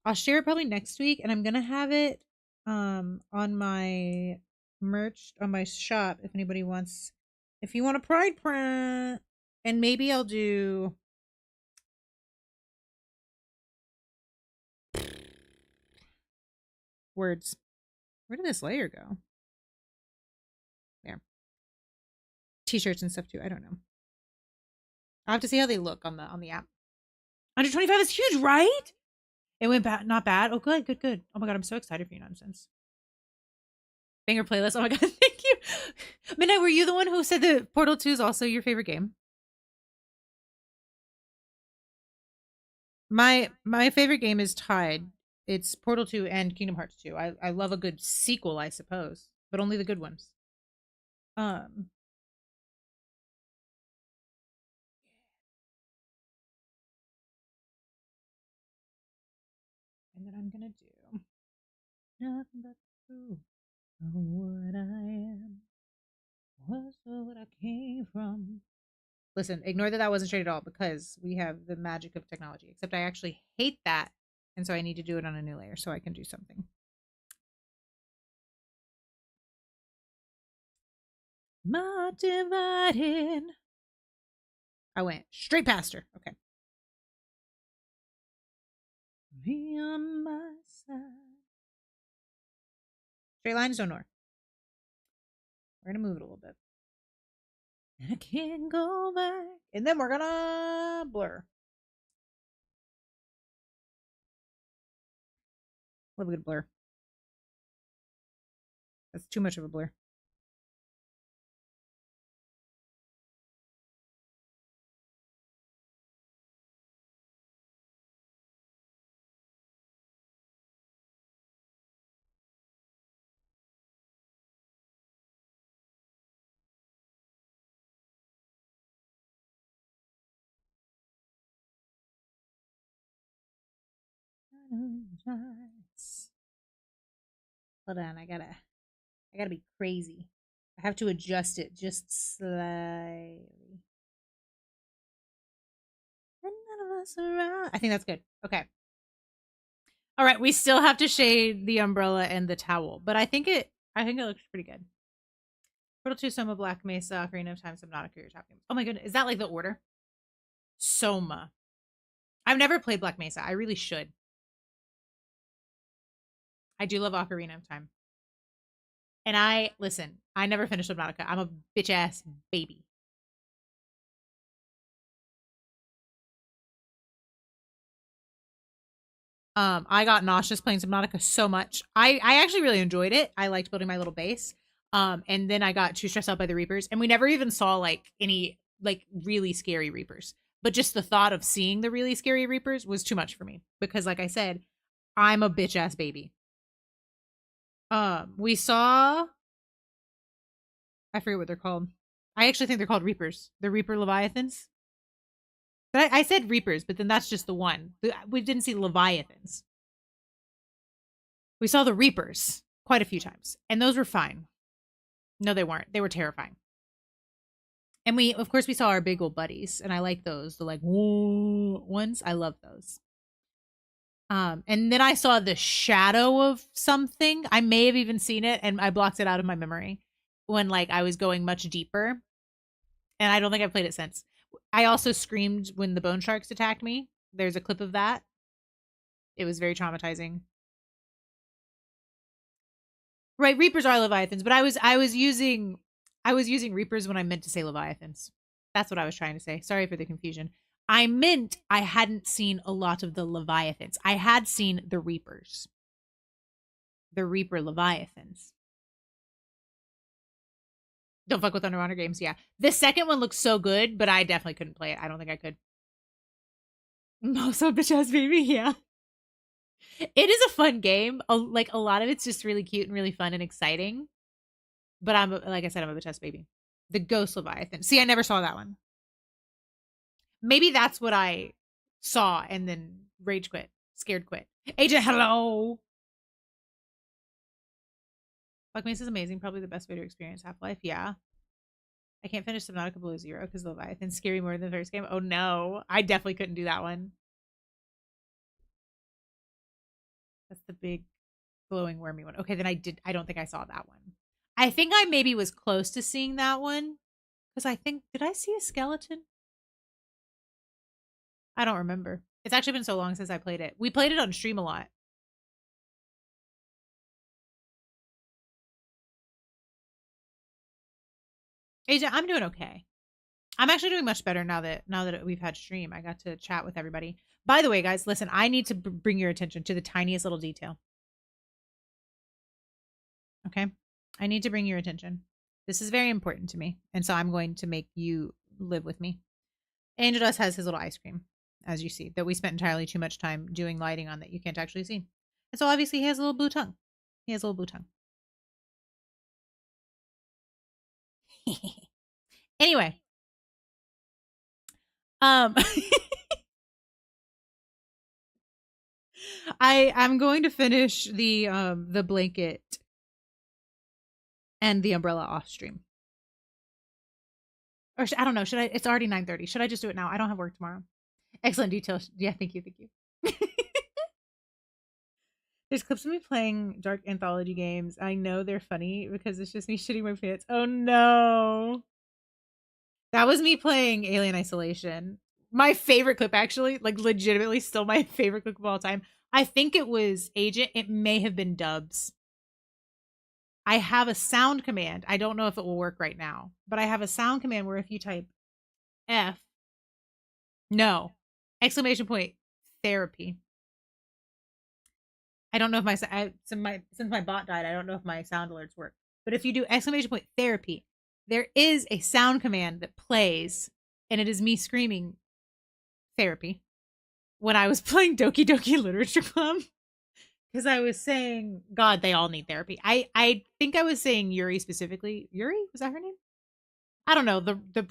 I'll share it probably next week. And I'm going to have it on my merch, on my shop, if anybody wants, if you want a pride print. And maybe I'll do words. Where did this layer go? There. T-shirts and stuff too. I don't know. I'll have to see how they look on the app. 125 is huge, right? It went bad, not bad. Oh, good. Oh my God, I'm so excited for you, Nonsense. Banger playlist. Oh my God, thank you. Midnight, were you the one who said that Portal 2 is also your favorite game? My favorite game is tied. It's Portal 2 and Kingdom Hearts 2. I love a good sequel, I suppose, but only the good ones. And then I'm gonna do nothing but true. Oh, what I am was what I came from. Listen, ignore that wasn't straight at all because we have the magic of technology. Except I actually hate that, and so I need to do it on a new layer so I can do something. My divided. I went straight past her. Okay. Be on my side. Straight lines don't north. We're gonna move it a little bit. And I can't go back. And then we're gonna blur. Love a good blur. That's too much of a blur. Hold on, I gotta be crazy. I have to adjust it just slightly. And none of us around. I think that's good. Okay. All right, we still have to shade the umbrella and the towel, but I think it looks pretty good. Portal 2, Soma, Black Mesa, Ocarina of Time, Subnautica, your top games. Oh my goodness, is that like the order? Soma. I've never played Black Mesa. I really should. I do love Ocarina of Time. And I never finished Subnautica. I'm a bitch ass baby. I got nauseous playing Subnautica so much. I actually really enjoyed it. I liked building my little base. And then I got too stressed out by the Reapers, and we never even saw like any like really scary Reapers. But just the thought of seeing the really scary Reapers was too much for me because, like I said, I'm a bitch ass baby. We saw. I forget what they're called. I actually think they're called Reapers. The Reaper Leviathans. But I said Reapers, but then that's just the one. We didn't see Leviathans. We saw the Reapers quite a few times, and those were fine. No, they weren't. They were terrifying. And of course, we saw our big old buddies, and I like those. The like whoa ones. I love those. And then I saw the shadow of something. I may have even seen it, and I blocked it out of my memory when like I was going much deeper. And I don't think I've played it since. I also screamed when the bone sharks attacked me. There's a clip of that. It was very traumatizing. Right, Reapers are Leviathans, but I was using Reapers when I meant to say Leviathans. That's what I was trying to say. Sorry for the confusion. I meant I hadn't seen a lot of the Leviathans. I had seen the Reapers. The Reaper Leviathans. Don't fuck with Underwater games, yeah. The second one looks so good, but I definitely couldn't play it. I don't think I could. Also, bitch ass baby, yeah. It is a fun game. Like a lot of it's just really cute and really fun and exciting. But like I said, I'm a bitch ass baby. The Ghost Leviathan. See, I never saw that one. Maybe that's what I saw and then rage quit, scared quit. Agent, hello. Black Mesa is amazing. Probably the best way to experience Half Life. Yeah. I can't finish Subnautica Below Zero because Leviathan's scary more than the first game. Oh no, I definitely couldn't do that one. That's the big glowing wormy one. Okay, then I don't think I saw that one. I think I maybe was close to seeing that one because did I see a skeleton? I don't remember. It's actually been so long since I played it. We played it on stream a lot. Agent, I'm doing okay. I'm actually doing much better now that we've had stream. I got to chat with everybody. By the way, guys, listen, I need to bring your attention to the tiniest little detail. Okay? I need to bring your attention. This is very important to me, and so I'm going to make you live with me. Angel Dust has his little ice cream, as you see, that we spent entirely too much time doing lighting on that you can't actually see. And so obviously he has a little blue tongue. He has a little blue tongue. Anyway. I'm going to finish the blanket and the umbrella off stream. Or I don't know. Should I? It's already 9:30. Should I just do it now? I don't have work tomorrow. Excellent details. Yeah, thank you. There's clips of me playing dark anthology games. I know they're funny because it's just me shitting my pants. Oh no. That was me playing Alien Isolation. My favorite clip, actually, like legitimately still my favorite clip of all time. I think it was Agent. It may have been Dubs. I have a sound command. I don't know if it will work right now, but I have a sound command where if you type F, no, exclamation point, therapy. I don't know if since my bot died, I don't know if my sound alerts work. But if you do exclamation point therapy, there is a sound command that plays, and it is me screaming therapy when I was playing Doki Doki Literature Club. Because I was saying, God, they all need therapy. I think I was saying Yuri specifically. Yuri? Was that her name? I don't know. The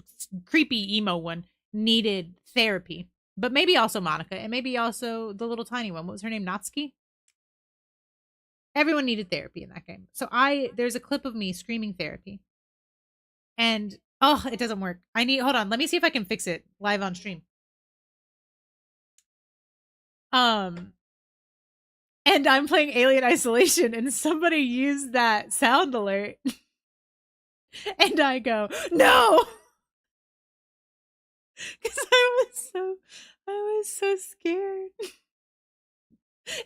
creepy emo one needed therapy. But maybe also Monica, and maybe also the little tiny one. What was her name? Natsuki? Everyone needed therapy in that game. So there's a clip of me screaming therapy. And oh, it doesn't work. Hold on, let me see if I can fix it live on stream. And I'm playing Alien Isolation, and somebody used that sound alert. And I go, no! Because I was so scared.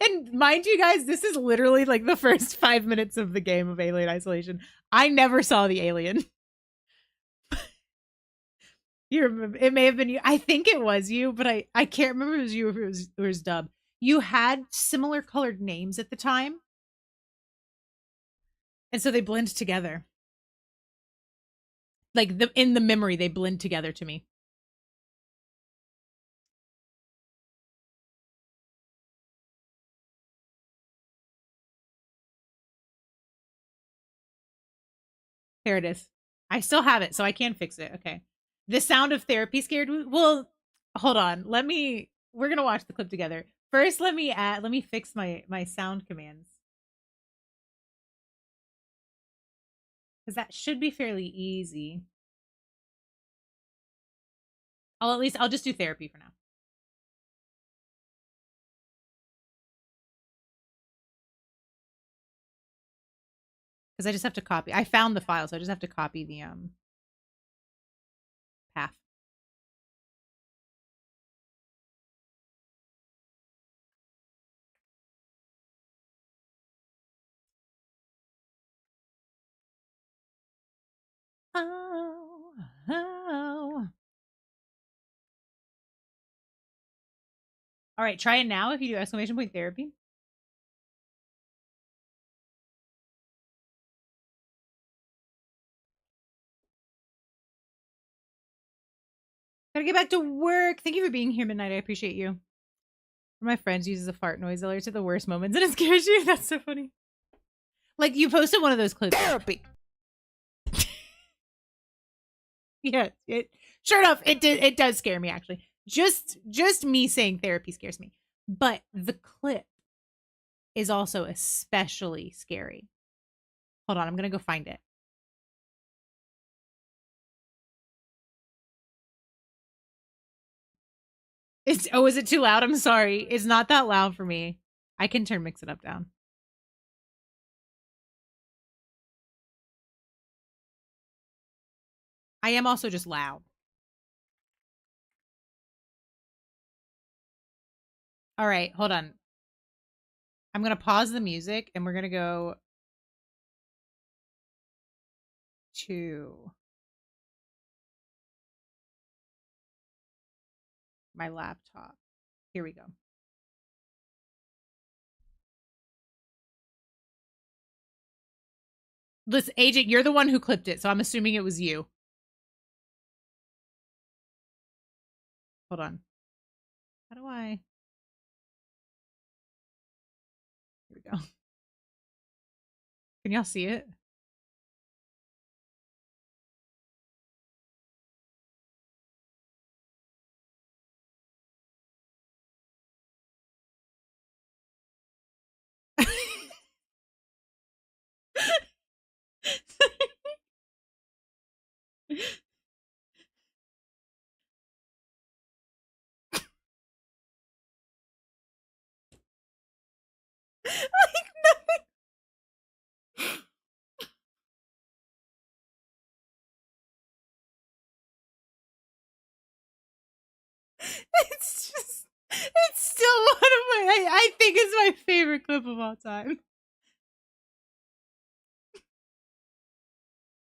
And mind you guys, this is literally like the first 5 minutes of the game of Alien Isolation. I never saw the alien. You remember? It may have been you. I think it was you, but I can't remember if it was you or if it was Dub. You had similar colored names at the time, and so they blend together. Like in the memory, they blend together to me. Here it is. I still have it, so I can fix it. Okay. The sound of therapy scared me. Well, hold on. We're gonna watch the clip together. First, let me fix my sound commands. Because that should be fairly easy. I'll just do therapy for now. Because I just have to copy. I found the file, so I just have to copy the path. Oh, oh. All right, try it now if you do exclamation point therapy. Gotta get back to work. Thank you for being here, Midnight. I appreciate you. One of my friends uses a fart noise alert at the worst moments and it scares you. That's so funny. Like you posted one of those clips. Therapy. Yeah, sure enough, it does scare me actually. Just me saying therapy scares me. But the clip is also especially scary. Hold on, I'm gonna go find it. Is it too loud? I'm sorry. It's not that loud for me. I can mix it up down. I am also just loud. All right, hold on. I'm gonna pause the music and we're gonna go to my laptop. Here we go. Listen, Agent, you're the one who clipped it, so I'm assuming it was you. Hold on. How do I? Here we go. Can y'all see it? Like nothing. It's still one of I think it's my favorite clip of all time.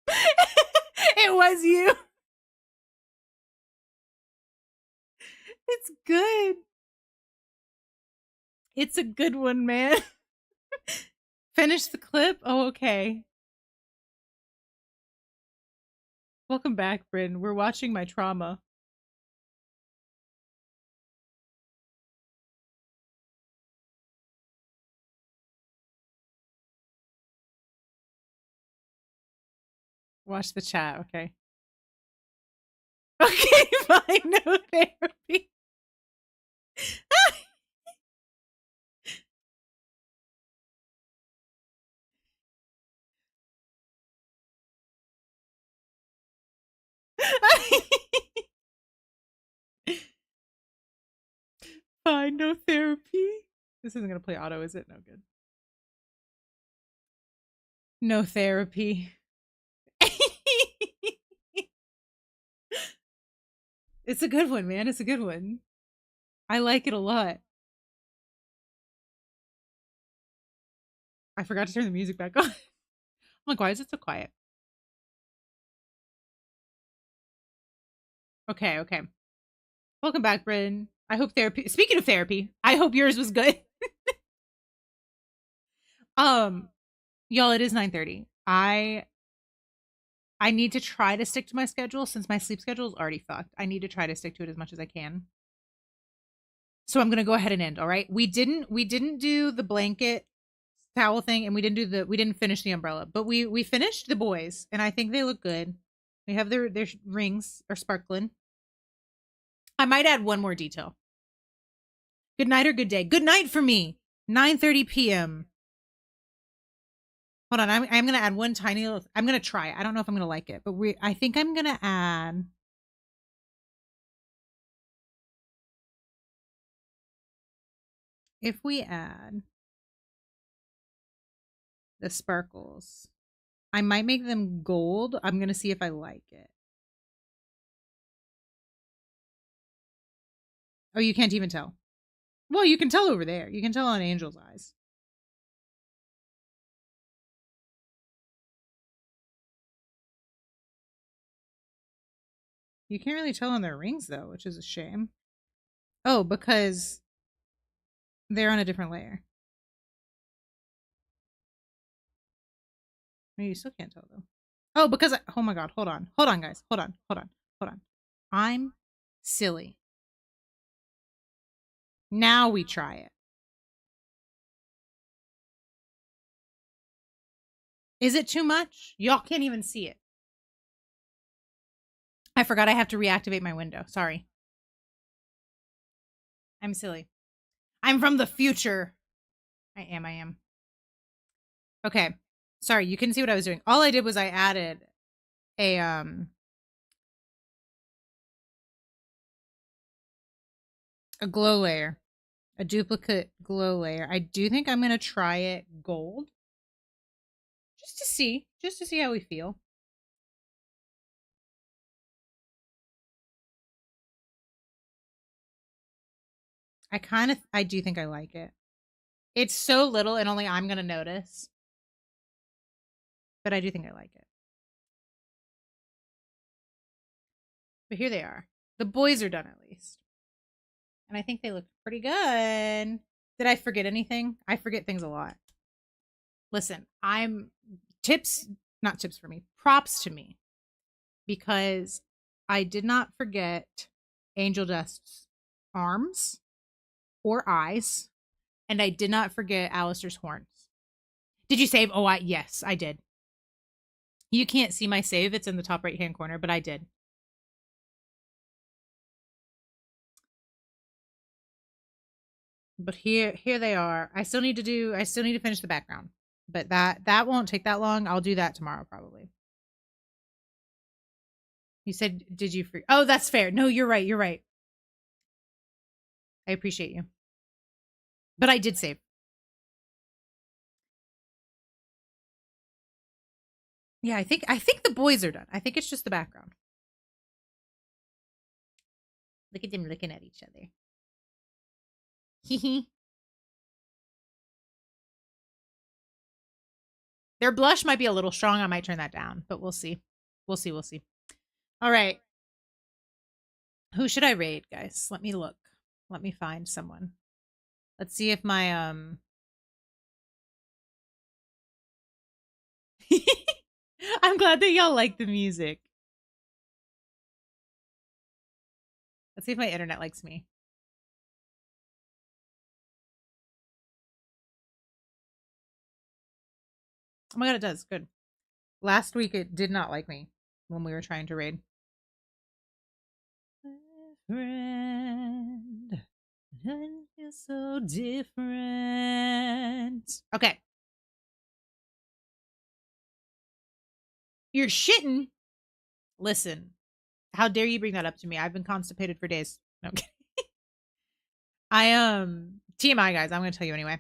It was you. It's good. It's a good one, man. Finish the clip? Oh, okay. Welcome back, Bryn. We're watching my trauma. Watch the chat, okay. Okay, fine. No therapy. Fine, no therapy. This isn't gonna play auto, is it? No good. No therapy. It's a good one, man. It's a good one. I like it a lot. I forgot to turn the music back on. I'm like, why is it so quiet? Okay, okay. Welcome back, Bryn. I hope therapy. Speaking of therapy, I hope yours was good. Y'all, it is 9:30. I need to try to stick to my schedule since my sleep schedule is already fucked. I need to try to stick to it as much as I can. So I'm gonna go ahead and end. All right. We didn't do the blanket towel thing, and we didn't finish the umbrella, but we finished the boys, and I think they look good. They have their rings are sparkling. I might add one more detail. Good night or good day. Good night for me. 9:30 p.m. Hold on, I'm gonna add one tiny little. I'm gonna try it. I don't know if I'm gonna like it, but I think I'm gonna add. If we add the sparkles, I might make them gold. I'm gonna see if I like it. Oh, you can't even tell. Well, you can tell over there. You can tell on Angel's eyes. You can't really tell on their rings though, which is a shame. Oh, because they're on a different layer. No, you still can't tell though. Oh, because oh my god, hold on. Hold on, guys. Hold on. Hold on. Hold on. I'm silly. Now we try it. Is it too much? Y'all can't even see it. I forgot I have to reactivate my window. Sorry. I'm silly. I'm from the future. I am. Okay. Sorry, you couldn't see what I was doing. All I did was I added a glow layer. A duplicate glow layer. I do think I'm gonna try it gold. Just to see how we feel. I do think I like it. It's so little and only I'm gonna notice. But I do think I like it. But here they are. The boys are done at least. And I think they look pretty good. Did I forget anything? I forget things a lot. Listen, not tips for me, props to me. Because I did not forget Angel Dust's arms or eyes. And I did not forget Alistair's horns. Did you save? Oh, yes, I did. You can't see my save. It's in the top right-hand corner, but I did. But here they are. I still need to finish the background. But that won't take that long. I'll do that tomorrow probably. You said, did you free? Oh, that's fair. No, you're right. You're right. I appreciate you. But I did save. Yeah, I think the boys are done. I think it's just the background. Look at them looking at each other. Hee Their blush might be a little strong. I might turn that down, but we'll see. We'll see. All right. Who should I raid, guys? Let me look. Let me find someone. Let's see if my I'm glad that y'all like the music. Let's see if my internet likes me. Oh my god, it does. Good. Last week it did not like me when we were trying to raid. Friend. feel so different. Okay. You're shitting. Listen, how dare you bring that up to me? I've been constipated for days. No, I'm kidding. TMI guys, I'm gonna tell you anyway.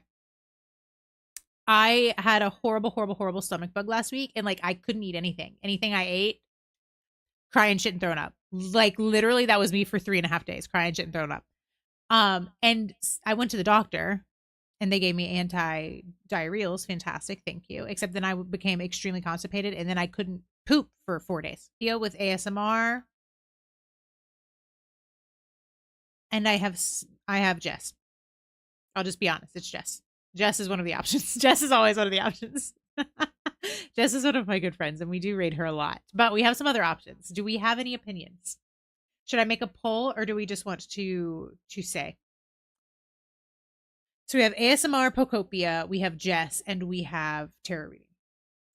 I had a horrible, horrible, horrible stomach bug last week, and like I couldn't eat anything. Anything I ate, crying, shit, and throwing up. Like literally, that was me for 3.5 days, crying, shit, and throwing up. And I went to the doctor, and they gave me anti-diarrheals. Fantastic, thank you. Except then I became extremely constipated, and then I couldn't poop for 4 days. Deal with ASMR, and I have Jess. I'll just be honest, it's Jess. Jess is one of the options. Jess is always one of the options. Jess is one of my good friends, and we do rate her a lot. But we have some other options. Do we have any opinions? Should I make a poll, or do we just want to say? So we have ASMR, Pocopia, we have Jess, and we have tarot reading.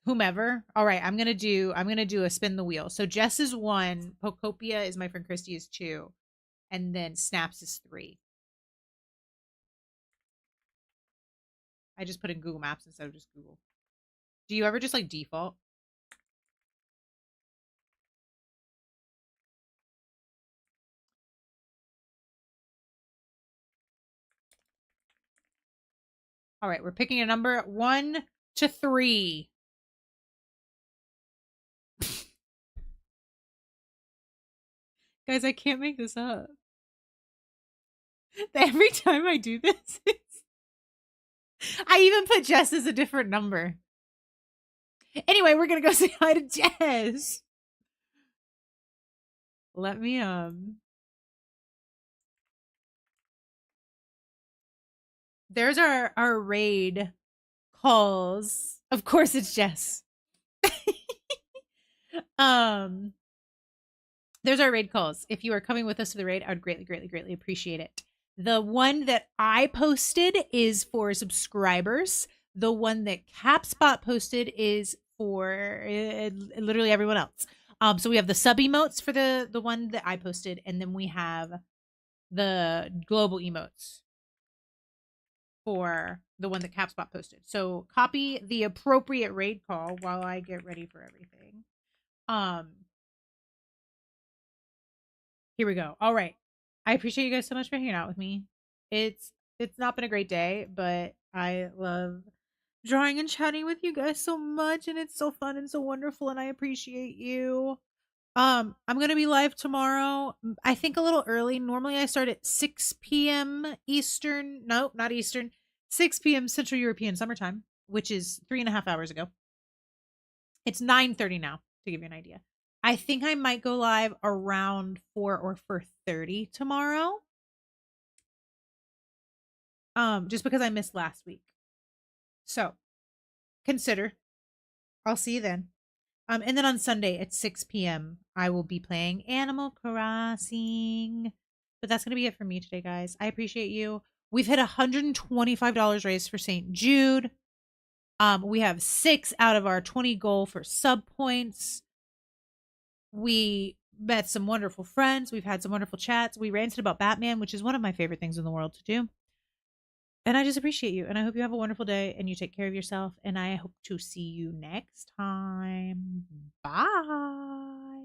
Whomever. All right, I'm gonna do a spin the wheel. So Jess is 1, Pocopia is my friend Christy is 2, and then Snaps is 3. I just put in Google Maps instead of just Google. Do you ever just like default? All right, we're picking a number 1 to 3. Guys, I can't make this up. Every time I do this, I even put Jess as a different number. Anyway, we're gonna go say hi to Jess. Let me there's our raid calls. Of course it's Jess. There's our raid calls. If you are coming with us to the raid, I would greatly, greatly, greatly appreciate it. The one that I posted is for subscribers. The one that CapSpot posted is for literally everyone else. So we have the sub emotes for the one that I posted, and then we have the global emotes for the one that CapSpot posted. So copy the appropriate raid call while I get ready for everything. Here we go. All right. I appreciate you guys so much for hanging out with me. It's not been a great day, but I love drawing and chatting with you guys so much, and it's so fun and so wonderful, and I appreciate you. I'm gonna be live tomorrow. I think a little early. Normally I start at 6 p.m. Eastern. No, not Eastern. 6 p.m. Central European Summertime, which is 3.5 hours ago. It's 9:30 now, to give you an idea. I think I might go live around 4 or 4:30 tomorrow. Just because I missed last week. So consider. I'll see you then. And then on Sunday at 6 p.m. I will be playing Animal Crossing. But that's gonna be it for me today, guys. I appreciate you. We've hit $125 raised for St. Jude. We have 6 out of our 20 goal for sub points. We met some wonderful friends. We've had some wonderful chats. We ranted about Batman, which is one of my favorite things in the world to do. And I just appreciate you. And I hope you have a wonderful day and you take care of yourself. And I hope to see you next time. Bye.